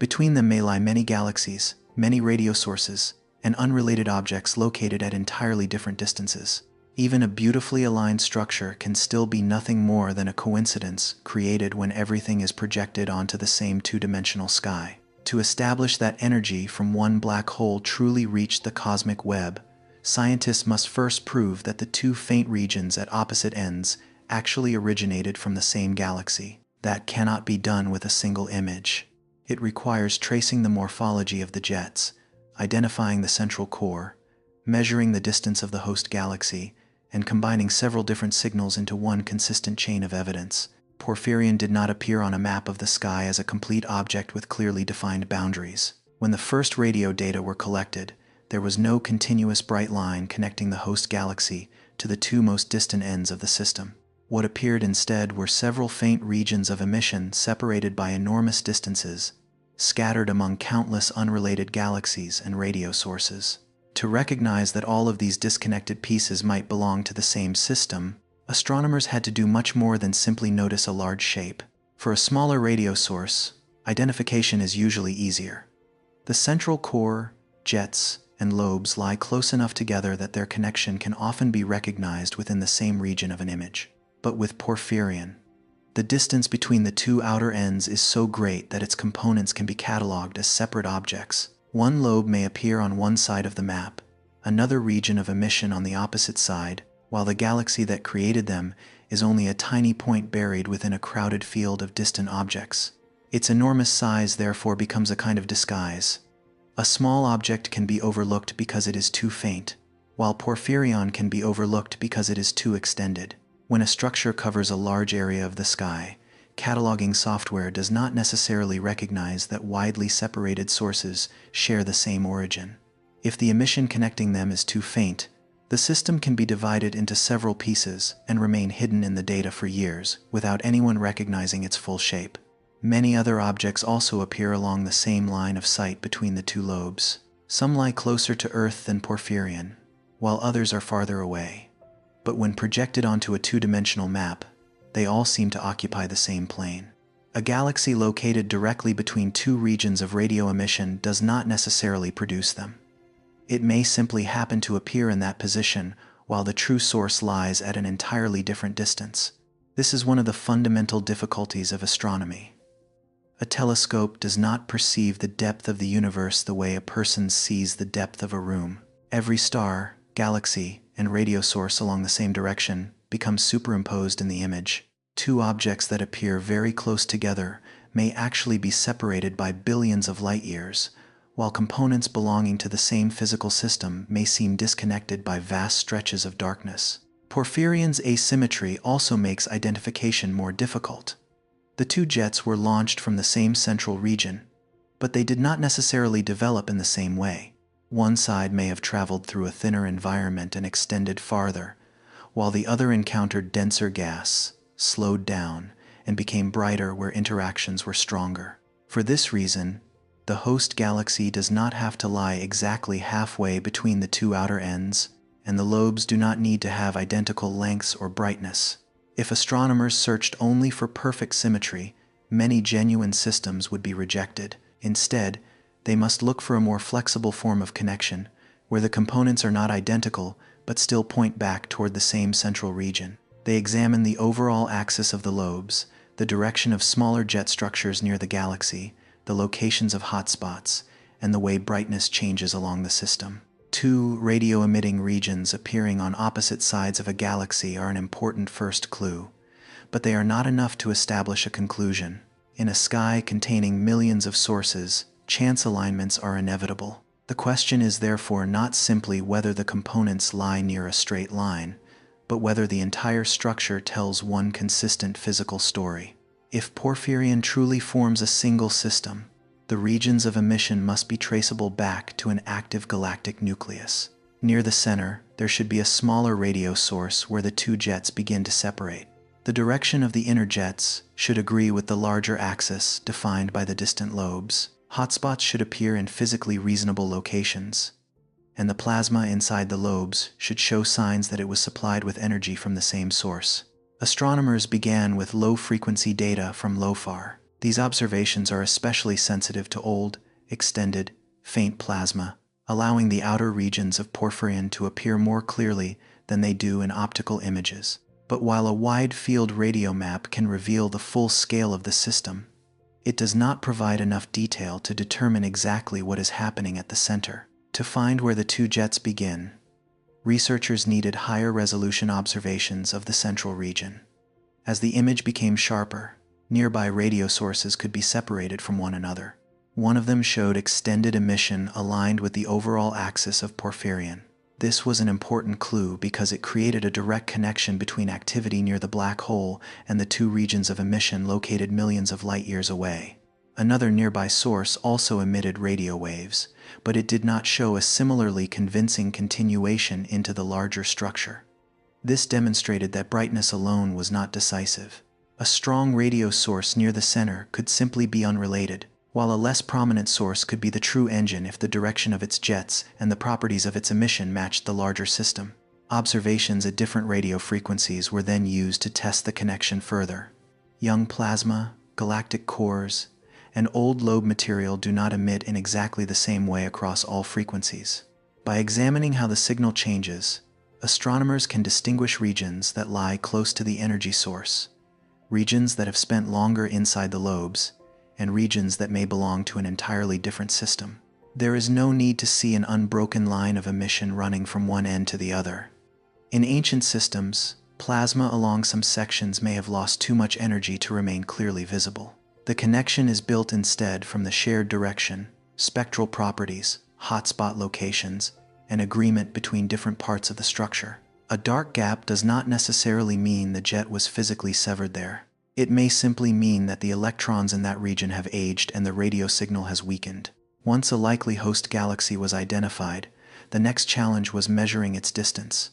Between them may lie many galaxies, many radio sources, and unrelated objects located at entirely different distances. Even a beautifully aligned structure can still be nothing more than a coincidence created when everything is projected onto the same two-dimensional sky. To establish that energy from one black hole truly reached the cosmic web, scientists must first prove that the two faint regions at opposite ends actually originated from the same galaxy. That cannot be done with a single image. It requires tracing the morphology of the jets, identifying the central core, measuring the distance of the host galaxy, and combining several different signals into one consistent chain of evidence. Porphyrion did not appear on a map of the sky as a complete object with clearly defined boundaries. When the first radio data were collected, there was no continuous bright line connecting the host galaxy to the two most distant ends of the system. What appeared instead were several faint regions of emission separated by enormous distances, scattered among countless unrelated galaxies and radio sources. To recognize that all of these disconnected pieces might belong to the same system, astronomers had to do much more than simply notice a large shape. For a smaller radio source, identification is usually easier. The central core, jets, and lobes lie close enough together that their connection can often be recognized within the same region of an image. But with Porphyrion, the distance between the two outer ends is so great that its components can be cataloged as separate objects. One lobe may appear on one side of the map, another region of emission on the opposite side, while the galaxy that created them is only a tiny point buried within a crowded field of distant objects. Its enormous size therefore becomes a kind of disguise. A small object can be overlooked because it is too faint, while Porphyrion can be overlooked because it is too extended. When a structure covers a large area of the sky, cataloging software does not necessarily recognize that widely separated sources share the same origin. If the emission connecting them is too faint, the system can be divided into several pieces and remain hidden in the data for years without anyone recognizing its full shape. Many other objects also appear along the same line of sight between the two lobes. Some lie closer to Earth than Porphyrion, while others are farther away. But when projected onto a two-dimensional map, they all seem to occupy the same plane. A galaxy located directly between two regions of radio emission does not necessarily produce them. It may simply happen to appear in that position while the true source lies at an entirely different distance. This is one of the fundamental difficulties of astronomy. A telescope does not perceive the depth of the universe the way a person sees the depth of a room. Every star, galaxy, and radio source along the same direction becomes superimposed in the image. Two objects that appear very close together may actually be separated by billions of light years, while components belonging to the same physical system may seem disconnected by vast stretches of darkness. Porphyrion's asymmetry also makes identification more difficult. The two jets were launched from the same central region, but they did not necessarily develop in the same way. One side may have traveled through a thinner environment and extended farther, while the other encountered denser gas, slowed down, and became brighter where interactions were stronger. For this reason, the host galaxy does not have to lie exactly halfway between the two outer ends, and the lobes do not need to have identical lengths or brightness. If astronomers searched only for perfect symmetry, many genuine systems would be rejected. Instead, they must look for a more flexible form of connection, where the components are not identical but still point back toward the same central region. They examine the overall axis of the lobes, the direction of smaller jet structures near the galaxy, the locations of hotspots, and the way brightness changes along the system. Two radio-emitting regions appearing on opposite sides of a galaxy are an important first clue, but they are not enough to establish a conclusion. In a sky containing millions of sources, chance alignments are inevitable. The question is therefore not simply whether the components lie near a straight line, but whether the entire structure tells one consistent physical story. If Porphyrion truly forms a single system, the regions of emission must be traceable back to an active galactic nucleus. Near the center, there should be a smaller radio source where the two jets begin to separate. The direction of the inner jets should agree with the larger axis defined by the distant lobes. Hotspots should appear in physically reasonable locations, and the plasma inside the lobes should show signs that it was supplied with energy from the same source. Astronomers began with low-frequency data from LOFAR. These observations are especially sensitive to old, extended, faint plasma, allowing the outer regions of Porphyrion to appear more clearly than they do in optical images. But while a wide-field radio map can reveal the full scale of the system, it does not provide enough detail to determine exactly what is happening at the center. To find where the two jets begin, researchers needed higher resolution observations of the central region. As the image became sharper, nearby radio sources could be separated from one another. One of them showed extended emission aligned with the overall axis of Porphyrion. This was an important clue because it created a direct connection between activity near the black hole and the two regions of emission located millions of light-years away. Another nearby source also emitted radio waves, but it did not show a similarly convincing continuation into the larger structure. This demonstrated that brightness alone was not decisive. A strong radio source near the center could simply be unrelated, while a less prominent source could be the true engine if the direction of its jets and the properties of its emission matched the larger system. Observations at different radio frequencies were then used to test the connection further. Young plasma, galactic cores, and old lobe material do not emit in exactly the same way across all frequencies. By examining how the signal changes, astronomers can distinguish regions that lie close to the energy source, regions that have spent longer inside the lobes, and regions that may belong to an entirely different system. There is no need to see an unbroken line of emission running from one end to the other. In ancient systems, plasma along some sections may have lost too much energy to remain clearly visible. The connection is built instead from the shared direction, spectral properties, hotspot locations, and agreement between different parts of the structure. A dark gap does not necessarily mean the jet was physically severed there. It may simply mean that the electrons in that region have aged and the radio signal has weakened. Once a likely host galaxy was identified, the next challenge was measuring its distance.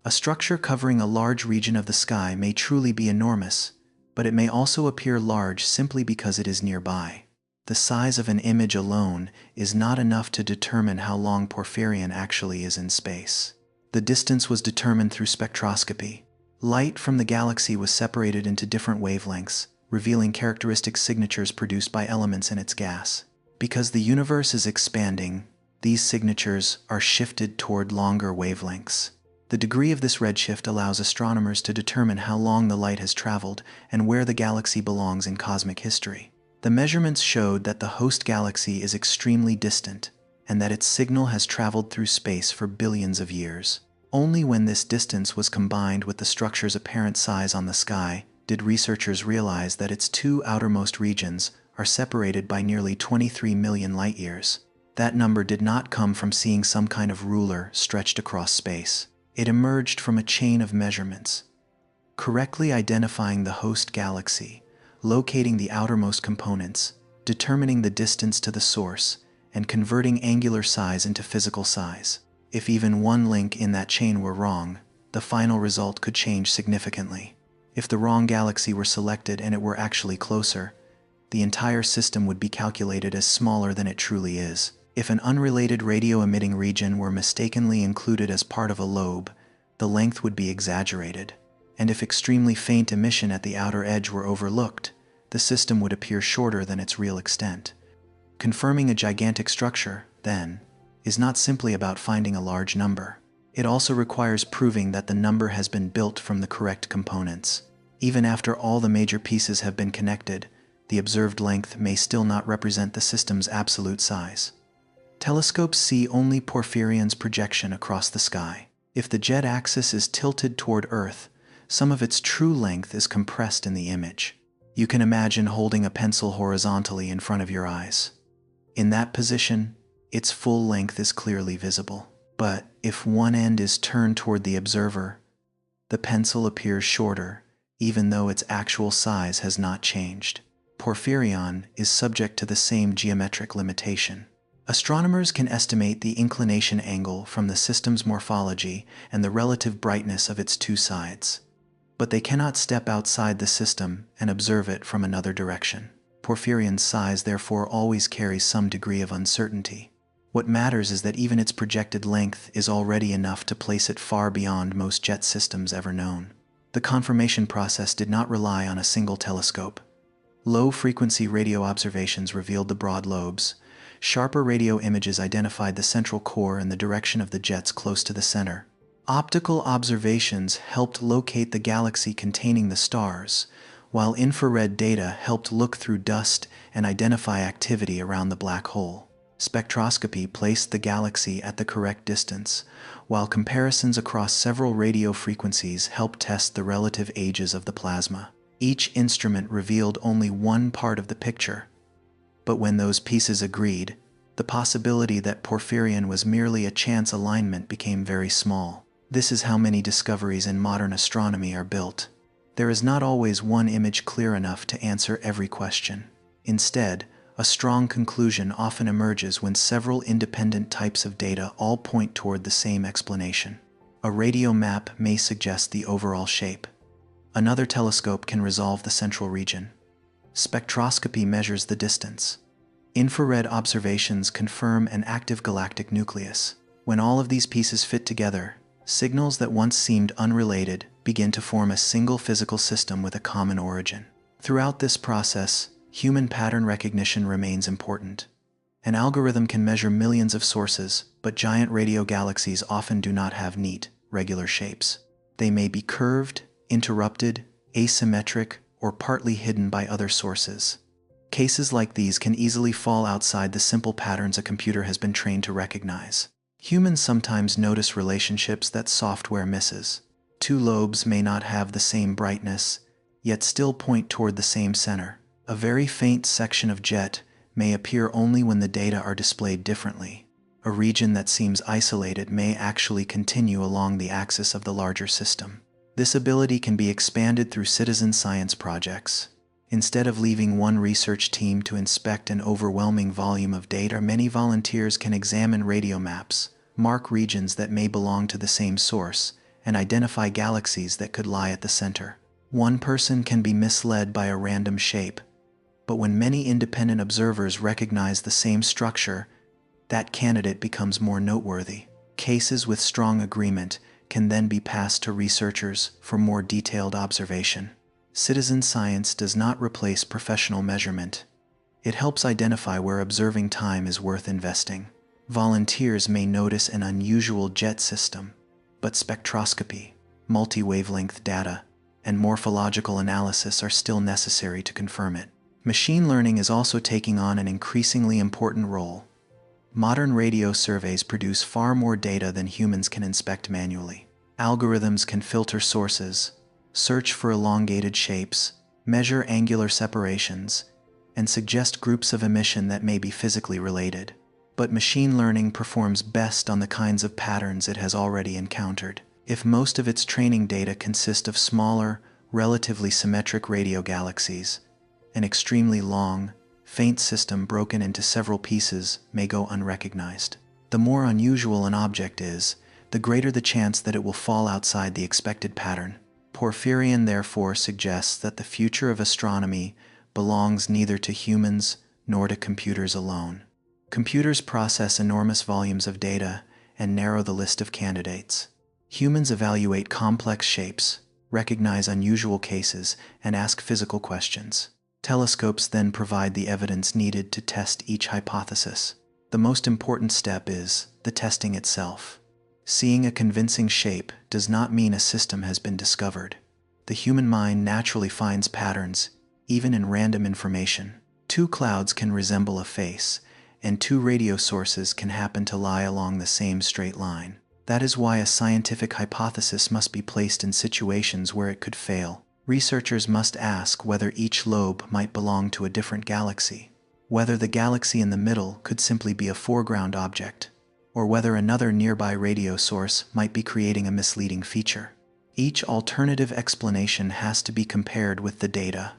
A structure covering a large region of the sky may truly be enormous, but it may also appear large simply because it is nearby. The size of an image alone is not enough to determine how long Porphyrion actually is in space. The distance was determined through spectroscopy. Light from the galaxy was separated into different wavelengths, revealing characteristic signatures produced by elements in its gas. Because the universe is expanding, these signatures are shifted toward longer wavelengths. The degree of this redshift allows astronomers to determine how long the light has traveled and where the galaxy belongs in cosmic history. The measurements showed that the host galaxy is extremely distant, and that its signal has traveled through space for billions of years. Only when this distance was combined with the structure's apparent size on the sky did researchers realize that its two outermost regions are separated by nearly 23 million light-years. That number did not come from seeing some kind of ruler stretched across space. It emerged from a chain of measurements. Correctly identifying the host galaxy, locating the outermost components, determining the distance to the source, and converting angular size into physical size. If even one link in that chain were wrong, the final result could change significantly. If the wrong galaxy were selected and it were actually closer, the entire system would be calculated as smaller than it truly is. If an unrelated radio-emitting region were mistakenly included as part of a lobe, the length would be exaggerated. And if extremely faint emission at the outer edge were overlooked, the system would appear shorter than its real extent. Confirming a gigantic structure, then, is not simply about finding a large number. It also requires proving that the number has been built from the correct components. Even after all the major pieces have been connected, the observed length may still not represent the system's absolute size. Telescopes see only Porphyrion's projection across the sky. If the jet axis is tilted toward Earth, some of its true length is compressed in the image. You can imagine holding a pencil horizontally in front of your eyes. In that position, its full length is clearly visible. But if one end is turned toward the observer, the pencil appears shorter, even though its actual size has not changed. Porphyrion is subject to the same geometric limitation. Astronomers can estimate the inclination angle from the system's morphology and the relative brightness of its two sides. But they cannot step outside the system and observe it from another direction. Porphyrion's size therefore always carries some degree of uncertainty. What matters is that even its projected length is already enough to place it far beyond most jet systems ever known. The confirmation process did not rely on a single telescope. Low-frequency radio observations revealed the broad lobes. Sharper radio images identified the central core and the direction of the jets close to the center. Optical observations helped locate the galaxy containing the stars, while infrared data helped look through dust and identify activity around the black hole. Spectroscopy placed the galaxy at the correct distance, while comparisons across several radio frequencies helped test the relative ages of the plasma. Each instrument revealed only one part of the picture, but when those pieces agreed, the possibility that Porphyrion was merely a chance alignment became very small. This is how many discoveries in modern astronomy are built. There is not always one image clear enough to answer every question. Instead, a strong conclusion often emerges when several independent types of data all point toward the same explanation. A radio map may suggest the overall shape. Another telescope can resolve the central region. Spectroscopy measures the distance. Infrared observations confirm an active galactic nucleus. When all of these pieces fit together, signals that once seemed unrelated begin to form a single physical system with a common origin. Throughout this process, human pattern recognition remains important. An algorithm can measure millions of sources, but giant radio galaxies often do not have neat, regular shapes. They may be curved, interrupted, asymmetric, or partly hidden by other sources. Cases like these can easily fall outside the simple patterns a computer has been trained to recognize. Humans sometimes notice relationships that software misses. Two lobes may not have the same brightness, yet still point toward the same center. A very faint section of jet may appear only when the data are displayed differently. A region that seems isolated may actually continue along the axis of the larger system. This ability can be expanded through citizen science projects. Instead of leaving one research team to inspect an overwhelming volume of data, many volunteers can examine radio maps, mark regions that may belong to the same source, and identify galaxies that could lie at the center. One person can be misled by a random shape, but when many independent observers recognize the same structure, that candidate becomes more noteworthy. Cases with strong agreement can then be passed to researchers for more detailed observation. Citizen science does not replace professional measurement. It helps identify where observing time is worth investing. Volunteers may notice an unusual jet system, but spectroscopy, multi-wavelength data, and morphological analysis are still necessary to confirm it. Machine learning is also taking on an increasingly important role. Modern radio surveys produce far more data than humans can inspect manually. Algorithms can filter sources, search for elongated shapes, measure angular separations, and suggest groups of emission that may be physically related. But machine learning performs best on the kinds of patterns it has already encountered. If most of its training data consist of smaller, relatively symmetric radio galaxies, an extremely long, faint system broken into several pieces may go unrecognized. The more unusual an object is, the greater the chance that it will fall outside the expected pattern. Porphyrion therefore suggests that the future of astronomy belongs neither to humans nor to computers alone. Computers process enormous volumes of data and narrow the list of candidates. Humans evaluate complex shapes, recognize unusual cases, and ask physical questions. Telescopes then provide the evidence needed to test each hypothesis. The most important step is the testing itself. Seeing a convincing shape does not mean a system has been discovered. The human mind naturally finds patterns, even in random information. Two clouds can resemble a face, and two radio sources can happen to lie along the same straight line. That is why a scientific hypothesis must be placed in situations where it could fail. Researchers must ask whether each lobe might belong to a different galaxy, whether the galaxy in the middle could simply be a foreground object, or whether another nearby radio source might be creating a misleading feature. Each alternative explanation has to be compared with the data.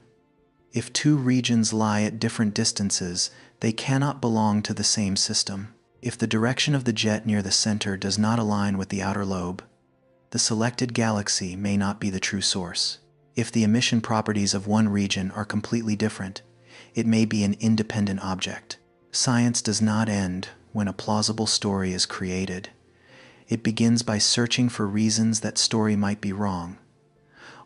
If two regions lie at different distances, they cannot belong to the same system. If the direction of the jet near the center does not align with the outer lobe, the selected galaxy may not be the true source. If the emission properties of one region are completely different, it may be an independent object. Science does not end when a plausible story is created. It begins by searching for reasons that story might be wrong.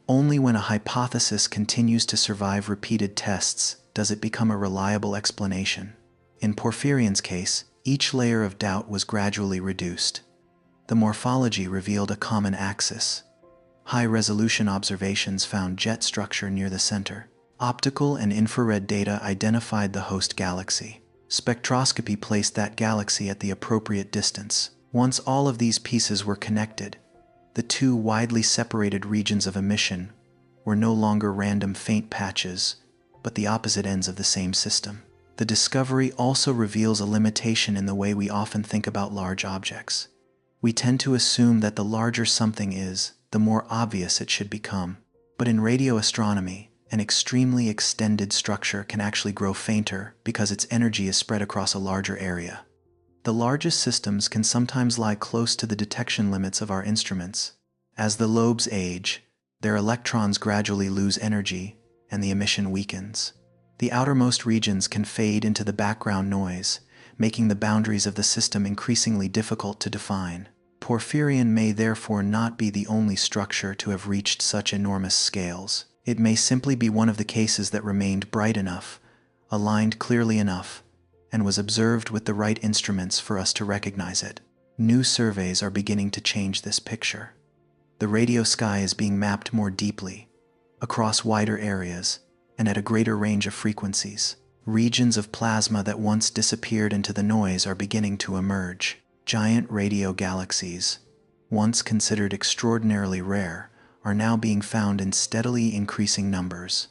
Only when a hypothesis continues to survive repeated tests does it become a reliable explanation. In Porphyrion's case, each layer of doubt was gradually reduced. The morphology revealed a common axis, High-resolution observations found jet structure near the center. Optical and infrared data identified the host galaxy. Spectroscopy placed that galaxy at the appropriate distance. Once all of these pieces were connected, the two widely separated regions of emission were no longer random faint patches, but the opposite ends of the same system. The discovery also reveals a limitation in the way we often think about large objects. We tend to assume that the larger something is, the more obvious it should become. But in radio astronomy, an extremely extended structure can actually grow fainter because its energy is spread across a larger area. The largest systems can sometimes lie close to the detection limits of our instruments. As the lobes age, their electrons gradually lose energy, and the emission weakens. The outermost regions can fade into the background noise, making the boundaries of the system increasingly difficult to define. Porphyrion may therefore not be the only structure to have reached such enormous scales. It may simply be one of the cases that remained bright enough, aligned clearly enough, and was observed with the right instruments for us to recognize it. New surveys are beginning to change this picture. The radio sky is being mapped more deeply, across wider areas, and at a greater range of frequencies. Regions of plasma that once disappeared into the noise are beginning to emerge. Giant radio galaxies, once considered extraordinarily rare, are now being found in steadily increasing numbers.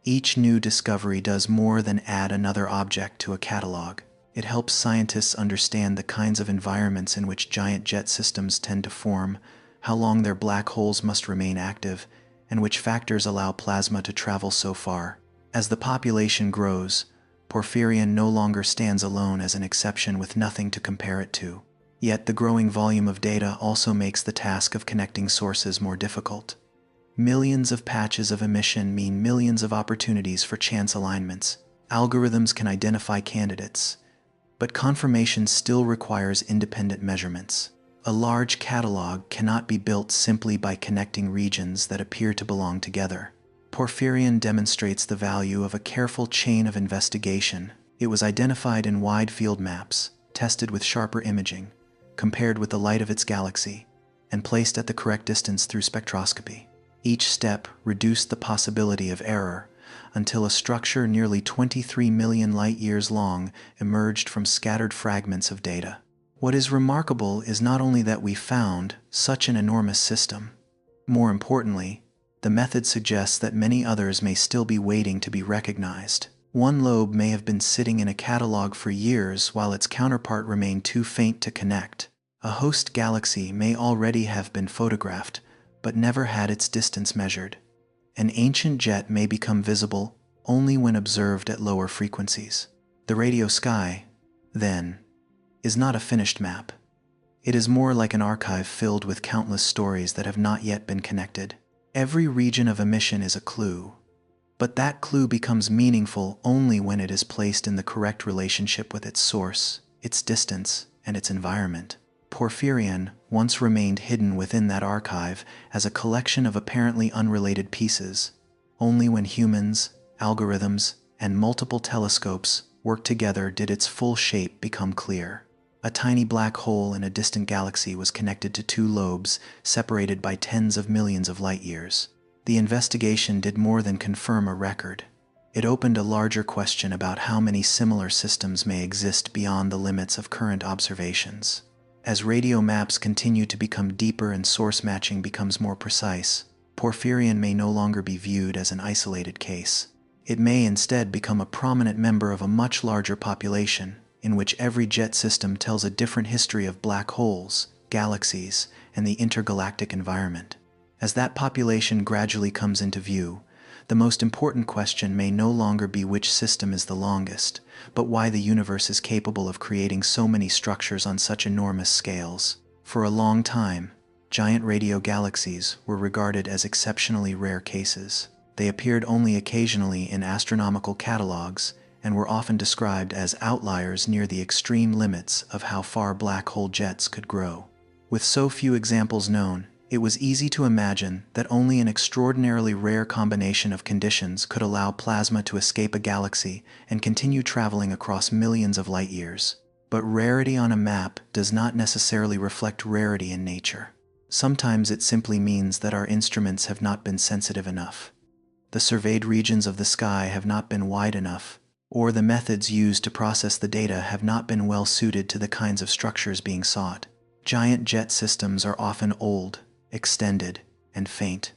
Each new discovery does more than add another object to a catalog. It helps scientists understand the kinds of environments in which giant jet systems tend to form, how long their black holes must remain active, and which factors allow plasma to travel so far. As the population grows, Porphyrion no longer stands alone as an exception with nothing to compare it to. Yet the growing volume of data also makes the task of connecting sources more difficult. Millions of patches of emission mean millions of opportunities for chance alignments. Algorithms can identify candidates, but confirmation still requires independent measurements. A large catalog cannot be built simply by connecting regions that appear to belong together. Porphyrion demonstrates the value of a careful chain of investigation. It was identified in wide field maps, tested with sharper imaging, compared with the light of its galaxy, and placed at the correct distance through spectroscopy. Each step reduced the possibility of error until a structure nearly 23 million light-years long emerged from scattered fragments of data. What is remarkable is not only that we found such an enormous system. More importantly, the method suggests that many others may still be waiting to be recognized. One lobe may have been sitting in a catalog for years while its counterpart remained too faint to connect. A host galaxy may already have been photographed, but never had its distance measured. An ancient jet may become visible only when observed at lower frequencies. The radio sky, then, is not a finished map. It is more like an archive filled with countless stories that have not yet been connected. Every region of emission is a clue, but that clue becomes meaningful only when it is placed in the correct relationship with its source, its distance, and its environment. Porphyrion once remained hidden within that archive as a collection of apparently unrelated pieces. Only when humans, algorithms, and multiple telescopes worked together did its full shape become clear. A tiny black hole in a distant galaxy was connected to two lobes, separated by tens of millions of light-years. The investigation did more than confirm a record. It opened a larger question about how many similar systems may exist beyond the limits of current observations. As radio maps continue to become deeper and source matching becomes more precise, Porphyrion may no longer be viewed as an isolated case. It may instead become a prominent member of a much larger population, in which every jet system tells a different history of black holes, galaxies, and the intergalactic environment. As that population gradually comes into view, the most important question may no longer be which system is the longest, but why the universe is capable of creating so many structures on such enormous scales. For a long time, giant radio galaxies were regarded as exceptionally rare cases. They appeared only occasionally in astronomical catalogs and were often described as outliers near the extreme limits of how far black hole jets could grow. With so few examples known, it was easy to imagine that only an extraordinarily rare combination of conditions could allow plasma to escape a galaxy and continue traveling across millions of light-years. But rarity on a map does not necessarily reflect rarity in nature. Sometimes it simply means that our instruments have not been sensitive enough. The surveyed regions of the sky have not been wide enough, or the methods used to process the data have not been well suited to the kinds of structures being sought. Giant jet systems are often old, extended, and faint.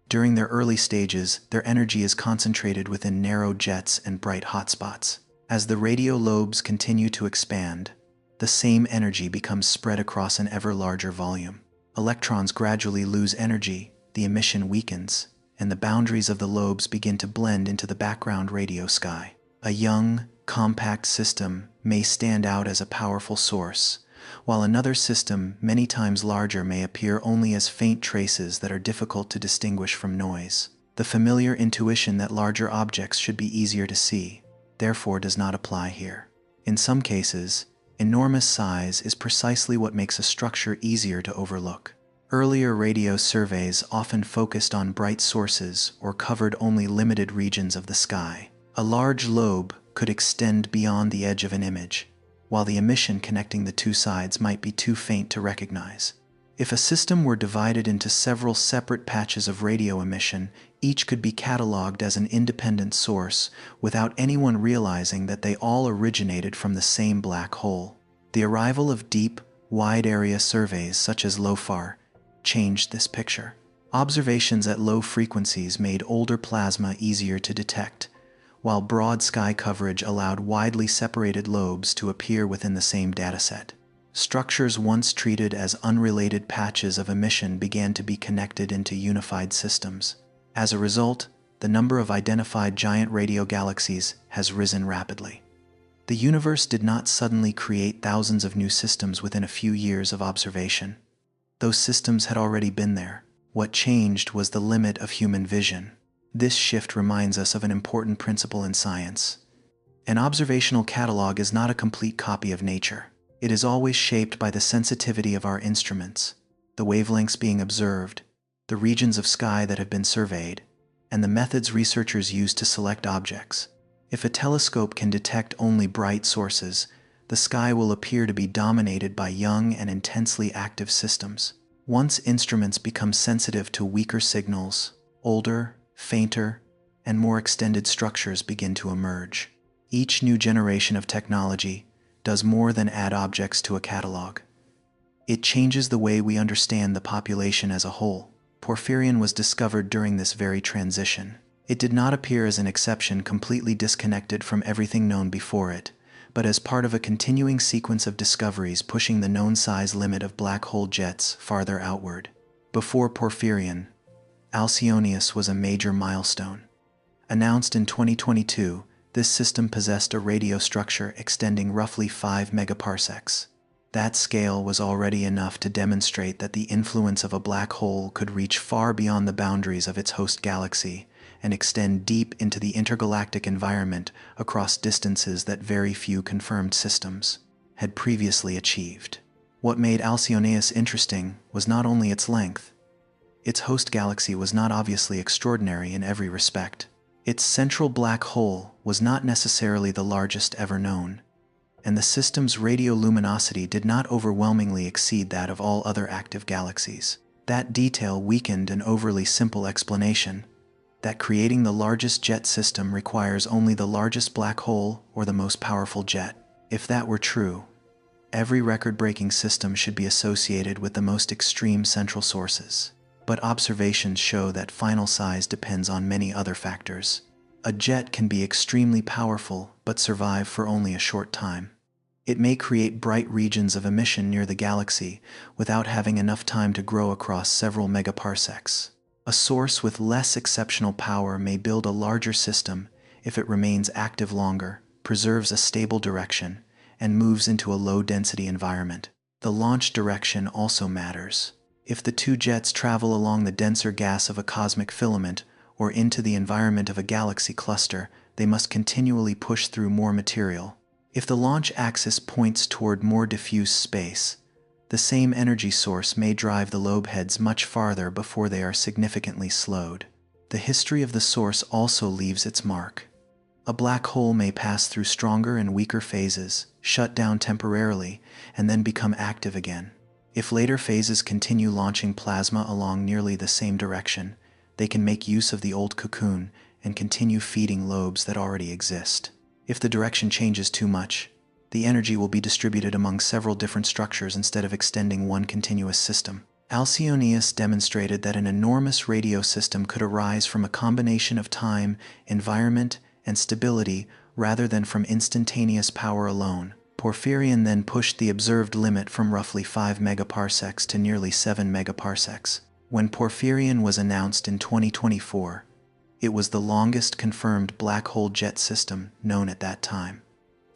During their early stages, their energy is concentrated within narrow jets and bright hotspots. As the radio lobes continue to expand, the same energy becomes spread across an ever larger volume. Electrons gradually lose energy, the emission weakens, and the boundaries of the lobes begin to blend into the background radio sky. A young, compact system may stand out as a powerful source, while another system, many times larger, may appear only as faint traces that are difficult to distinguish from noise. The familiar intuition that larger objects should be easier to see, therefore, does not apply here. In some cases, enormous size is precisely what makes a structure easier to overlook. Earlier radio surveys often focused on bright sources or covered only limited regions of the sky. A large lobe could extend beyond the edge of an image, while the emission connecting the two sides might be too faint to recognize. If a system were divided into several separate patches of radio emission, each could be cataloged as an independent source without anyone realizing that they all originated from the same black hole. The arrival of deep, wide-area surveys such as LOFAR changed this picture. Observations at low frequencies made older plasma easier to detect, while broad sky coverage allowed widely separated lobes to appear within the same dataset. Structures once treated as unrelated patches of emission began to be connected into unified systems. As a result, the number of identified giant radio galaxies has risen rapidly. The universe did not suddenly create thousands of new systems within a few years of observation. Those systems had already been there. What changed was the limit of human vision. This shift reminds us of an important principle in science. An observational catalog is not a complete copy of nature. It is always shaped by the sensitivity of our instruments, the wavelengths being observed, the regions of sky that have been surveyed, and the methods researchers use to select objects. If a telescope can detect only bright sources, the sky will appear to be dominated by young and intensely active systems. Once instruments become sensitive to weaker signals, older, fainter, and more extended structures begin to emerge. Each new generation of technology does more than add objects to a catalog. It changes the way we understand the population as a whole. Porphyrion was discovered during this very transition. It did not appear as an exception completely disconnected from everything known before it, but as part of a continuing sequence of discoveries pushing the known size limit of black hole jets farther outward. Before Porphyrion, Alcyonius was a major milestone. Announced in 2022, this system possessed a radio structure extending roughly 5 megaparsecs. That scale was already enough to demonstrate that the influence of a black hole could reach far beyond the boundaries of its host galaxy and extend deep into the intergalactic environment across distances that very few confirmed systems had previously achieved. What made Alcyonius interesting was not only its length. Its host galaxy was not obviously extraordinary in every respect. Its central black hole was not necessarily the largest ever known, and the system's radioluminosity did not overwhelmingly exceed that of all other active galaxies. That detail weakened an overly simple explanation that creating the largest jet system requires only the largest black hole or the most powerful jet. If that were true, every record-breaking system should be associated with the most extreme central sources. But observations show that final size depends on many other factors. A jet can be extremely powerful but survive for only a short time. It may create bright regions of emission near the galaxy without having enough time to grow across several megaparsecs. A source with less exceptional power may build a larger system if it remains active longer, preserves a stable direction, and moves into a low-density environment. The launch direction also matters. If the two jets travel along the denser gas of a cosmic filament or into the environment of a galaxy cluster, they must continually push through more material. If the launch axis points toward more diffuse space, the same energy source may drive the lobe heads much farther before they are significantly slowed. The history of the source also leaves its mark. A black hole may pass through stronger and weaker phases, shut down temporarily, and then become active again. If later phases continue launching plasma along nearly the same direction, they can make use of the old cocoon and continue feeding lobes that already exist. If the direction changes too much, the energy will be distributed among several different structures instead of extending one continuous system. Alcyonius demonstrated that an enormous radio system could arise from a combination of time, environment, and stability rather than from instantaneous power alone. Porphyrion then pushed the observed limit from roughly 5 megaparsecs to nearly 7 megaparsecs. When Porphyrion was announced in 2024, it was the longest confirmed black hole jet system known at that time.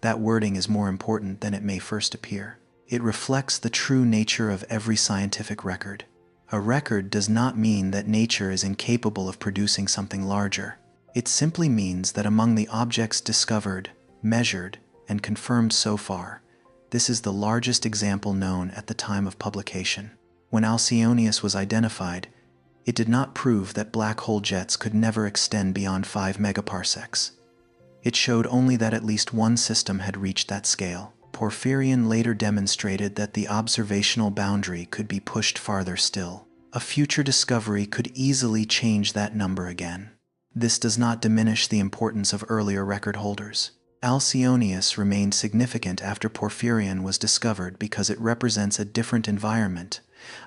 That wording is more important than it may first appear. It reflects the true nature of every scientific record. A record does not mean that nature is incapable of producing something larger. It simply means that among the objects discovered, measured, and confirmed so far, this is the largest example known at the time of publication. When Alcyonius was identified, it did not prove that black hole jets could never extend beyond 5 megaparsecs. It showed only that at least one system had reached that scale. Porphyrion later demonstrated that the observational boundary could be pushed farther still. A future discovery could easily change that number again. This does not diminish the importance of earlier record holders. Alcyonius remained significant after Porphyrion was discovered because it represents a different environment,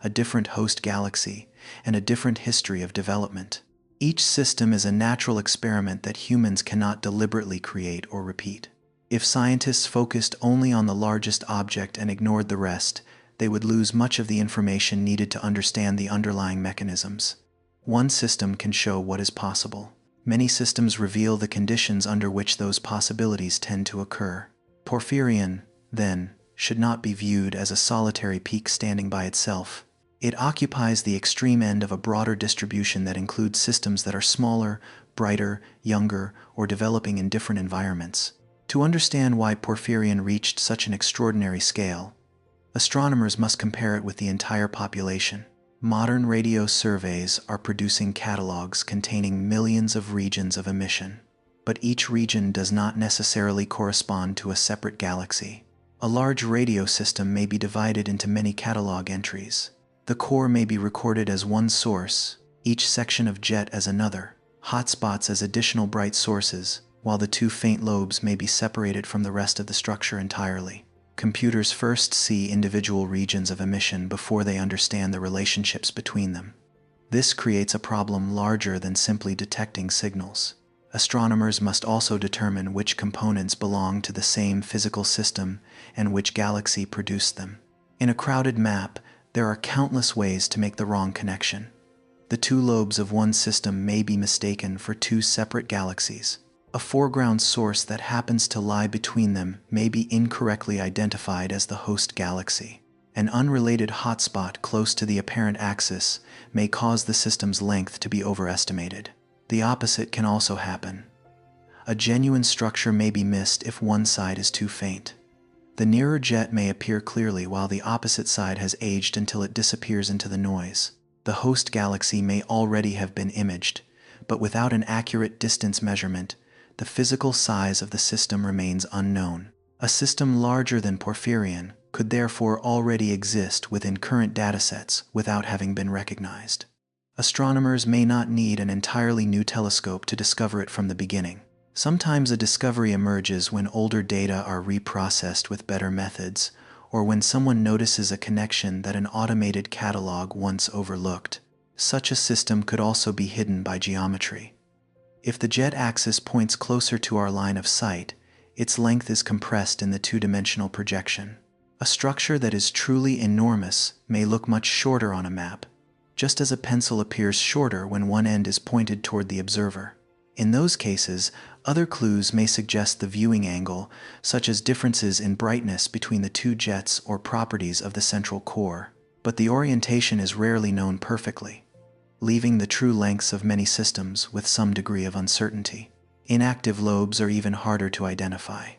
a different host galaxy, and a different history of development. Each system is a natural experiment that humans cannot deliberately create or repeat. If scientists focused only on the largest object and ignored the rest, they would lose much of the information needed to understand the underlying mechanisms. One system can show what is possible. Many systems reveal the conditions under which those possibilities tend to occur. Porphyrion, then, should not be viewed as a solitary peak standing by itself. It occupies the extreme end of a broader distribution that includes systems that are smaller, brighter, younger, or developing in different environments. To understand why Porphyrion reached such an extraordinary scale, astronomers must compare it with the entire population. Modern radio surveys are producing catalogs containing millions of regions of emission, but each region does not necessarily correspond to a separate galaxy. A large radio system may be divided into many catalog entries. The core may be recorded as one source, each section of jet as another, hotspots as additional bright sources, while the two faint lobes may be separated from the rest of the structure entirely. Computers first see individual regions of emission before they understand the relationships between them. This creates a problem larger than simply detecting signals. Astronomers must also determine which components belong to the same physical system and which galaxy produced them. In a crowded map, there are countless ways to make the wrong connection. The two lobes of one system may be mistaken for two separate galaxies. A foreground source that happens to lie between them may be incorrectly identified as the host galaxy. An unrelated hotspot close to the apparent axis may cause the system's length to be overestimated. The opposite can also happen. A genuine structure may be missed if one side is too faint. The nearer jet may appear clearly while the opposite side has aged until it disappears into the noise. The host galaxy may already have been imaged, but without an accurate distance measurement, the physical size of the system remains unknown. A system larger than Porphyrion could therefore already exist within current datasets without having been recognized. Astronomers may not need an entirely new telescope to discover it from the beginning. Sometimes a discovery emerges when older data are reprocessed with better methods, or when someone notices a connection that an automated catalog once overlooked. Such a system could also be hidden by geometry. If the jet axis points closer to our line of sight, its length is compressed in the two-dimensional projection. A structure that is truly enormous may look much shorter on a map, just as a pencil appears shorter when one end is pointed toward the observer. In those cases, other clues may suggest the viewing angle, such as differences in brightness between the two jets or properties of the central core, but the orientation is rarely known perfectly, leaving the true lengths of many systems with some degree of uncertainty. Inactive lobes are even harder to identify.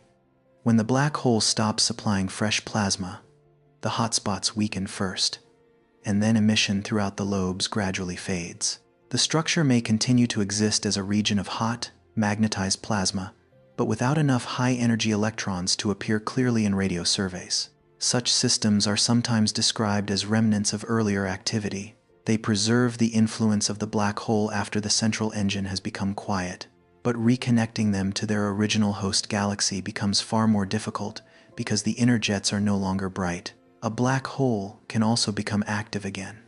When the black hole stops supplying fresh plasma, the hotspots weaken first, and then emission throughout the lobes gradually fades. The structure may continue to exist as a region of hot, magnetized plasma, but without enough high-energy electrons to appear clearly in radio surveys. Such systems are sometimes described as remnants of earlier activity. They preserve the influence of the black hole after the central engine has become quiet. But reconnecting them to their original host galaxy becomes far more difficult because the inner jets are no longer bright. A black hole can also become active again.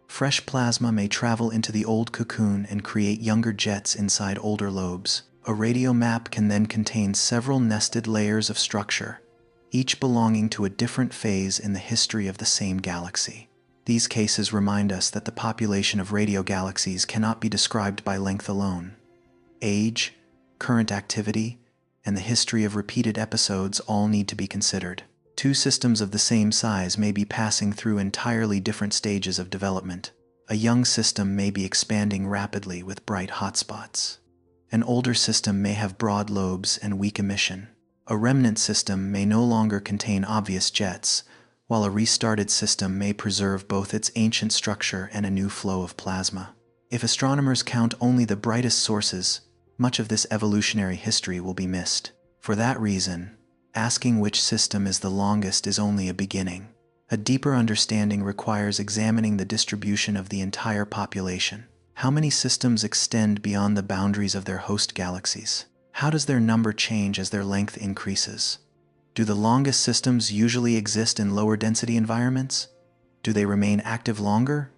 Fresh plasma may travel into the old cocoon and create younger jets inside older lobes. A radio map can then contain several nested layers of structure, each belonging to a different phase in the history of the same galaxy. These cases remind us that the population of radio galaxies cannot be described by length alone. Age, current activity, and the history of repeated episodes all need to be considered. Two systems of the same size may be passing through entirely different stages of development. A young system may be expanding rapidly with bright hotspots. An older system may have broad lobes and weak emission. A remnant system may no longer contain obvious jets, while a restarted system may preserve both its ancient structure and a new flow of plasma. If astronomers count only the brightest sources, much of this evolutionary history will be missed. For that reason, asking which system is the longest is only a beginning. A deeper understanding requires examining the distribution of the entire population. How many systems extend beyond the boundaries of their host galaxies? How does their number change as their length increases? Do the longest systems usually exist in lower density environments? Do they remain active longer?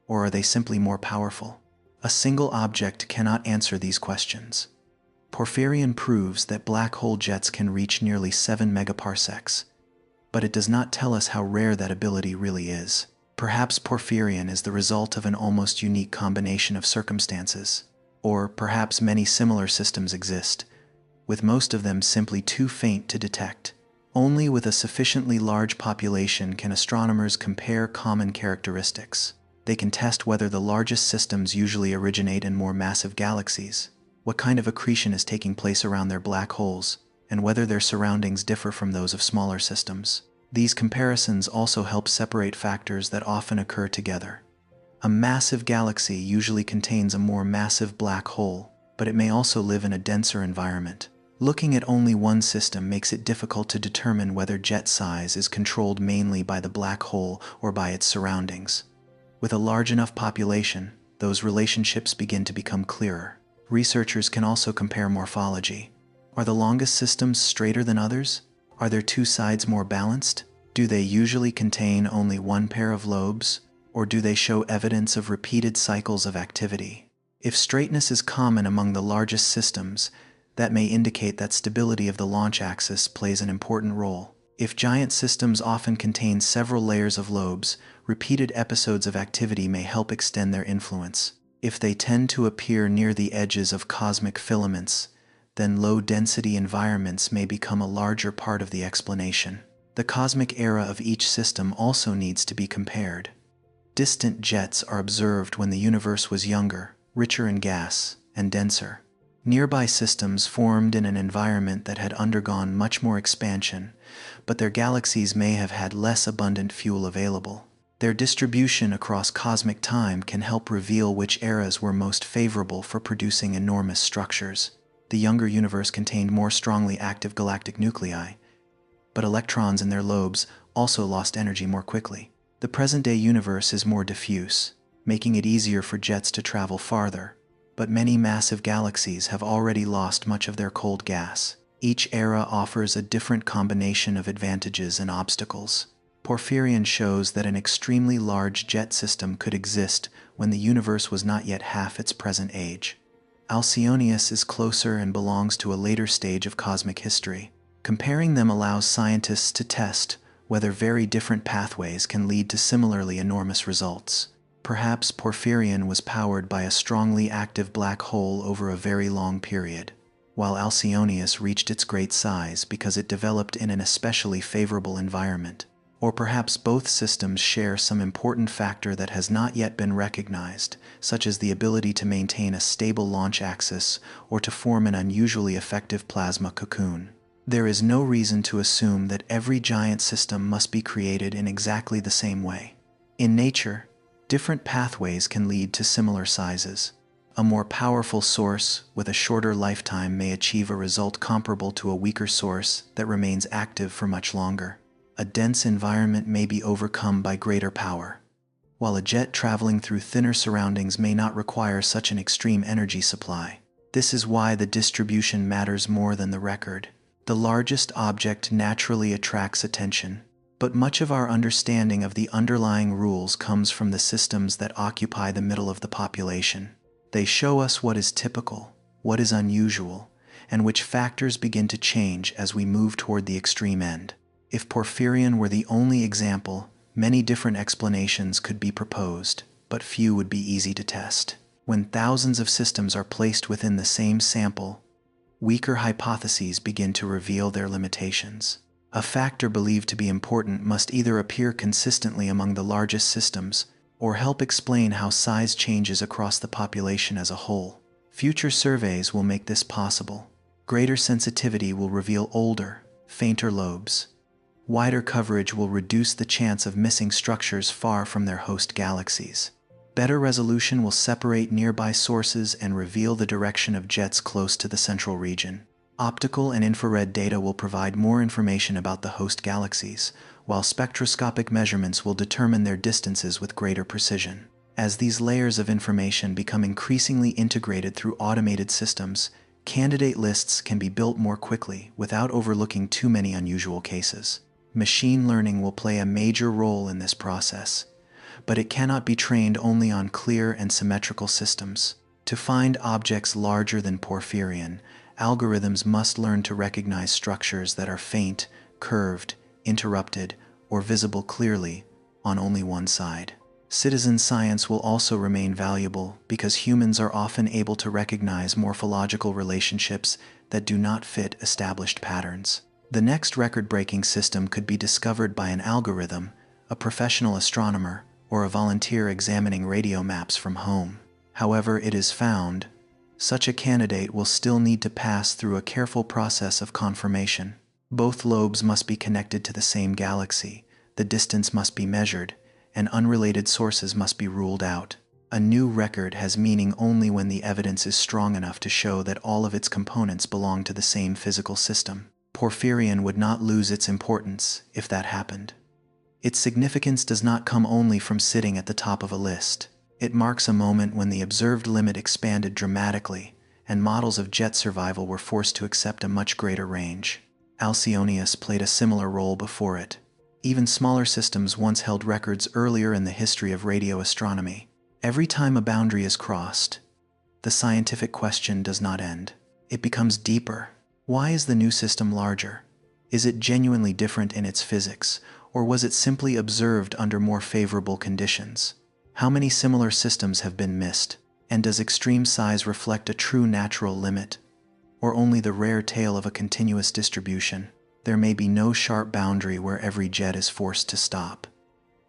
Or are they simply more powerful? A single object cannot answer these questions. Porphyrion proves that black hole jets can reach nearly 7 megaparsecs, but it does not tell us how rare that ability really is. Perhaps Porphyrion is the result of an almost unique combination of circumstances. Or perhaps many similar systems exist, with most of them simply too faint to detect. Only with a sufficiently large population can astronomers compare common characteristics. They can test whether the largest systems usually originate in more massive galaxies, what kind of accretion is taking place around their black holes, and whether their surroundings differ from those of smaller systems. These comparisons also help separate factors that often occur together. A massive galaxy usually contains a more massive black hole, but it may also live in a denser environment. Looking at only one system makes it difficult to determine whether jet size is controlled mainly by the black hole or by its surroundings. With a large enough population, those relationships begin to become clearer. Researchers can also compare morphology. Are the longest systems straighter than others? Are their two sides more balanced? Do they usually contain only one pair of lobes? Or do they show evidence of repeated cycles of activity? If straightness is common among the largest systems, that may indicate that stability of the launch axis plays an important role. If giant systems often contain several layers of lobes, repeated episodes of activity may help extend their influence. If they tend to appear near the edges of cosmic filaments, then low-density environments may become a larger part of the explanation. The cosmic era of each system also needs to be compared. Distant jets are observed when the universe was younger, richer in gas, and denser. Nearby systems formed in an environment that had undergone much more expansion, but their galaxies may have had less abundant fuel available. Their distribution across cosmic time can help reveal which eras were most favorable for producing enormous structures. The younger universe contained more strongly active galactic nuclei, but electrons in their lobes also lost energy more quickly. The present-day universe is more diffuse, making it easier for jets to travel farther, but many massive galaxies have already lost much of their cold gas. Each era offers a different combination of advantages and obstacles. Porphyrion shows that an extremely large jet system could exist when the universe was not yet half its present age. Alcyonius is closer and belongs to a later stage of cosmic history. Comparing them allows scientists to test whether very different pathways can lead to similarly enormous results. Perhaps Porphyrion was powered by a strongly active black hole over a very long period, while Alcyonius reached its great size because it developed in an especially favorable environment. Or perhaps both systems share some important factor that has not yet been recognized, such as the ability to maintain a stable launch axis or to form an unusually effective plasma cocoon. There is no reason to assume that every giant system must be created in exactly the same way. In nature, different pathways can lead to similar sizes. A more powerful source with a shorter lifetime may achieve a result comparable to a weaker source that remains active for much longer. a dense environment may be overcome by greater power, while a jet traveling through thinner surroundings may not require such an extreme energy supply. This is why the distribution matters more than the record. The largest object naturally attracts attention, but much of our understanding of the underlying rules comes from the systems that occupy the middle of the population. They show us what is typical, what is unusual, and which factors begin to change as we move toward the extreme end. If Porphyrion were the only example, many different explanations could be proposed, but few would be easy to test. When thousands of systems are placed within the same sample, weaker hypotheses begin to reveal their limitations. A factor believed to be important must either appear consistently among the largest systems or help explain how size changes across the population as a whole. Future surveys will make this possible. Greater sensitivity will reveal older, fainter lobes. Wider coverage will reduce the chance of missing structures far from their host galaxies. Better resolution will separate nearby sources and reveal the direction of jets close to the central region. Optical and infrared data will provide more information about the host galaxies, while spectroscopic measurements will determine their distances with greater precision. As these layers of information become increasingly integrated through automated systems, candidate lists can be built more quickly without overlooking too many unusual cases. Machine learning will play a major role in this process, but it cannot be trained only on clear and symmetrical systems. To find objects larger than Porphyrion, algorithms must learn to recognize structures that are faint, curved, interrupted, or visible clearly on only one side. Citizen science will also remain valuable because humans are often able to recognize morphological relationships that do not fit established patterns. The next record-breaking system could be discovered by an algorithm, a professional astronomer, or a volunteer examining radio maps from home. However it is found, such a candidate will still need to pass through a careful process of confirmation. Both lobes must be connected to the same galaxy, the distance must be measured, and unrelated sources must be ruled out. A new record has meaning only when the evidence is strong enough to show that all of its components belong to the same physical system. Porphyrion would not lose its importance if that happened. Its significance does not come only from sitting at the top of a list. It marks a moment when the observed limit expanded dramatically, and models of jet survival were forced to accept a much greater range. Alcyonius played a similar role before it. Even smaller systems once held records earlier in the history of radio astronomy. Every time a boundary is crossed, the scientific question does not end. It becomes deeper. Why is the new system larger? Is it genuinely different in its physics, or was it simply observed under more favorable conditions? How many similar systems have been missed? And does extreme size reflect a true natural limit, or only the rare tale of a continuous distribution? There may be no sharp boundary where every jet is forced to stop.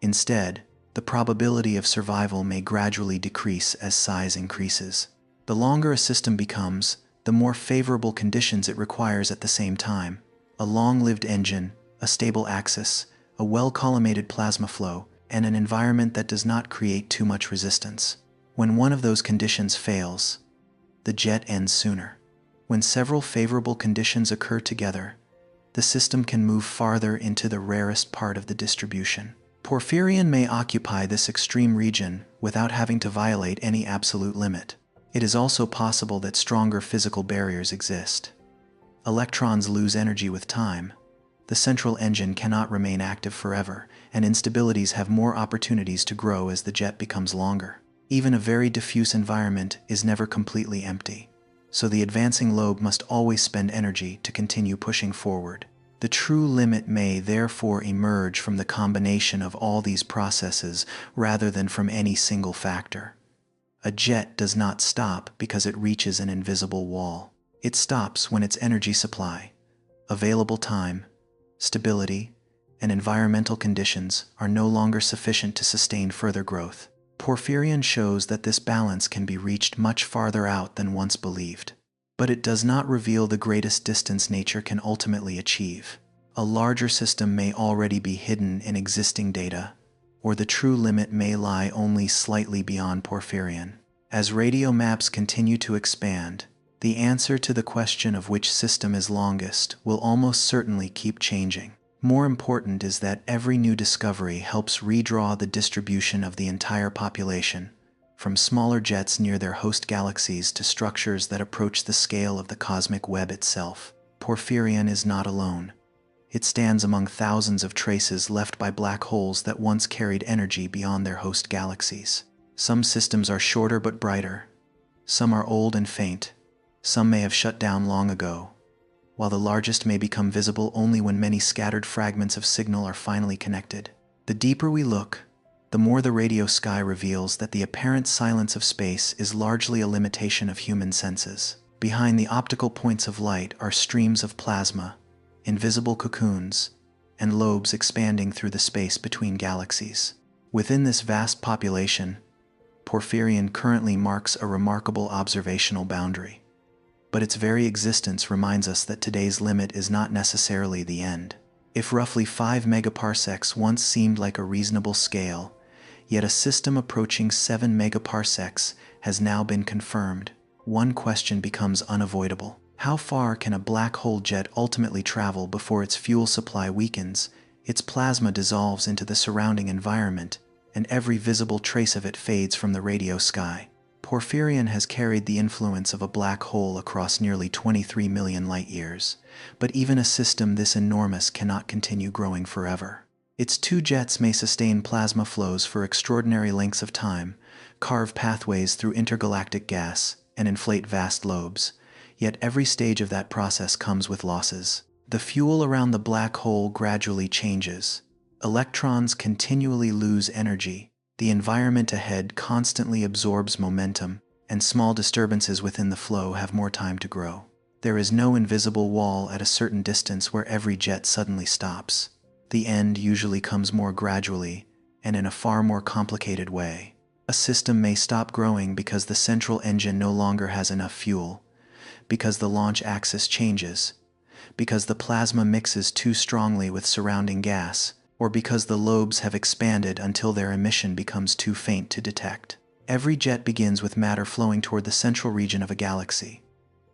Instead, the probability of survival may gradually decrease as size increases. The longer a system becomes, the more favorable conditions it requires at the same time. A long-lived engine, a stable axis, a well-collimated plasma flow, and an environment that does not create too much resistance. When one of those conditions fails, the jet ends sooner. When several favorable conditions occur together, the system can move farther into the rarest part of the distribution. Porphyrion may occupy this extreme region without having to violate any absolute limit. It is also possible that stronger physical barriers exist. Electrons lose energy with time. The central engine cannot remain active forever, and instabilities have more opportunities to grow as the jet becomes longer. Even a very diffuse environment is never completely empty, so the advancing lobe must always spend energy to continue pushing forward. The true limit may therefore emerge from the combination of all these processes rather than from any single factor. A jet does not stop because it reaches an invisible wall. It stops when its energy supply, available time, stability, and environmental conditions are no longer sufficient to sustain further growth. Porphyrion shows that this balance can be reached much farther out than once believed. But it does not reveal the greatest distance nature can ultimately achieve. A larger system may already be hidden in existing data, or the true limit may lie only slightly beyond Porphyrion. As radio maps continue to expand, the answer to the question of which system is longest will almost certainly keep changing. More important is that every new discovery helps redraw the distribution of the entire population, from smaller jets near their host galaxies to structures that approach the scale of the cosmic web itself. Porphyrion is not alone. It stands among thousands of traces left by black holes that once carried energy beyond their host galaxies. Some systems are shorter but brighter. Some are old and faint. Some may have shut down long ago, while the largest may become visible only when many scattered fragments of signal are finally connected. The deeper we look, the more the radio sky reveals that the apparent silence of space is largely a limitation of human senses. Behind the optical points of light are streams of plasma, invisible cocoons, and lobes expanding through the space between galaxies. Within this vast population, Porphyrion currently marks a remarkable observational boundary. But its very existence reminds us that today's limit is not necessarily the end. If roughly 5 megaparsecs once seemed like a reasonable scale, yet a system approaching 7 megaparsecs has now been confirmed, one question becomes unavoidable. How far can a black hole jet ultimately travel before its fuel supply weakens, its plasma dissolves into the surrounding environment, and every visible trace of it fades from the radio sky? Porphyrion has carried the influence of a black hole across nearly 23 million light-years, but even a system this enormous cannot continue growing forever. Its 2 jets may sustain plasma flows for extraordinary lengths of time, carve pathways through intergalactic gas, and inflate vast lobes, yet every stage of that process comes with losses. The fuel around the black hole gradually changes. Electrons continually lose energy, the environment ahead constantly absorbs momentum, and small disturbances within the flow have more time to grow. There is no invisible wall at a certain distance where every jet suddenly stops. The end usually comes more gradually, and in a far more complicated way. A system may stop growing because the central engine no longer has enough fuel, because the launch axis changes, because the plasma mixes too strongly with surrounding gas, or because the lobes have expanded until their emission becomes too faint to detect. Every jet begins with matter flowing toward the central region of a galaxy.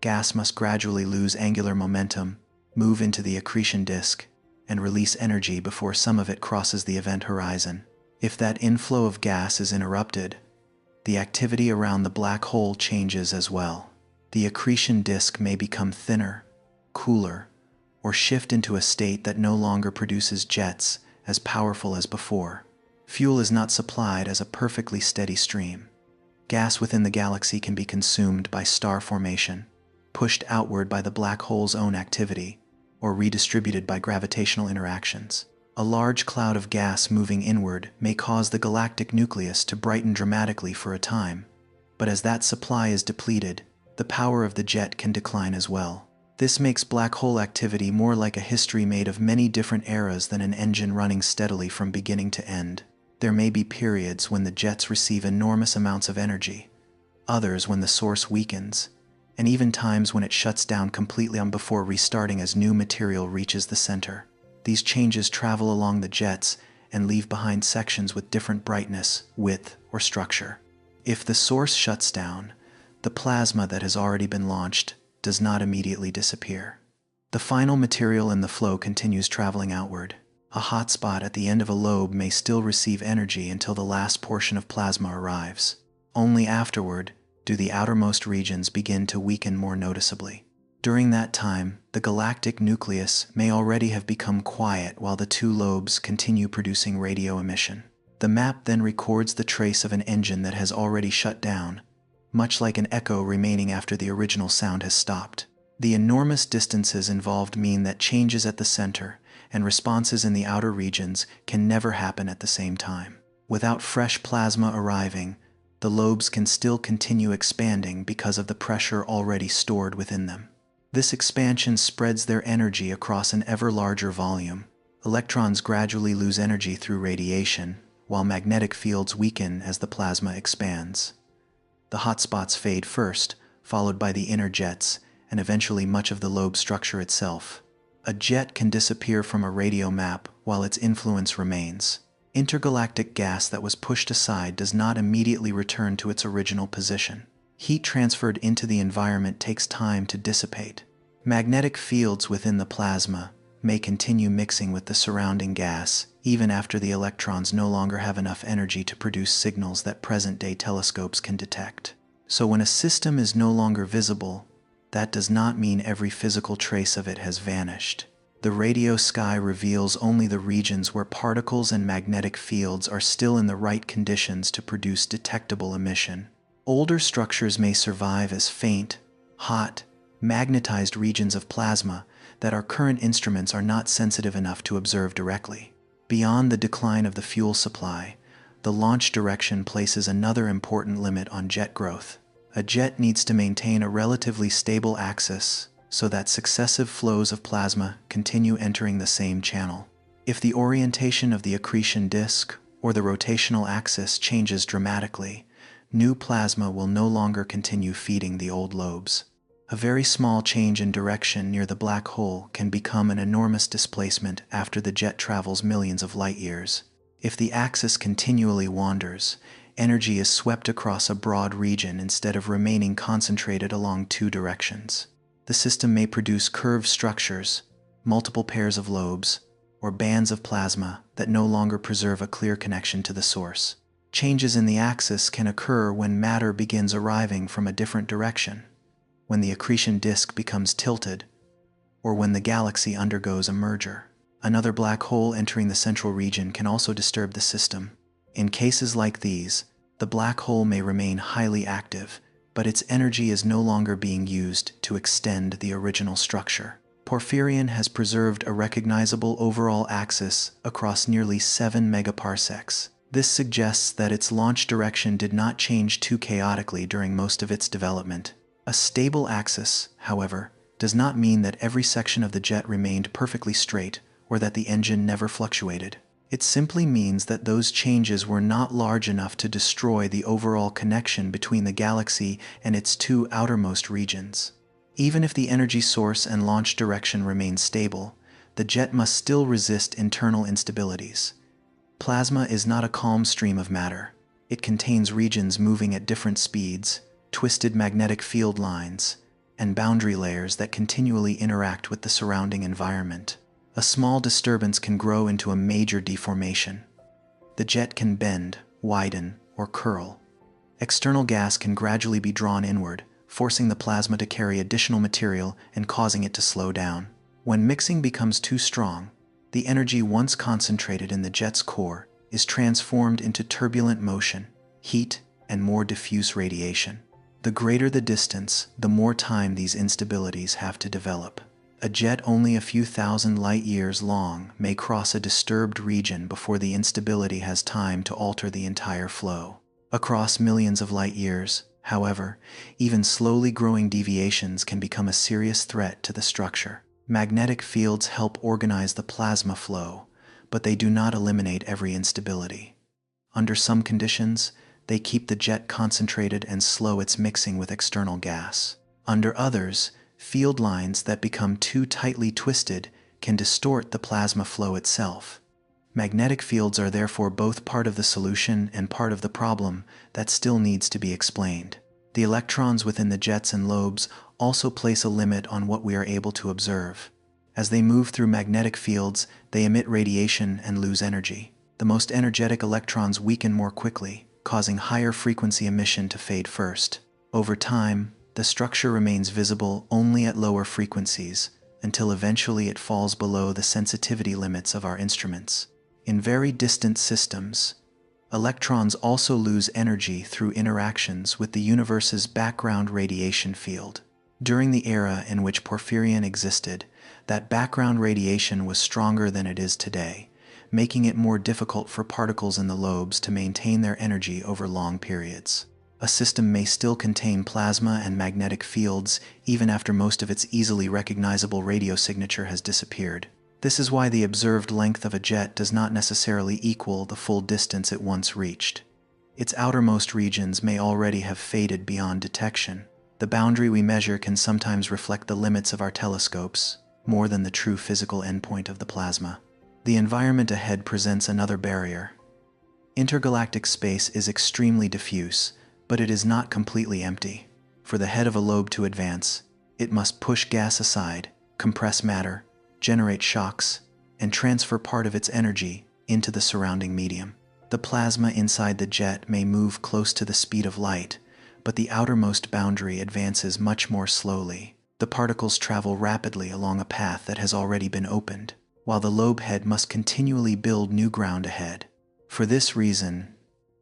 Gas must gradually lose angular momentum, move into the accretion disk, and release energy before some of it crosses the event horizon. If that inflow of gas is interrupted, the activity around the black hole changes as well. The accretion disk may become thinner, cooler, or shift into a state that no longer produces jets as powerful as before. Fuel is not supplied as a perfectly steady stream. Gas within the galaxy can be consumed by star formation, pushed outward by the black hole's own activity, or redistributed by gravitational interactions. A large cloud of gas moving inward may cause the galactic nucleus to brighten dramatically for a time, but as that supply is depleted, the power of the jet can decline as well. This makes black hole activity more like a history made of many different eras than an engine running steadily from beginning to end. There may be periods when the jets receive enormous amounts of energy, others when the source weakens, and even times when it shuts down completely before restarting as new material reaches the center. These changes travel along the jets and leave behind sections with different brightness, width, or structure. If the source shuts down, the plasma that has already been launched does not immediately disappear. The final material in the flow continues traveling outward. A hot spot at the end of a lobe may still receive energy until the last portion of plasma arrives. Only afterward do the outermost regions begin to weaken more noticeably. During that time, the galactic nucleus may already have become quiet while the 2 lobes continue producing radio emission. The map then records the trace of an engine that has already shut down, much like an echo remaining after the original sound has stopped. The enormous distances involved mean that changes at the center and responses in the outer regions can never happen at the same time. Without fresh plasma arriving, the lobes can still continue expanding because of the pressure already stored within them. This expansion spreads their energy across an ever larger volume. Electrons gradually lose energy through radiation, while magnetic fields weaken as the plasma expands. The hotspots fade first, followed by the inner jets, and eventually much of the lobe structure itself. A jet can disappear from a radio map while its influence remains. Intergalactic gas that was pushed aside does not immediately return to its original position. Heat transferred into the environment takes time to dissipate. Magnetic fields within the plasma may continue mixing with the surrounding gas, even after the electrons no longer have enough energy to produce signals that present-day telescopes can detect. So when a system is no longer visible, that does not mean every physical trace of it has vanished. The radio sky reveals only the regions where particles and magnetic fields are still in the right conditions to produce detectable emission. Older structures may survive as faint, hot, magnetized regions of plasma that our current instruments are not sensitive enough to observe directly. Beyond the decline of the fuel supply, the launch direction places another important limit on jet growth. A jet needs to maintain a relatively stable axis so that successive flows of plasma continue entering the same channel. If the orientation of the accretion disk or the rotational axis changes dramatically, new plasma will no longer continue feeding the old lobes. A very small change in direction near the black hole can become an enormous displacement after the jet travels millions of light years. If the axis continually wanders, energy is swept across a broad region instead of remaining concentrated along two directions. The system may produce curved structures, multiple pairs of lobes, or bands of plasma that no longer preserve a clear connection to the source. Changes in the axis can occur when matter begins arriving from a different direction, when the accretion disk becomes tilted, or when the galaxy undergoes a merger. Another black hole entering the central region can also disturb the system. In cases like these, the black hole may remain highly active, but its energy is no longer being used to extend the original structure. Porphyrion has preserved a recognizable overall axis across nearly 7 megaparsecs. This suggests that its launch direction did not change too chaotically during most of its development. A stable axis, however, does not mean that every section of the jet remained perfectly straight or that the engine never fluctuated. It simply means that those changes were not large enough to destroy the overall connection between the galaxy and its two outermost regions. Even if the energy source and launch direction remain stable, the jet must still resist internal instabilities. Plasma is not a calm stream of matter. It contains regions moving at different speeds, twisted magnetic field lines, and boundary layers that continually interact with the surrounding environment. A small disturbance can grow into a major deformation. The jet can bend, widen, or curl. External gas can gradually be drawn inward, forcing the plasma to carry additional material and causing it to slow down. When mixing becomes too strong, the energy once concentrated in the jet's core is transformed into turbulent motion, heat, and more diffuse radiation. The greater the distance, the more time these instabilities have to develop. A jet only a few thousand light-years long may cross a disturbed region before the instability has time to alter the entire flow. Across millions of light-years, however, even slowly growing deviations can become a serious threat to the structure. Magnetic fields help organize the plasma flow, but they do not eliminate every instability. Under some conditions, they keep the jet concentrated and slow its mixing with external gas. Under others, field lines that become too tightly twisted can distort the plasma flow itself. Magnetic fields are therefore both part of the solution and part of the problem that still needs to be explained. The electrons within the jets and lobes also place a limit on what we are able to observe. As they move through magnetic fields, they emit radiation and lose energy. The most energetic electrons weaken more quickly, causing higher frequency emission to fade first. Over time, the structure remains visible only at lower frequencies, until eventually it falls below the sensitivity limits of our instruments. In very distant systems, electrons also lose energy through interactions with the universe's background radiation field. During the era in which Porphyrion existed, that background radiation was stronger than it is today, making it more difficult for particles in the lobes to maintain their energy over long periods. A system may still contain plasma and magnetic fields even after most of its easily recognizable radio signature has disappeared. This is why the observed length of a jet does not necessarily equal the full distance it once reached. Its outermost regions may already have faded beyond detection. The boundary we measure can sometimes reflect the limits of our telescopes, more than the true physical endpoint of the plasma. The environment ahead presents another barrier. Intergalactic space is extremely diffuse, but it is not completely empty. For the head of a lobe to advance, it must push gas aside, compress matter, generate shocks, and transfer part of its energy into the surrounding medium. The plasma inside the jet may move close to the speed of light, but the outermost boundary advances much more slowly. The particles travel rapidly along a path that has already been opened, while the lobe head must continually build new ground ahead. For this reason,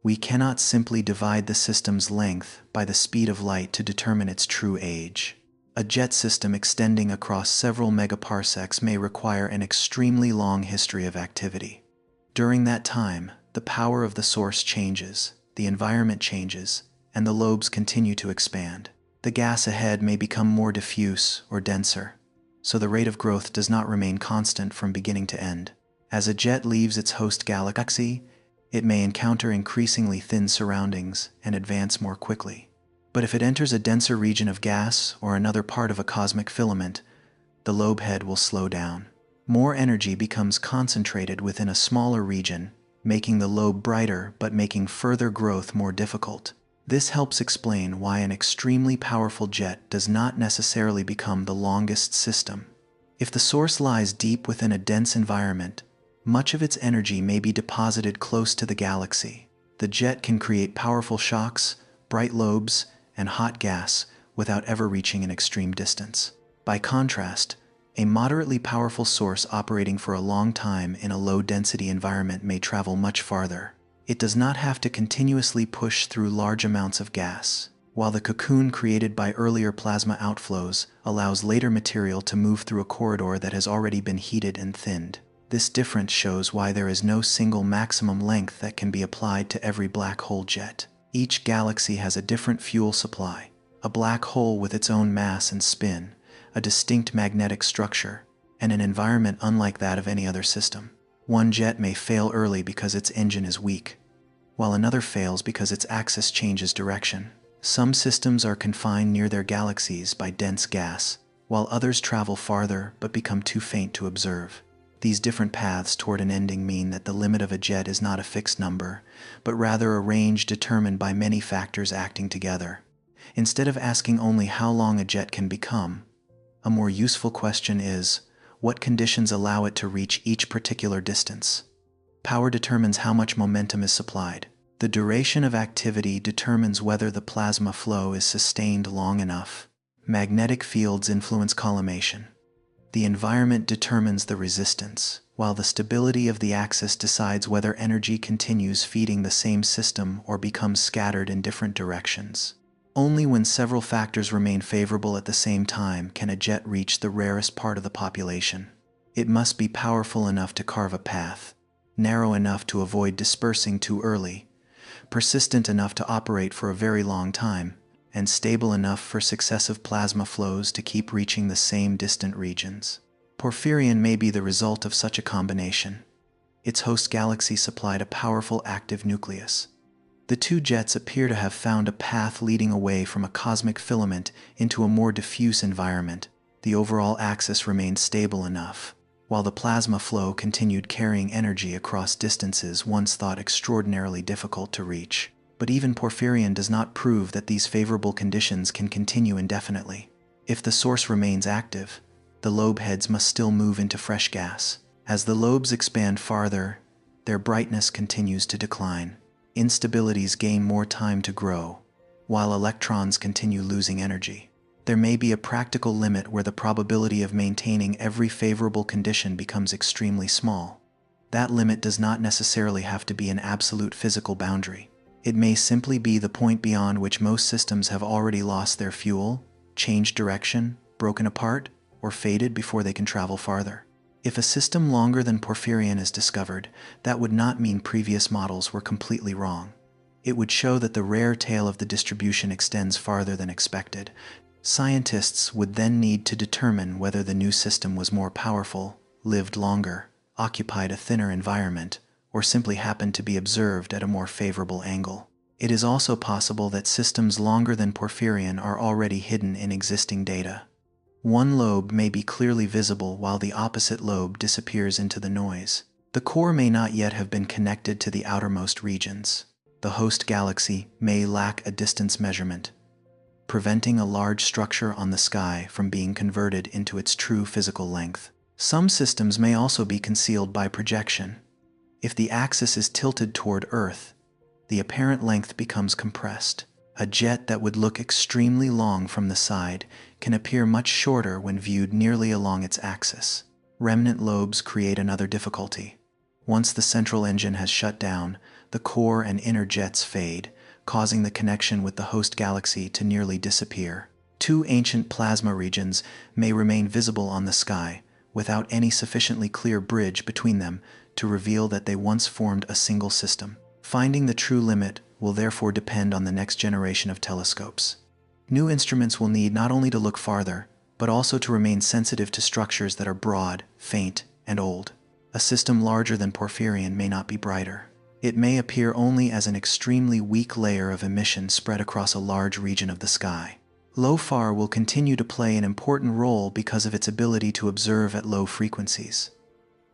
we cannot simply divide the system's length by the speed of light to determine its true age. A jet system extending across several megaparsecs may require an extremely long history of activity. During that time, the power of the source changes, the environment changes, and the lobes continue to expand. The gas ahead may become more diffuse or denser, so the rate of growth does not remain constant from beginning to end. As a jet leaves its host galaxy, it may encounter increasingly thin surroundings and advance more quickly. But if it enters a denser region of gas or another part of a cosmic filament, the lobe head will slow down. More energy becomes concentrated within a smaller region, making the lobe brighter but making further growth more difficult. This helps explain why an extremely powerful jet does not necessarily become the longest system. If the source lies deep within a dense environment, much of its energy may be deposited close to the galaxy. The jet can create powerful shocks, bright lobes, and hot gas without ever reaching an extreme distance. By contrast, a moderately powerful source operating for a long time in a low-density environment may travel much farther. It does not have to continuously push through large amounts of gas, while the cocoon created by earlier plasma outflows allows later material to move through a corridor that has already been heated and thinned. This difference shows why there is no single maximum length that can be applied to every black hole jet. Each galaxy has a different fuel supply, a black hole with its own mass and spin, a distinct magnetic structure, and an environment unlike that of any other system. One jet may fail early because its engine is weak, while another fails because its axis changes direction. Some systems are confined near their galaxies by dense gas, while others travel farther but become too faint to observe. These different paths toward an ending mean that the limit of a jet is not a fixed number, but rather a range determined by many factors acting together. Instead of asking only how long a jet can become, a more useful question is, what conditions allow it to reach each particular distance? Power determines how much momentum is supplied. The duration of activity determines whether the plasma flow is sustained long enough. Magnetic fields influence collimation. The environment determines the resistance, while the stability of the axis decides whether energy continues feeding the same system or becomes scattered in different directions. Only when several factors remain favorable at the same time can a jet reach the rarest part of the population. It must be powerful enough to carve a path, narrow enough to avoid dispersing too early, persistent enough to operate for a very long time, and stable enough for successive plasma flows to keep reaching the same distant regions. Porphyrion may be the result of such a combination. Its host galaxy supplied a powerful active nucleus. The two jets appear to have found a path leading away from a cosmic filament into a more diffuse environment. The overall axis remained stable enough, while the plasma flow continued carrying energy across distances once thought extraordinarily difficult to reach. But even Porphyrion does not prove that these favorable conditions can continue indefinitely. If the source remains active, the lobe heads must still move into fresh gas. As the lobes expand farther, their brightness continues to decline. Instabilities gain more time to grow, while electrons continue losing energy. There may be a practical limit where the probability of maintaining every favorable condition becomes extremely small. That limit does not necessarily have to be an absolute physical boundary. It may simply be the point beyond which most systems have already lost their fuel, changed direction, broken apart, or faded before they can travel farther. If a system longer than Porphyrion is discovered, that would not mean previous models were completely wrong. It would show that the rare tail of the distribution extends farther than expected. Scientists would then need to determine whether the new system was more powerful, lived longer, occupied a thinner environment, or simply happened to be observed at a more favorable angle. It is also possible that systems longer than Porphyrion are already hidden in existing data. One lobe may be clearly visible while the opposite lobe disappears into the noise. The core may not yet have been connected to the outermost regions. The host galaxy may lack a distance measurement, preventing a large structure on the sky from being converted into its true physical length. Some systems may also be concealed by projection. If the axis is tilted toward Earth, the apparent length becomes compressed. A jet that would look extremely long from the side can appear much shorter when viewed nearly along its axis. Remnant lobes create another difficulty. Once the central engine has shut down, the core and inner jets fade, causing the connection with the host galaxy to nearly disappear. Two ancient plasma regions may remain visible on the sky, without any sufficiently clear bridge between them to reveal that they once formed a single system. Finding the true limit will therefore depend on the next generation of telescopes. New instruments will need not only to look farther, but also to remain sensitive to structures that are broad, faint, and old. A system larger than Porphyrion may not be brighter. It may appear only as an extremely weak layer of emission spread across a large region of the sky. LOFAR will continue to play an important role because of its ability to observe at low frequencies.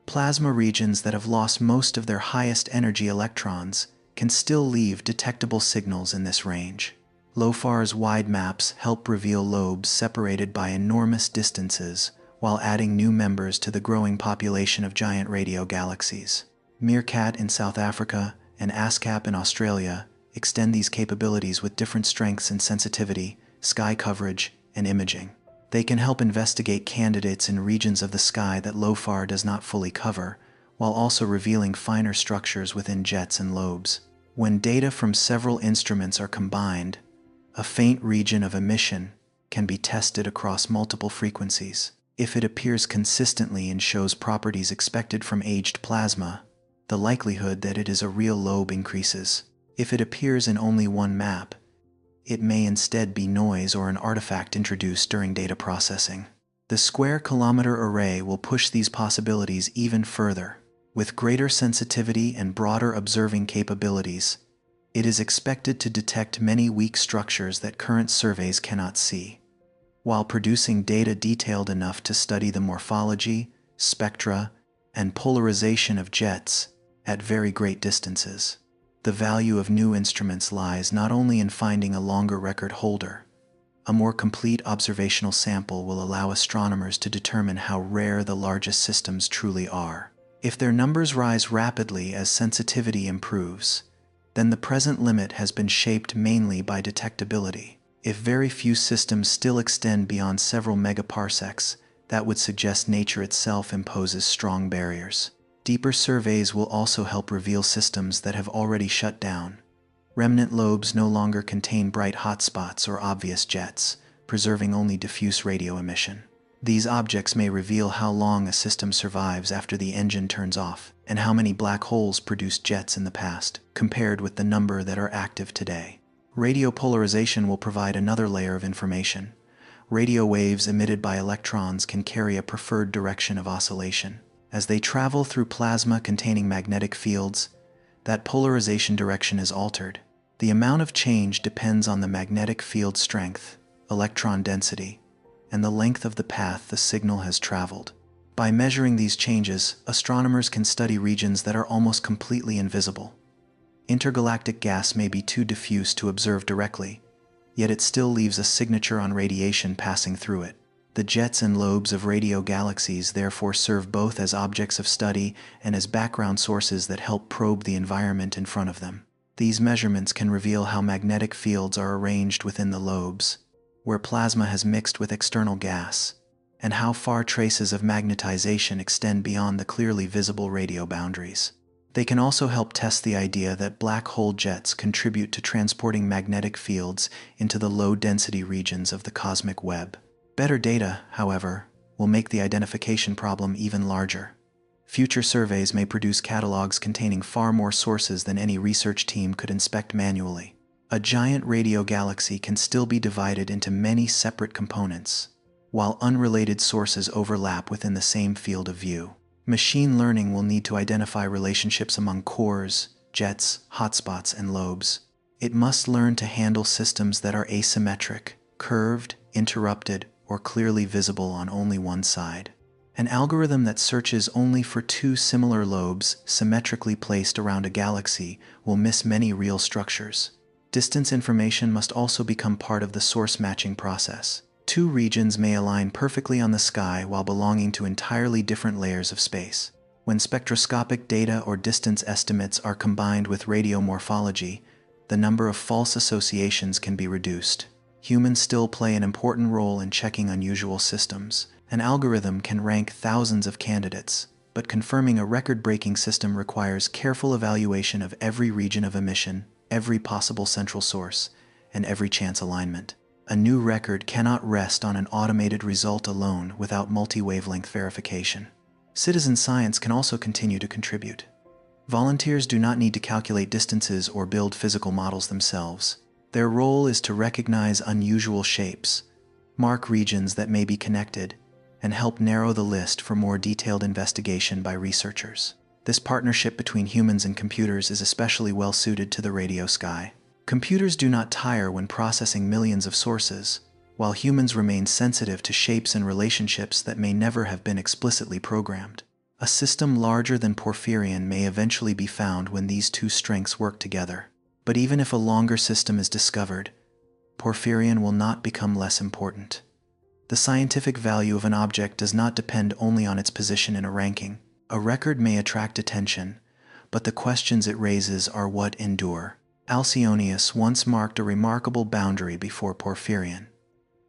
Plasma regions that have lost most of their highest energy electrons can still leave detectable signals in this range. LOFAR's wide maps help reveal lobes separated by enormous distances while adding new members to the growing population of giant radio galaxies. Meerkat in South Africa and ASCAP in Australia extend these capabilities with different strengths in sensitivity, sky coverage, and imaging. They can help investigate candidates in regions of the sky that LOFAR does not fully cover, while also revealing finer structures within jets and lobes. When data from several instruments are combined, a faint region of emission can be tested across multiple frequencies. If it appears consistently and shows properties expected from aged plasma, the likelihood that it is a real lobe increases. If it appears in only one map, it may instead be noise or an artifact introduced during data processing. The square kilometer array will push these possibilities even further. With greater sensitivity and broader observing capabilities, it is expected to detect many weak structures that current surveys cannot see, while producing data detailed enough to study the morphology, spectra, and polarization of jets at very great distances. The value of new instruments lies not only in finding a longer record holder. A more complete observational sample will allow astronomers to determine how rare the largest systems truly are. If their numbers rise rapidly as sensitivity improves, then the present limit has been shaped mainly by detectability. If very few systems still extend beyond several megaparsecs, that would suggest nature itself imposes strong barriers. Deeper surveys will also help reveal systems that have already shut down. Remnant lobes no longer contain bright hotspots or obvious jets, preserving only diffuse radio emission. These objects may reveal how long a system survives after the engine turns off, and how many black holes produced jets in the past, compared with the number that are active today. Radio polarization will provide another layer of information. Radio waves emitted by electrons can carry a preferred direction of oscillation. As they travel through plasma containing magnetic fields, that polarization direction is altered. The amount of change depends on the magnetic field strength, electron density, and the length of the path the signal has traveled. By measuring these changes, astronomers can study regions that are almost completely invisible. Intergalactic gas may be too diffuse to observe directly, yet it still leaves a signature on radiation passing through it. The jets and lobes of radio galaxies therefore serve both as objects of study and as background sources that help probe the environment in front of them. These measurements can reveal how magnetic fields are arranged within the lobes, where plasma has mixed with external gas, and how far traces of magnetization extend beyond the clearly visible radio boundaries. They can also help test the idea that black hole jets contribute to transporting magnetic fields into the low-density regions of the cosmic web. Better data, however, will make the identification problem even larger. Future surveys may produce catalogs containing far more sources than any research team could inspect manually. A giant radio galaxy can still be divided into many separate components, while unrelated sources overlap within the same field of view. Machine learning will need to identify relationships among cores, jets, hotspots, and lobes. It must learn to handle systems that are asymmetric, curved, interrupted, or clearly visible on only one side. An algorithm that searches only for two similar lobes symmetrically placed around a galaxy will miss many real structures. Distance information must also become part of the source matching process. Two regions may align perfectly on the sky while belonging to entirely different layers of space. When spectroscopic data or distance estimates are combined with radiomorphology, the number of false associations can be reduced. Humans still play an important role in checking unusual systems. An algorithm can rank thousands of candidates, but confirming a record-breaking system requires careful evaluation of every region of emission, every possible central source, and every chance alignment. A new record cannot rest on an automated result alone without multi-wavelength verification. Citizen science can also continue to contribute. Volunteers do not need to calculate distances or build physical models themselves. Their role is to recognize unusual shapes, mark regions that may be connected, and help narrow the list for more detailed investigation by researchers. This partnership between humans and computers is especially well suited to the radio sky. Computers do not tire when processing millions of sources, while humans remain sensitive to shapes and relationships that may never have been explicitly programmed. A system larger than Porphyrion may eventually be found when these two strengths work together. But even if a longer system is discovered, Porphyrion will not become less important. The scientific value of an object does not depend only on its position in a ranking. A record may attract attention, but the questions it raises are what endure. Alcyonius once marked a remarkable boundary before Porphyrion.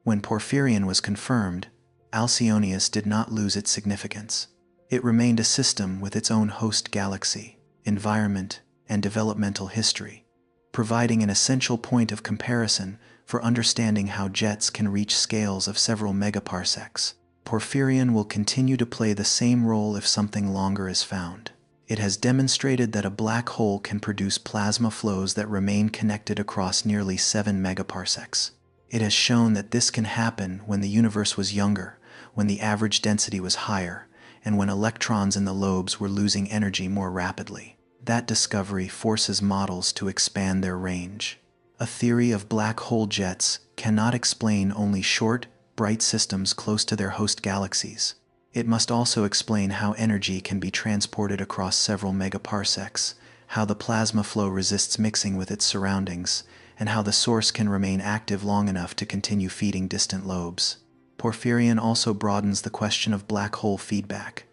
When Porphyrion was confirmed, Alcyonius did not lose its significance. It remained a system with its own host galaxy, environment, and developmental history, providing an essential point of comparison for understanding how jets can reach scales of several megaparsecs. Porphyrion will continue to play the same role if something longer is found. It has demonstrated that a black hole can produce plasma flows that remain connected across nearly 7 megaparsecs. It has shown that this can happen when the universe was younger, when the average density was higher, and when electrons in the lobes were losing energy more rapidly. That discovery forces models to expand their range. A theory of black hole jets cannot explain only short, bright systems close to their host galaxies. It must also explain how energy can be transported across several megaparsecs, how the plasma flow resists mixing with its surroundings, and how the source can remain active long enough to continue feeding distant lobes. Porphyrion also broadens the question of black hole feedback.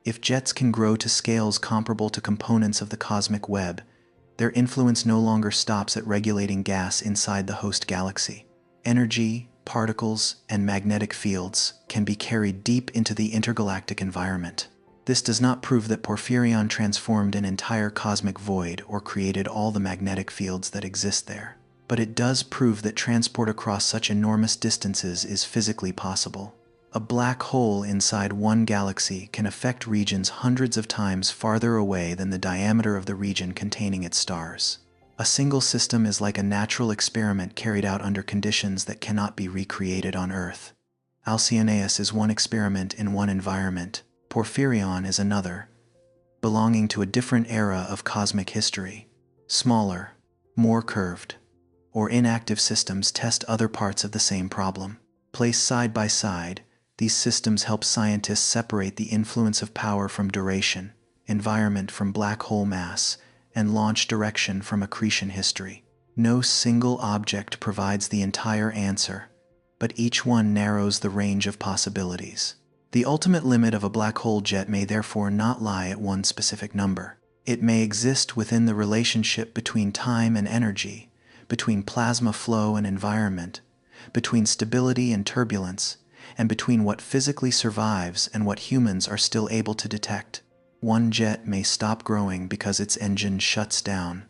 If jets can grow to scales comparable to components of the cosmic web, their influence no longer stops at regulating gas inside the host galaxy. Energy, particles, and magnetic fields can be carried deep into the intergalactic environment. This does not prove that Porphyrion transformed an entire cosmic void or created all the magnetic fields that exist there. But it does prove that transport across such enormous distances is physically possible. A black hole inside one galaxy can affect regions hundreds of times farther away than the diameter of the region containing its stars. A single system is like a natural experiment carried out under conditions that cannot be recreated on Earth. Alcyonius is one experiment in one environment. Porphyrion is another, belonging to a different era of cosmic history. Smaller, more curved, or inactive systems test other parts of the same problem. Placed side by side, these systems help scientists separate the influence of power from duration, environment from black hole mass, and launch direction from accretion history. No single object provides the entire answer, but each one narrows the range of possibilities. The ultimate limit of a black hole jet may therefore not lie at one specific number. It may exist within the relationship between time and energy, between plasma flow and environment, between stability and turbulence, and between what physically survives and what humans are still able to detect. One jet may stop growing because its engine shuts down.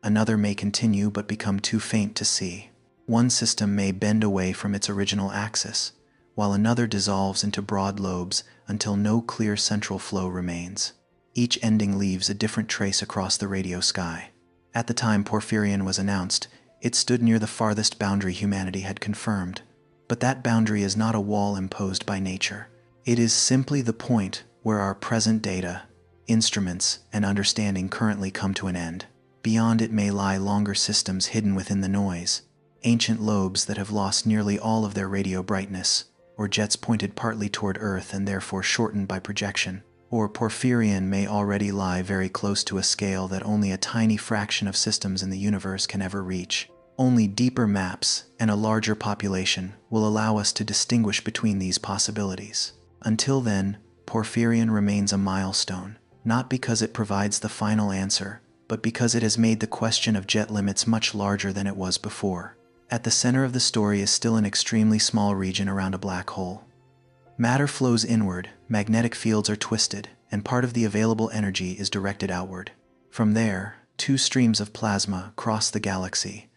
Another may continue but become too faint to see. One system may bend away from its original axis, while another dissolves into broad lobes until no clear central flow remains. Each ending leaves a different trace across the radio sky. At the time Porphyrion was announced, it stood near the farthest boundary humanity had confirmed. But that boundary is not a wall imposed by nature. It is simply the point where our present data, instruments, and understanding currently come to an end. Beyond it may lie longer systems hidden within the noise, ancient lobes that have lost nearly all of their radio brightness, or jets pointed partly toward Earth and therefore shortened by projection. Or Porphyrion may already lie very close to a scale that only a tiny fraction of systems in the universe can ever reach. Only deeper maps and a larger population will allow us to distinguish between these possibilities. Until then, Porphyrion remains a milestone, not because it provides the final answer, but because it has made the question of jet limits much larger than it was before. At the center of the story is still an extremely small region around a black hole. Matter flows inward, magnetic fields are twisted, and part of the available energy is directed outward. From there, two streams of plasma cross the galaxy,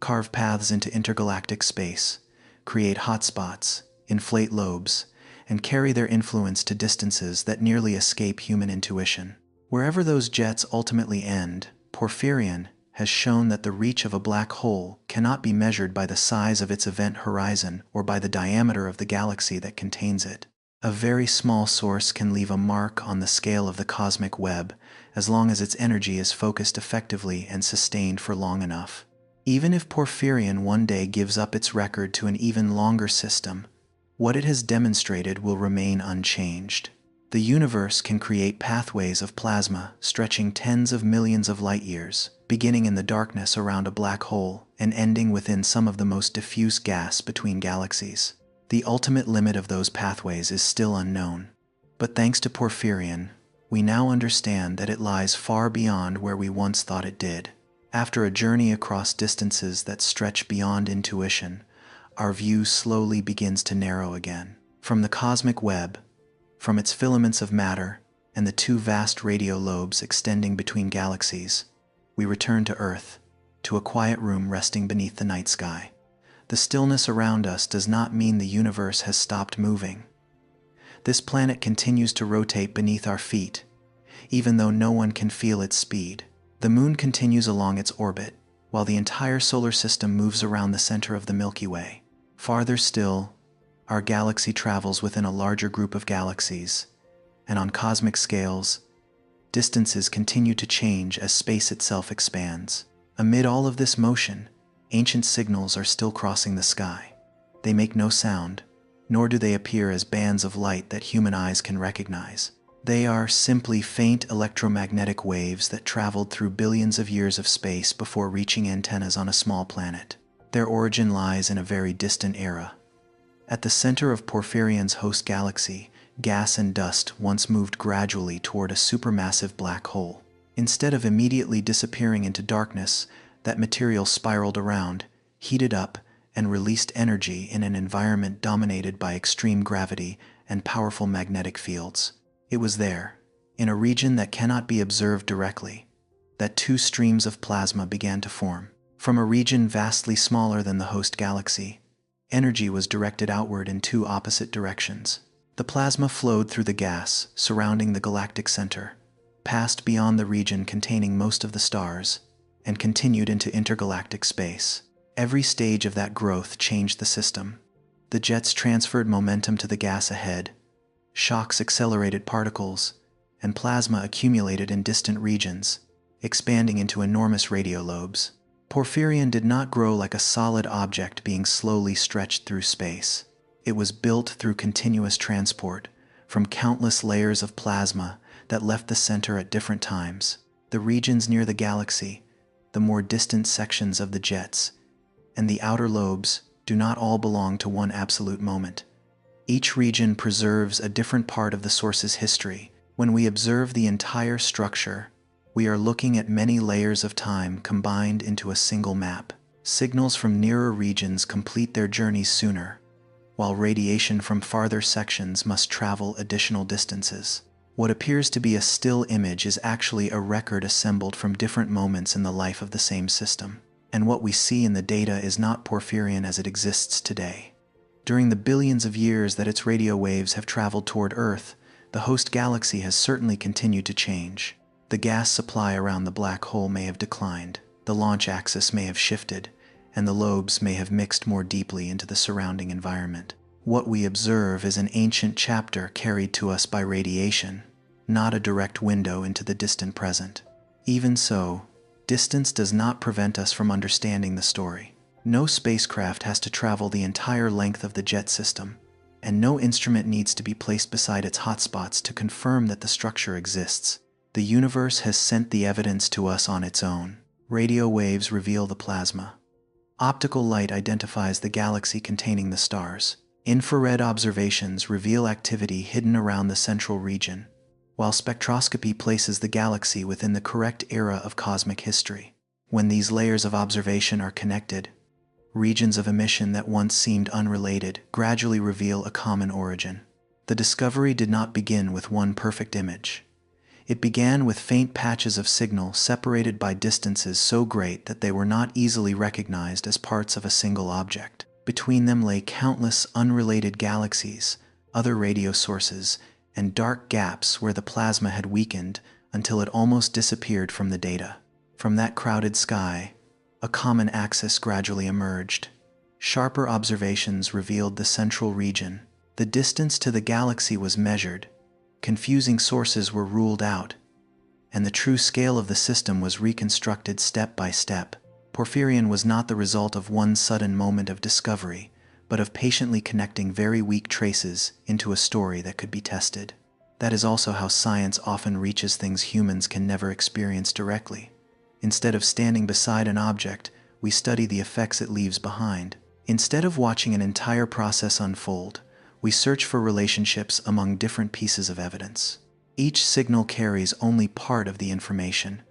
carve paths into intergalactic space, create hotspots, inflate lobes, and carry their influence to distances that nearly escape human intuition. Wherever those jets ultimately end, Porphyrion has shown that the reach of a black hole cannot be measured by the size of its event horizon or by the diameter of the galaxy that contains it. A very small source can leave a mark on the scale of the cosmic web as long as its energy is focused effectively and sustained for long enough. Even if Porphyrion one day gives up its record to an even longer system, what it has demonstrated will remain unchanged. The universe can create pathways of plasma stretching tens of millions of light years, beginning in the darkness around a black hole and ending within some of the most diffuse gas between galaxies. The ultimate limit of those pathways is still unknown. But thanks to Porphyrion, we now understand that it lies far beyond where we once thought it did. After a journey across distances that stretch beyond intuition, our view slowly begins to narrow again. From the cosmic web, from its filaments of matter, and the two vast radio lobes extending between galaxies, we return to Earth, to a quiet room resting beneath the night sky. The stillness around us does not mean the universe has stopped moving. This planet continues to rotate beneath our feet, even though no one can feel its speed. The moon continues along its orbit, while the entire solar system moves around the center of the Milky Way. Farther still, our galaxy travels within a larger group of galaxies, and on cosmic scales, distances continue to change as space itself expands. Amid all of this motion, ancient signals are still crossing the sky. They make no sound, nor do they appear as bands of light that human eyes can recognize. They are simply faint electromagnetic waves that traveled through billions of years of space before reaching antennas on a small planet. Their origin lies in a very distant era. At the center of Porphyrion's host galaxy, gas and dust once moved gradually toward a supermassive black hole. Instead of immediately disappearing into darkness, that material spiraled around, heated up, and released energy in an environment dominated by extreme gravity and powerful magnetic fields. It was there, in a region that cannot be observed directly, that two streams of plasma began to form. From a region vastly smaller than the host galaxy, energy was directed outward in two opposite directions. The plasma flowed through the gas surrounding the galactic center, passed beyond the region containing most of the stars, and continued into intergalactic space. Every stage of that growth changed the system. The jets transferred momentum to the gas ahead, shocks accelerated particles, and plasma accumulated in distant regions, expanding into enormous radio lobes. Porphyrion did not grow like a solid object being slowly stretched through space. It was built through continuous transport, from countless layers of plasma that left the center at different times. The regions near the galaxy, the more distant sections of the jets, and the outer lobes do not all belong to one absolute moment. Each region preserves a different part of the source's history. When we observe the entire structure, we are looking at many layers of time combined into a single map. Signals from nearer regions complete their journeys sooner, while radiation from farther sections must travel additional distances. What appears to be a still image is actually a record assembled from different moments in the life of the same system. And what we see in the data is not Porphyrion as it exists today. During the billions of years that its radio waves have traveled toward Earth, the host galaxy has certainly continued to change. The gas supply around the black hole may have declined, the launch axis may have shifted, and the lobes may have mixed more deeply into the surrounding environment. What we observe is an ancient chapter carried to us by radiation, not a direct window into the distant present. Even so, distance does not prevent us from understanding the story. No spacecraft has to travel the entire length of the jet system, and no instrument needs to be placed beside its hotspots to confirm that the structure exists. The universe has sent the evidence to us on its own. Radio waves reveal the plasma. Optical light identifies the galaxy containing the stars. Infrared observations reveal activity hidden around the central region, while spectroscopy places the galaxy within the correct era of cosmic history. When these layers of observation are connected, regions of emission that once seemed unrelated gradually reveal a common origin. The discovery did not begin with one perfect image. It began with faint patches of signal separated by distances so great that they were not easily recognized as parts of a single object. Between them lay countless unrelated galaxies, other radio sources, and dark gaps where the plasma had weakened until it almost disappeared from the data. From that crowded sky, a common axis gradually emerged. Sharper observations revealed the central region. The distance to the galaxy was measured, confusing sources were ruled out, and the true scale of the system was reconstructed step by step. Porphyrion was not the result of one sudden moment of discovery, but of patiently connecting very weak traces into a story that could be tested. That is also how science often reaches things humans can never experience directly. Instead of standing beside an object, we study the effects it leaves behind. Instead of watching an entire process unfold, we search for relationships among different pieces of evidence. Each signal carries only part of the information,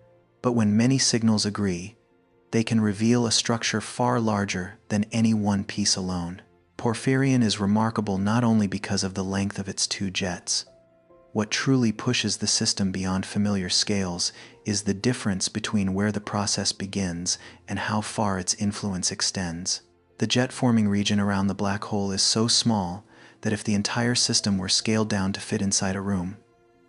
but when many signals agree, they can reveal a structure far larger than any one piece alone. Porphyrion is remarkable not only because of the length of its two jets. What truly pushes the system beyond familiar scales is the difference between where the process begins and how far its influence extends. The jet-forming region around the black hole is so small that if the entire system were scaled down to fit inside a room,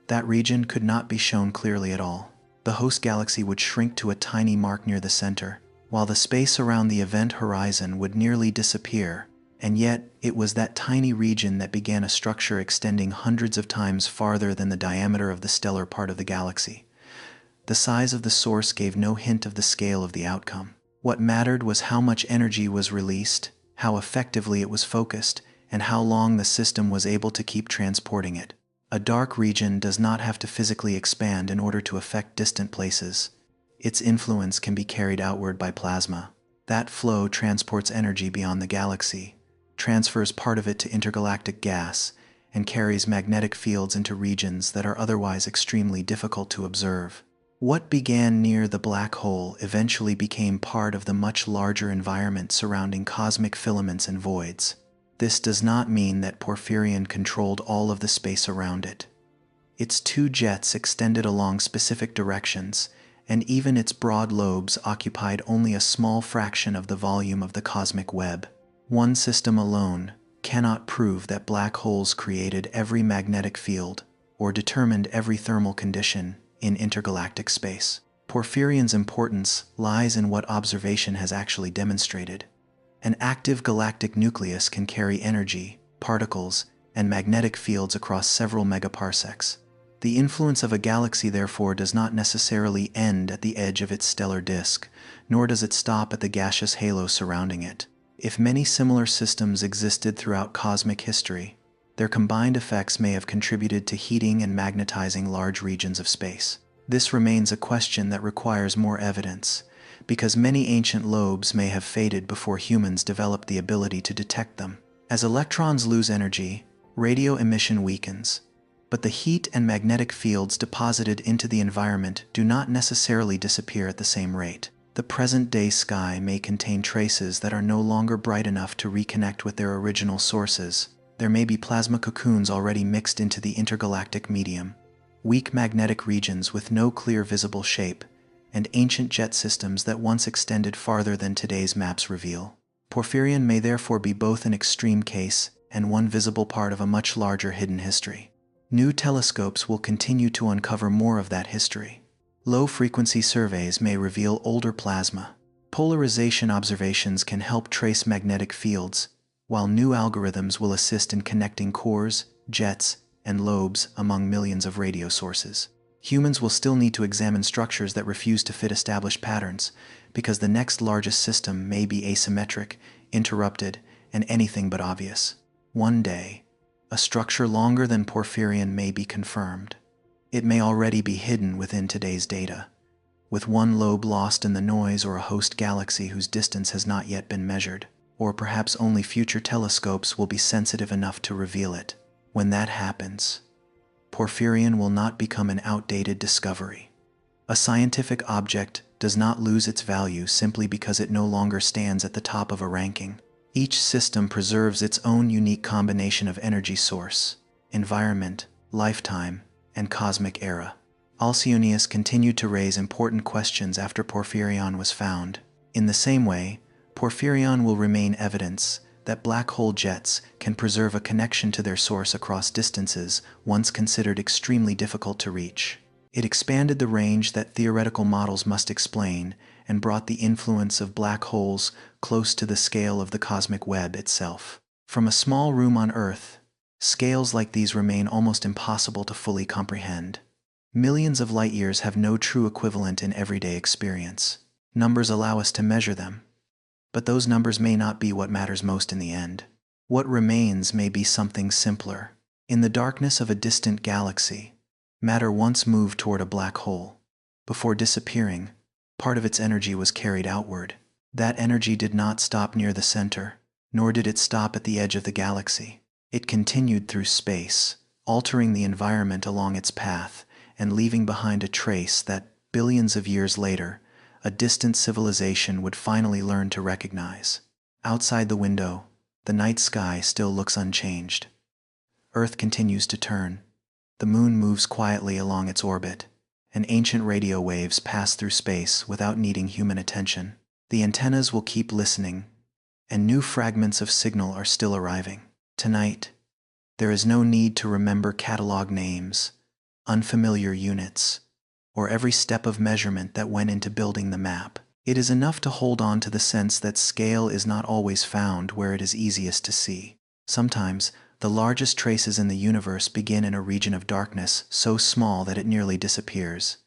that region could not be shown clearly at all. The host galaxy would shrink to a tiny mark near the center, while the space around the event horizon would nearly disappear, and yet it was that tiny region that began a structure extending hundreds of times farther than the diameter of the stellar part of the galaxy. The size of the source gave no hint of the scale of the outcome. What mattered was how much energy was released, how effectively it was focused, and how long the system was able to keep transporting it. A dark region does not have to physically expand in order to affect distant places. Its influence can be carried outward by plasma. That flow transports energy beyond the galaxy, transfers part of it to intergalactic gas, and carries magnetic fields into regions that are otherwise extremely difficult to observe. What began near the black hole eventually became part of the much larger environment surrounding cosmic filaments and voids. This does not mean that Porphyrion controlled all of the space around it. Its two jets extended along specific directions, and even its broad lobes occupied only a small fraction of the volume of the cosmic web. One system alone cannot prove that black holes created every magnetic field or determined every thermal condition in intergalactic space. Porphyrion's importance lies in what observation has actually demonstrated. An active galactic nucleus can carry energy, particles, and magnetic fields across several megaparsecs. The influence of a galaxy, therefore, does not necessarily end at the edge of its stellar disk, nor does it stop at the gaseous halo surrounding it. If many similar systems existed throughout cosmic history, their combined effects may have contributed to heating and magnetizing large regions of space. This remains a question that requires more evidence, because many ancient lobes may have faded before humans developed the ability to detect them. As electrons lose energy, radio emission weakens, but the heat and magnetic fields deposited into the environment do not necessarily disappear at the same rate. The present-day sky may contain traces that are no longer bright enough to reconnect with their original sources. There may be plasma cocoons already mixed into the intergalactic medium, weak magnetic regions with no clear visible shape, and ancient jet systems that once extended farther than today's maps reveal. Porphyrion may therefore be both an extreme case and one visible part of a much larger hidden history. New telescopes will continue to uncover more of that history. Low-frequency surveys may reveal older plasma. Polarization observations can help trace magnetic fields, while new algorithms will assist in connecting cores, jets, and lobes among millions of radio sources. Humans will still need to examine structures that refuse to fit established patterns, because the next largest system may be asymmetric, interrupted, and anything but obvious. One day, a structure longer than Porphyrion may be confirmed. It may already be hidden within today's data, with one lobe lost in the noise, or a host galaxy whose distance has not yet been measured, or perhaps only future telescopes will be sensitive enough to reveal it. When that happens, Porphyrion will not become an outdated discovery. A scientific object does not lose its value simply because it no longer stands at the top of a ranking. Each system preserves its own unique combination of energy source, environment, lifetime, and cosmic era. Alcyonius continued to raise important questions after Porphyrion was found. In the same way, Porphyrion will remain evidence that black hole jets can preserve a connection to their source across distances once considered extremely difficult to reach. It expanded the range that theoretical models must explain and brought the influence of black holes close to the scale of the cosmic web itself. From a small room on Earth, scales like these remain almost impossible to fully comprehend. Millions of light years have no true equivalent in everyday experience. Numbers allow us to measure them, but those numbers may not be what matters most in the end. What remains may be something simpler. In the darkness of a distant galaxy, matter once moved toward a black hole. Before disappearing, part of its energy was carried outward. That energy did not stop near the center, nor did it stop at the edge of the galaxy. It continued through space, altering the environment along its path and leaving behind a trace that, billions of years later, a distant civilization would finally learn to recognize. Outside the window, the night sky still looks unchanged. Earth continues to turn. The moon moves quietly along its orbit, and ancient radio waves pass through space without needing human attention. The antennas will keep listening, and new fragments of signal are still arriving. Tonight, there is no need to remember catalog names, unfamiliar units, or every step of measurement that went into building the map. It is enough to hold on to the sense that scale is not always found where it is easiest to see. Sometimes, the largest traces in the universe begin in a region of darkness so small that it nearly disappears.